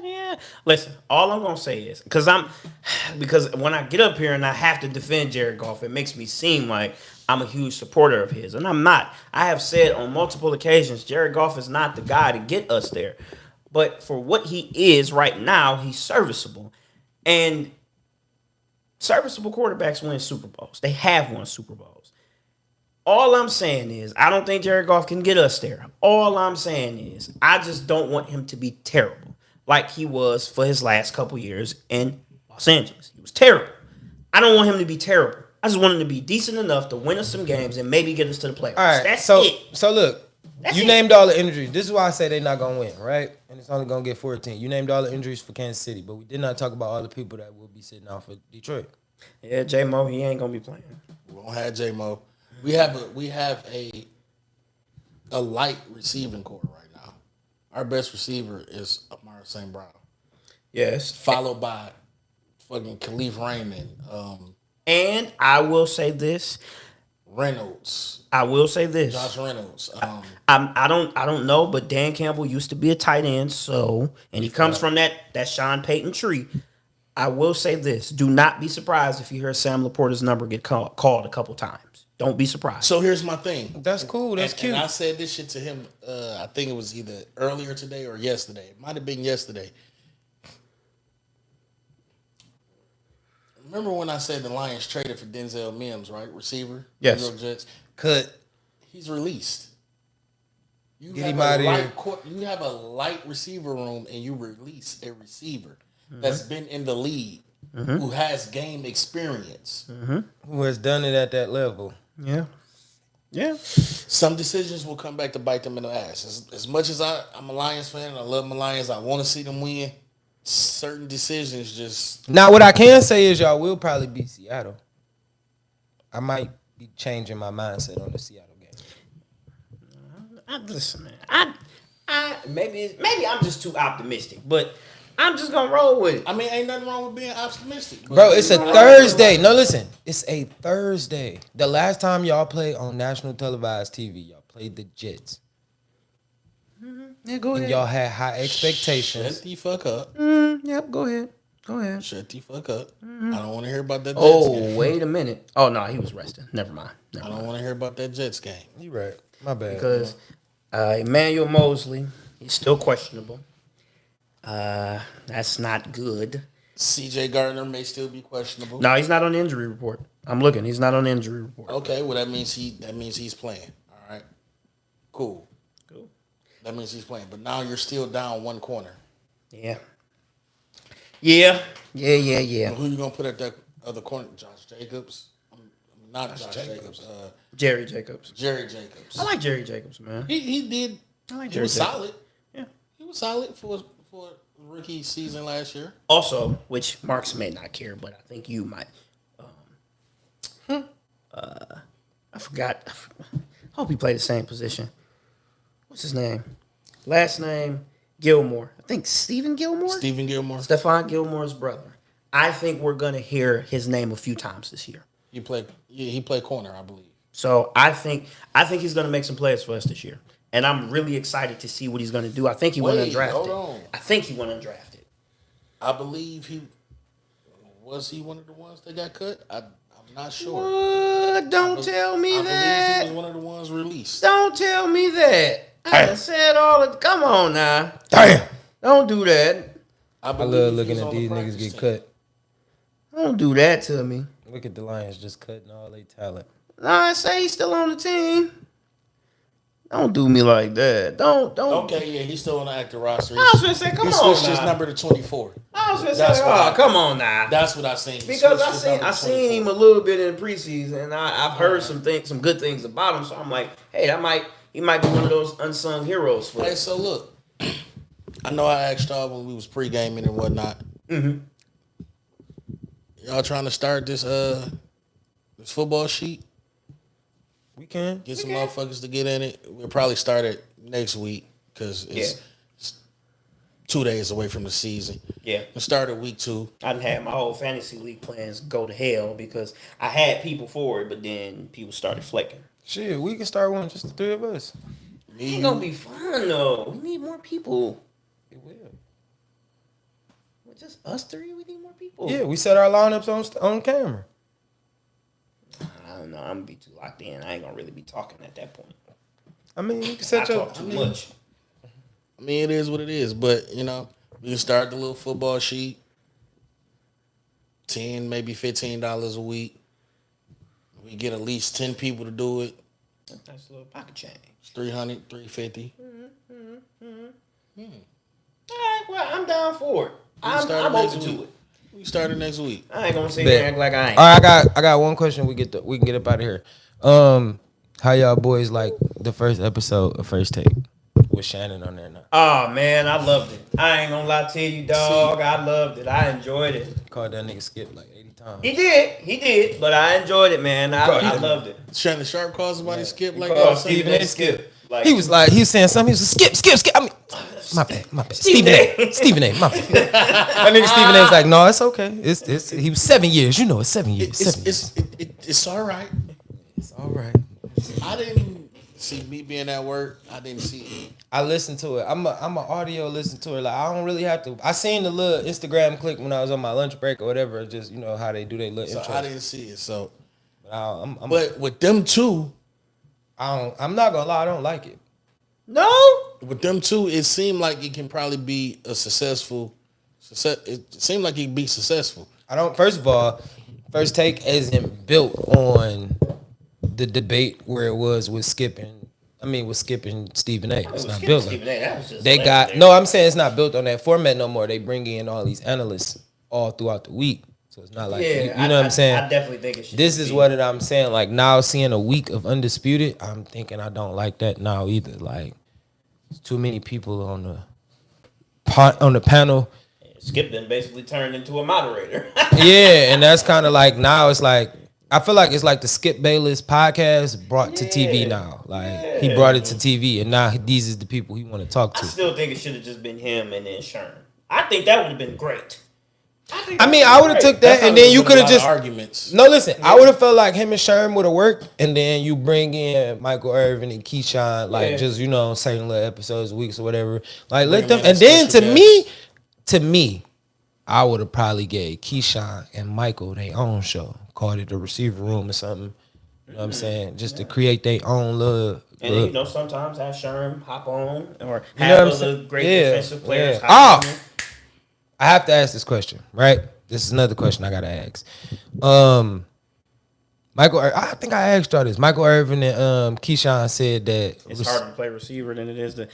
Yeah. Listen, all I'm gonna say is because when I get up here and I have to defend Jared Goff, it makes me seem like I'm a huge supporter of his, and I'm not. I have said on multiple occasions, Jared Goff is not the guy to get us there, but for what he is right now, he's serviceable, and serviceable quarterbacks win Super Bowls. They have won Super Bowls. All I'm saying is I don't think Jared Goff can get us there. All I'm saying is I just don't want him to be terrible like he was for his last couple years in Los Angeles. He was terrible. I don't want him to be terrible. I just want him to be decent enough to win us some games and maybe get us to the playoffs. All right, That's so it. so look, That's you it. named all the injuries. This is why I say they're not gonna win, right? And it's only gonna get 14. You named all the injuries for Kansas City, but we did not talk about all the people that will be sitting out for Detroit. Yeah, J-Mo, he ain't going to be playing. We don't have J-Mo. We have a light receiving core right now. Our best receiver is Amara St. Brown, Yes. followed by fucking Khalif Raymond, And I will say this. Reynolds, Josh Reynolds. I don't know, but Dan Campbell used to be a tight end, and he comes from that Sean Payton tree. I will say this: do not be surprised if you hear Sam Laporta's number get called a couple times. Don't be surprised. So here's my thing. That's cool. That's cute. And I said this shit to him. I think it was either earlier today or yesterday. It might have been yesterday. Remember when I said the Lions traded for Denzel Mims, right? Receiver. Yes. New York Jets. Cut. He's released. You Get have him a outta light here. you have a light receiver room, and you release a receiver that's been in the league, who has game experience. Who has done it at that level? Yeah. Some decisions will come back to bite them in the ass. As much as I'm a Lions fan, I love my Lions. I want to see them win. Certain decisions just Now, what I can say is y'all will probably beat Seattle. I might be changing my mindset on the Seattle game. Listen, man. I maybe I'm just too optimistic, but I'm just gonna roll with it. I mean, ain't nothing wrong with being optimistic. but- Bro, it's a Thursday. No, listen. It's a Thursday. The last time y'all played on national televised TV, y'all played the Jets. Yeah, go And y'all had high expectations. Shut the fuck up. Yep, go ahead. Shut the fuck up. I don't want to hear about that Jets Oh, game. wait a minute. Oh no, he was resting. Never mind. I don't want to hear about that Jets game. You right. My bad. Because Emmanuel Mosley, he's still questionable. That's not good. CJ Gardner may still be questionable. No, he's not on the injury report. I'm looking. He's not on the injury report. Okay, well that means he's playing. All right. Cool. That means he's playing. But now you're still down one corner. Yeah. Who you gonna put at that other corner? Josh Jacobs? Not Josh Jacobs. Jerry Jacobs. Jerry Jacobs. I like Jerry Jacobs, man. He did. I like He Jerry was Jacobs. solid. Yeah. He was solid for rookie season last year. Also, which Marks may not care, but I think you might. I forgot. I hope he played the same position. What's his name? Last name Gilmore. I think Stephen Gilmore. Stephen Gilmore. Stephon Gilmore's brother. I think we're gonna hear his name a few times this year. He played corner, I believe. So I think he's gonna make some plays for us this year, and I'm really excited to see what he's gonna do. I think he went Wait, undrafted. hold on. I think he went undrafted. I believe he. Was he one of the ones that got cut? I'm not sure. What? Don't tell me I that. believe he was one of the ones released. Don't tell me that. I done said all of. Come on now. Damn. Don't do that. I believe love he looking was at on the these niggas practice get team. cut. Don't do that to me. Look at the Lions just cutting all their talent. No, I say he's still on the team. Don't do me like that. Don't. Okay, yeah, he's still on the active roster. I was gonna say, come he on switched his now. number to 24. I was gonna That's say, what oh, happened. come on now. That's what I seen. He Because switched his number I to seen him 24. a little bit in the preseason, and I've heard some good things about him. So I'm like, hey, he might be one of those unsung heroes for Hey, us. so look, I know I asked y'all when we was pre-gaming and whatnot. Mm-hmm. Y'all trying to start this football sheet? We can. Get some motherfuckers to get in it. We'll probably start it next week because it's 2 days away from the season. Yeah. We'll start at week 2. I done had my whole fantasy league plans go to hell because I had people for it, but then people started flaking. Shit, we can start one just the three of us. It ain't gonna be fun though. We need more people. It will. Just us three. We need more people. Yeah, we set our lineups on camera. I don't know. I'm gonna be too locked in. I ain't gonna really be talking at that point. I mean, you can I set your. talk too much. I mean, it is what it is, but you know, we can start the little football sheet. $10, maybe $15 a week. We get at least 10 people to do it. Nice little pocket change. It's $300, $350. All right, well, I'm down for it. start I'm next open to week. it. We start it next week. I ain't gonna sit Bet. here and act like I ain't. All right, I got one question. We can get up out of here. How y'all boys like the first episode of First Take with Shannon on there now? Oh man, I loved it. I ain't gonna lie to you, dog. I loved it. I enjoyed it. Called that nigga Skip like 80 times. He did, but I enjoyed it, man. I loved it. Shannon Sharp calls somebody skip like Called that. Stephen A. Skip. Like, He was saying something. He was skip. I mean, my bad. Stephen A. My bad. That nigga Stephen A. was like, no, it's okay. It's he was 7 years. You know, it's 7 years. It's all right. It's all right. I didn't see me being at work. I didn't see it. I listened to it. I'm an audio listen to it. Like I don't really have to. I seen the little Instagram clip when I was on my lunch break or whatever. Just you know how they do their little So intro. I didn't see it. So, I'm but with them two, I'm not gonna lie. I don't like it. no. it seemed like it can probably be a successful. It seemed like it could be successful. I don't. First of all, First Take isn't built on the debate where it was with Skip and Stephen A. It's not built. Stephen A. That was just They got legendary. no. I'm saying it's not built on that format no more. They bring in all these analysts all throughout the week, so it's not like you know what I'm saying. I definitely think it should. This is what I'm saying. Like now, seeing a week of Undisputed, I'm thinking I don't like that now either. Like, it's too many people on the panel. Skip then basically turned into a moderator. Yeah, and that's kind of like now it's like I feel like it's like the Skip Bayless podcast brought to TV now. Like he brought it to TV, and now these is the people he want to talk I to. still think it should have just been him and then Sherm. I think that would have been great. I mean, I would have took that, and then you could have just arguments. no. Listen, I would have felt like him and Sherm would have worked, and then you bring in Michael Irvin and Keyshawn, like just you know, certain little episodes, weeks or whatever. Like let them, them in and then special to me, I would have probably gave Keyshawn and Michael their own show, called it the Receiver Room or something. You know what I'm saying? Just to create their own little. And then, you know, sometimes have Sherm hop on or You know have what I'm other saying? great Yeah, defensive players. yeah. hop on. I have to ask this question, right? This is another question I gotta ask. I think I asked y'all this. Michael Irvin and Keyshawn said that It's harder to play receiver than it is to.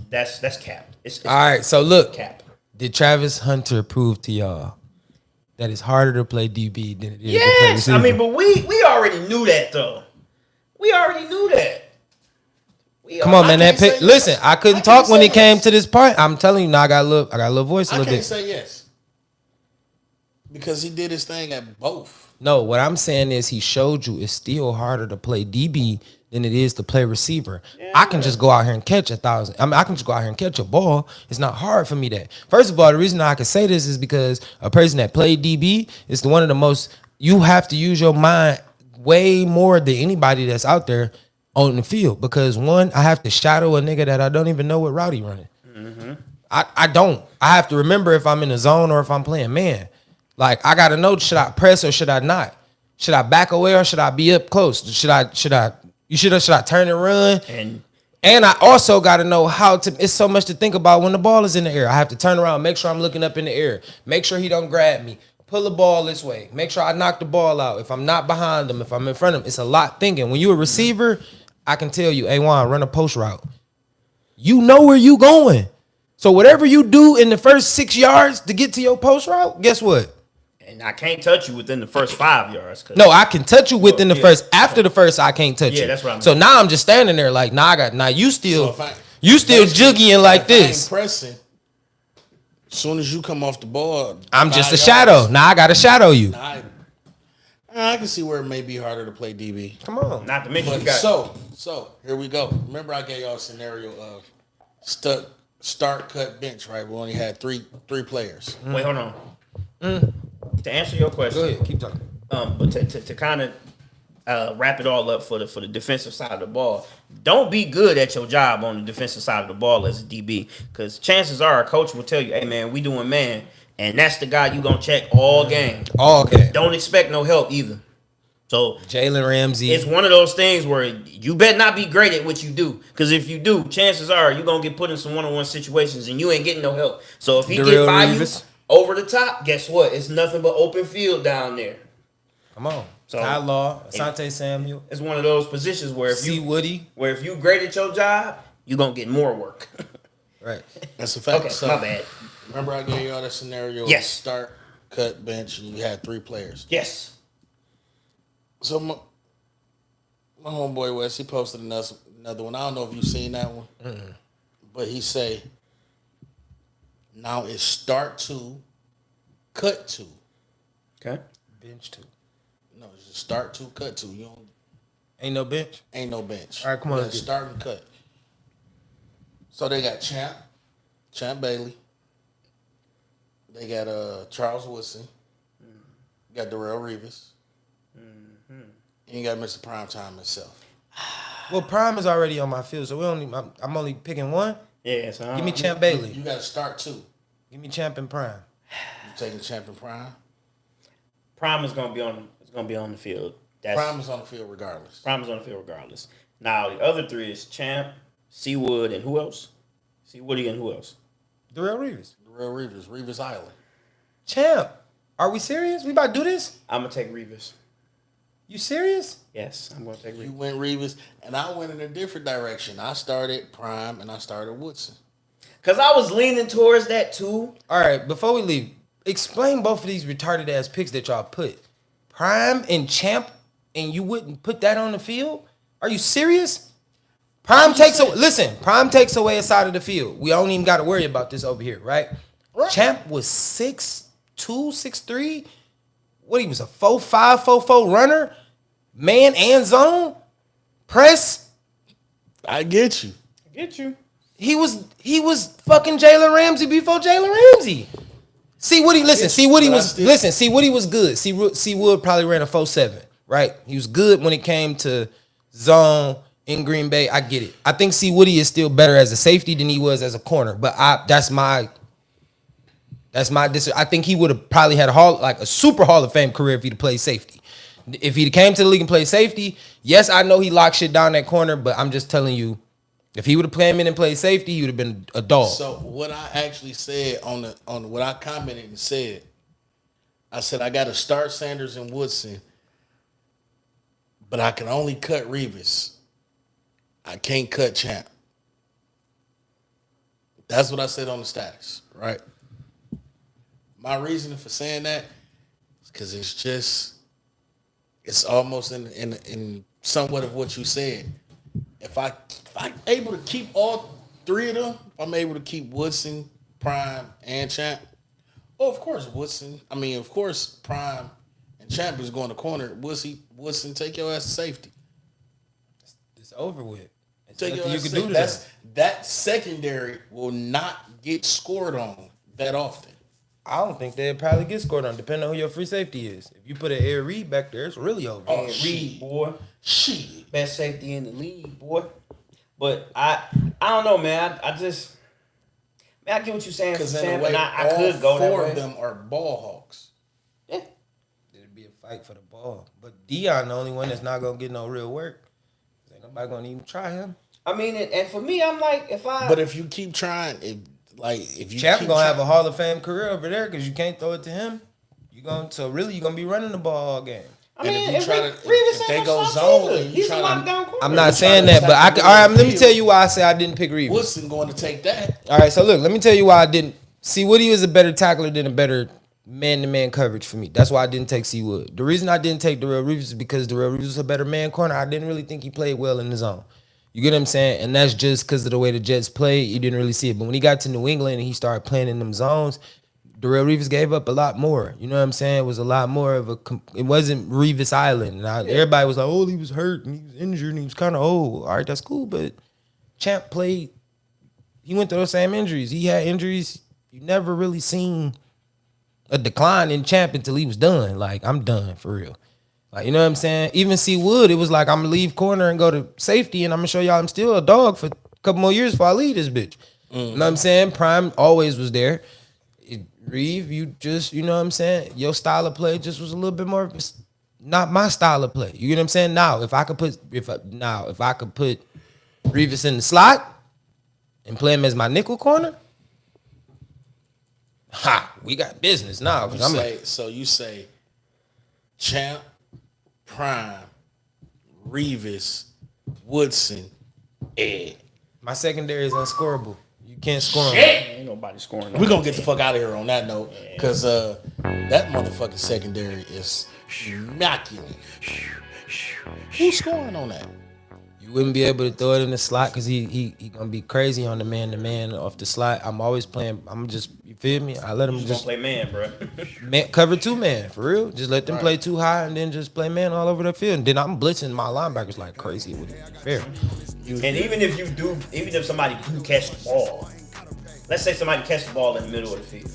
That's cap. It's all right, so look, cap. did Travis Hunter prove to y'all that it's harder to play DB than it is to play Yes, receiver? I mean, but we already knew that though. We already knew that. Come on, man. Listen, I couldn't I talk can't when say it came yes. to this part. I'm telling you, now I got a little voice a I little can't bit. say yes because he did his thing at both. No, what I'm saying is he showed you it's still harder to play DB than it is to play receiver. I can just go out here and catch 1,000. I mean, I can just go out here and catch a ball. It's not hard for me that. First of all, the reason I can say this is because a person that played DB is one of the most, you have to use your mind way more than anybody that's out there on the field. Because one, I have to shadow a nigga that I don't even know what route he running. I don't. I have to remember if I'm in a zone or if I'm playing man. Like I gotta know, should I press or should I not? Should I back away or should I be up close? Should I turn and run? And I also got to know how to. It's so much to think about when the ball is in the air. I have to turn around, make sure I'm looking up in the air, make sure he don't grab me, pull the ball this way, make sure I knock the ball out. If I'm not behind him, if I'm in front of him, it's a lot thinking. When you're a receiver, I can tell you, hey Juan, run a post route. You know where you going. So whatever you do in the first 6 yards to get to your post route, guess what? And I can't touch you within the first 5 yards. No, I can touch you within the first. After the first, I can't touch you. Yeah, that's what I mean. So now I'm just standing there like, you still So jugging like if I ain't this. pressing. As soon as you come off the ball, I'm just a 5 shadow. yards, Now I got to shadow you. I can see where it may be harder to play DB. Come on. Not to mention But you got so here we go. Remember, I gave y'all a scenario of start, cut, bench. Right, we only had three players. Wait, hold on. To answer your question, Go ahead, keep talking. but to kind of wrap it all up for the defensive side of the ball, don't be good at your job on the defensive side of the ball as a DB, because chances are a coach will tell you, hey man, we doing man, and that's the guy you gonna check all game. All game. Don't expect no help either. So Jalen Ramsey. it's one of those things where you better not be great at what you do, because if you do, chances are you're gonna get put in some one-on-one situations and you ain't getting no help. So if he Darrell get by Revis. you over the top, guess what? It's nothing but open field down there. Come on. So- Ty Law, Asante Samuel, It's one of those positions where C. Woody. if you great at your job, you're gonna get more work. Right. That's a fact. Okay, So, my bad. Remember, I gave y'all that scenario. Yes. Of start, cut, bench, and you had three players. Yes. So my homeboy Wes, he posted another one. I don't know if you've seen that one, but he say, now it's start two, cut two. Okay. Bench two. No, it's just start two, cut two. You don't Ain't no bench. ain't no bench. All right, come on, You let's got get it. start and cut. So they got Champ Bailey. They got Charles Woodson. Got Darrell Revis. And you got Mr. Primetime himself. Well, Prime is already on my field, so we only. I'm only picking one. Yeah. So Give me Champ Bailey. You got to start two. Give me Champ and Prime. You taking Champ and Prime. Prime is gonna be on the field. Prime is on the field regardless. Prime is on the field regardless. Now the other three is Champ, Seawood, and who else? Seawoody and who else? Darrell Revis. Darrell Revis, Revis Island. Champ. Are we serious? We about to do this? I'm gonna take Revis. You serious? Yes, I'm gonna take You Revis. went Revis, and I went in a different direction. I started Prime, and I started Woodson. Cause I was leaning towards that too. All right, before we leave, explain both of these retarded ass picks that y'all put. Prime and Champ, and you wouldn't put that on the field? Are you serious? Prime takes away a side of the field. We don't even got to worry about this over here, right? Champ was 6'2", 6'3". What, he was a 4'5", 4'4" runner? Man and zone? Press? I get you. Get you. He was fucking Jalen Ramsey before Jalen Ramsey. See Woody was good. See Wood probably ran a 4.7, right? He was good when it came to zone in Green Bay. I get it. I think C Woody is still better as a safety than he was as a corner. But that's my I think he would have probably had a super Hall of Fame career if he'd played safety. If he came to the league and played safety, yes, I know he locked shit down that corner, but I'm just telling you, if he would have came in and played safety, he would have been a dog. So what I actually said on what I commented and said, I said I got to start Sanders and Woodson, but I can only cut Revis. I can't cut Champ. That's what I said on the status, right? My reasoning for saying that is because it's almost in somewhat of what you said. If I'm able to keep all three of them, if I'm able to keep Woodson, Prime, and Champ. Oh, of course, Prime and Champ is going to corner. Woodson, take your ass to safety. It's over with. Take your You ass can to do safety. that. That secondary will not get scored on that often. I don't think they'd probably get scored on, depending on who your free safety is. If you put an Air Reed back there, it's really over. Oh, And shit. Reed, boy, Shit. best safety in the league, boy. But I don't know, man. I get what you're saying, Because Sam, in a way, and I all could go that four way. of them are ball hawks. fight for the ball. But Deion the only one that's not gonna get no real work. Ain't nobody gonna even try him. I mean, and for me, I'm like, But if you keep trying, if you Champ keep gonna have a trying- Hall of Fame career over there because you can't throw it to him. You gonna be running the ball all game. I mean, and if you if try Reeves to, if they ain't go no zone, slouch either. and you He's a try to, lockdown corner. I'm not trying saying to that, but attack the all right. Let me field. tell you why I say I didn't pick Reeves. Woodson going to take that. All right, so look, let me tell you why I didn't. C. Woody was a better tackler than a better man-to-man coverage for me. That's why I didn't take C. Wood. The reason I didn't take Darrell Reeves is because Darrell Reeves was a better man corner. I didn't really think he played well in the zone. You get what I'm saying? And that's just because of the way the Jets played. You didn't really see it. But when he got to New England and he started playing in them zones, Darrell Reeves gave up a lot more. You know what I'm saying? It was a lot more of a. It wasn't Reeves Island. Everybody was like, "Oh, he was hurt and he was injured and he was kind of old." All right, that's cool. But Champ played. He went through those same injuries. He had injuries. You never really seen a decline in Champ until he was done. Like, I'm done for real. Like, you know what I'm saying? Even C. Wood, it was like, I'm gonna leave corner and go to safety, and I'm gonna show y'all I'm still a dog for a couple more years before I leave this bitch. You know what I'm saying? Prime always was there. Reeve, you just, you know what I'm saying? Your style of play just was a little bit more, not my style of play. You get what I'm saying? Now, if I could put Reeves in the slot and play him as my nickel corner, we got business now. 'Cause I'm like, So you say Champ, Prime, Reeves, Woodson, Ed. my secondary is unscorable. You can't score him. Ain't nobody scoring. We're going to get the fuck out of here on that note because that motherfucking secondary is immaculate. Who's scoring on that? You wouldn't be able to throw it in the slot because he gonna be crazy on the man-to-man off the slot. I'm always playing. I'm just, you feel me? I let him Just just play man, bro. cover 2-man for real. Just let them play too high and then just play man all over the field. And then I'm blitzing my linebackers like crazy. It wouldn't be fair. And even if somebody do catch the ball, let's say somebody catch the ball in the middle of the field.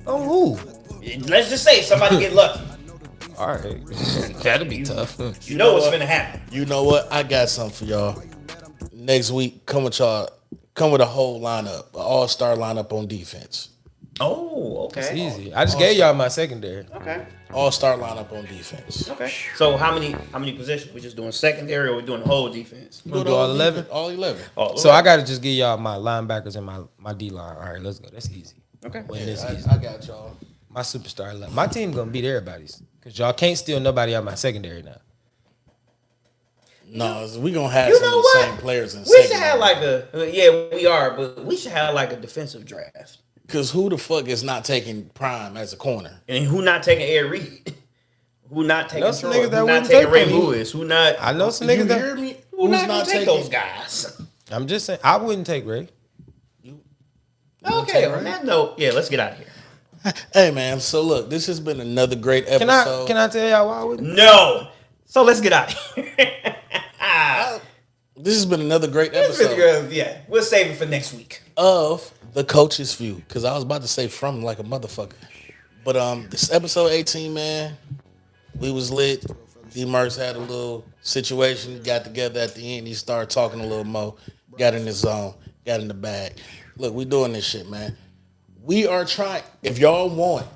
Oh, who? Let's just say somebody get lucky. All right, that'd be tough. You know what's gonna happen. You know what? I got something for y'all. Next week, come with a whole lineup, an all-star lineup on defense. Oh, It's okay. easy. I just gave y'all my secondary. Okay. All-star lineup on defense. Okay. So how many positions? We just doing secondary or we doing the whole defense? We'll do all 11. All 11. Oh, So I gotta just give y'all my linebackers and my D line. All right, let's go. That's easy. Okay. Win this easy. I got y'all. My superstar. My team gonna beat everybody's because y'all can't steal nobody out my secondary now. No, we gonna have You some know of the what? same players in We secondary. should have like we are, but we should have like a defensive draft. Because who the fuck is not taking Prime as a corner? And who not taking Ed Reed? Who not taking know some Troy? niggas that Who not wouldn't taking take Ray him. Lewis? Who not? I know some You niggas hear that. me? Who not gonna take those guys? I'm just saying. I wouldn't take Ray. Okay, on that note, yeah, let's get out of here. Hey man, so look, this has been another great episode. Can I tell y'all why I wouldn't? No. So let's get out of here. This has been another great episode Yeah, we'll save it for next week. of The Coach's View. Because I was about to say from like a motherfucker. But this episode 18, man, we was lit. D-Mercs had a little situation, got together at the end. He started talking a little more, got in the zone, got in the bag. Look, we doing this shit, man. We are trying. If y'all want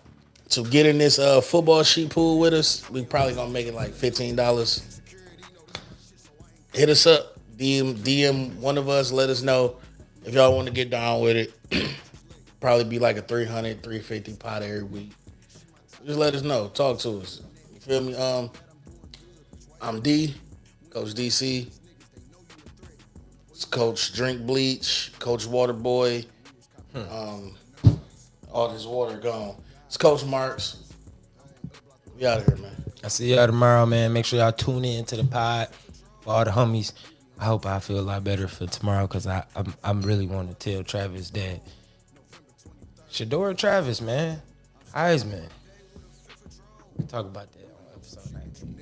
to get in this football sheet pool with us, we probably gonna make it like $15. Hit us up, DM one of us, let us know if y'all want to get down with it. Probably be like a $300, $350 pot every week. Just let us know. Talk to us. You feel me? I'm D, Coach DC. It's Coach Drink Bleach, Coach Waterboy. All this water gone. It's Coach Marks. We out of here, man. I see y'all tomorrow, man. Make sure y'all tune in to the pod for all the homies. I hope I feel a lot better for tomorrow because I'm really want to tell Travis that Shador Travis, man, Heisman. We'll talk about that on episode 19.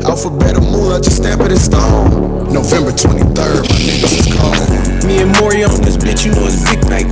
Alphabet of moolah, just stamp it in stone. November 23rd, my niggas is gone. Me and Maury on this bitch, you know it's big bank.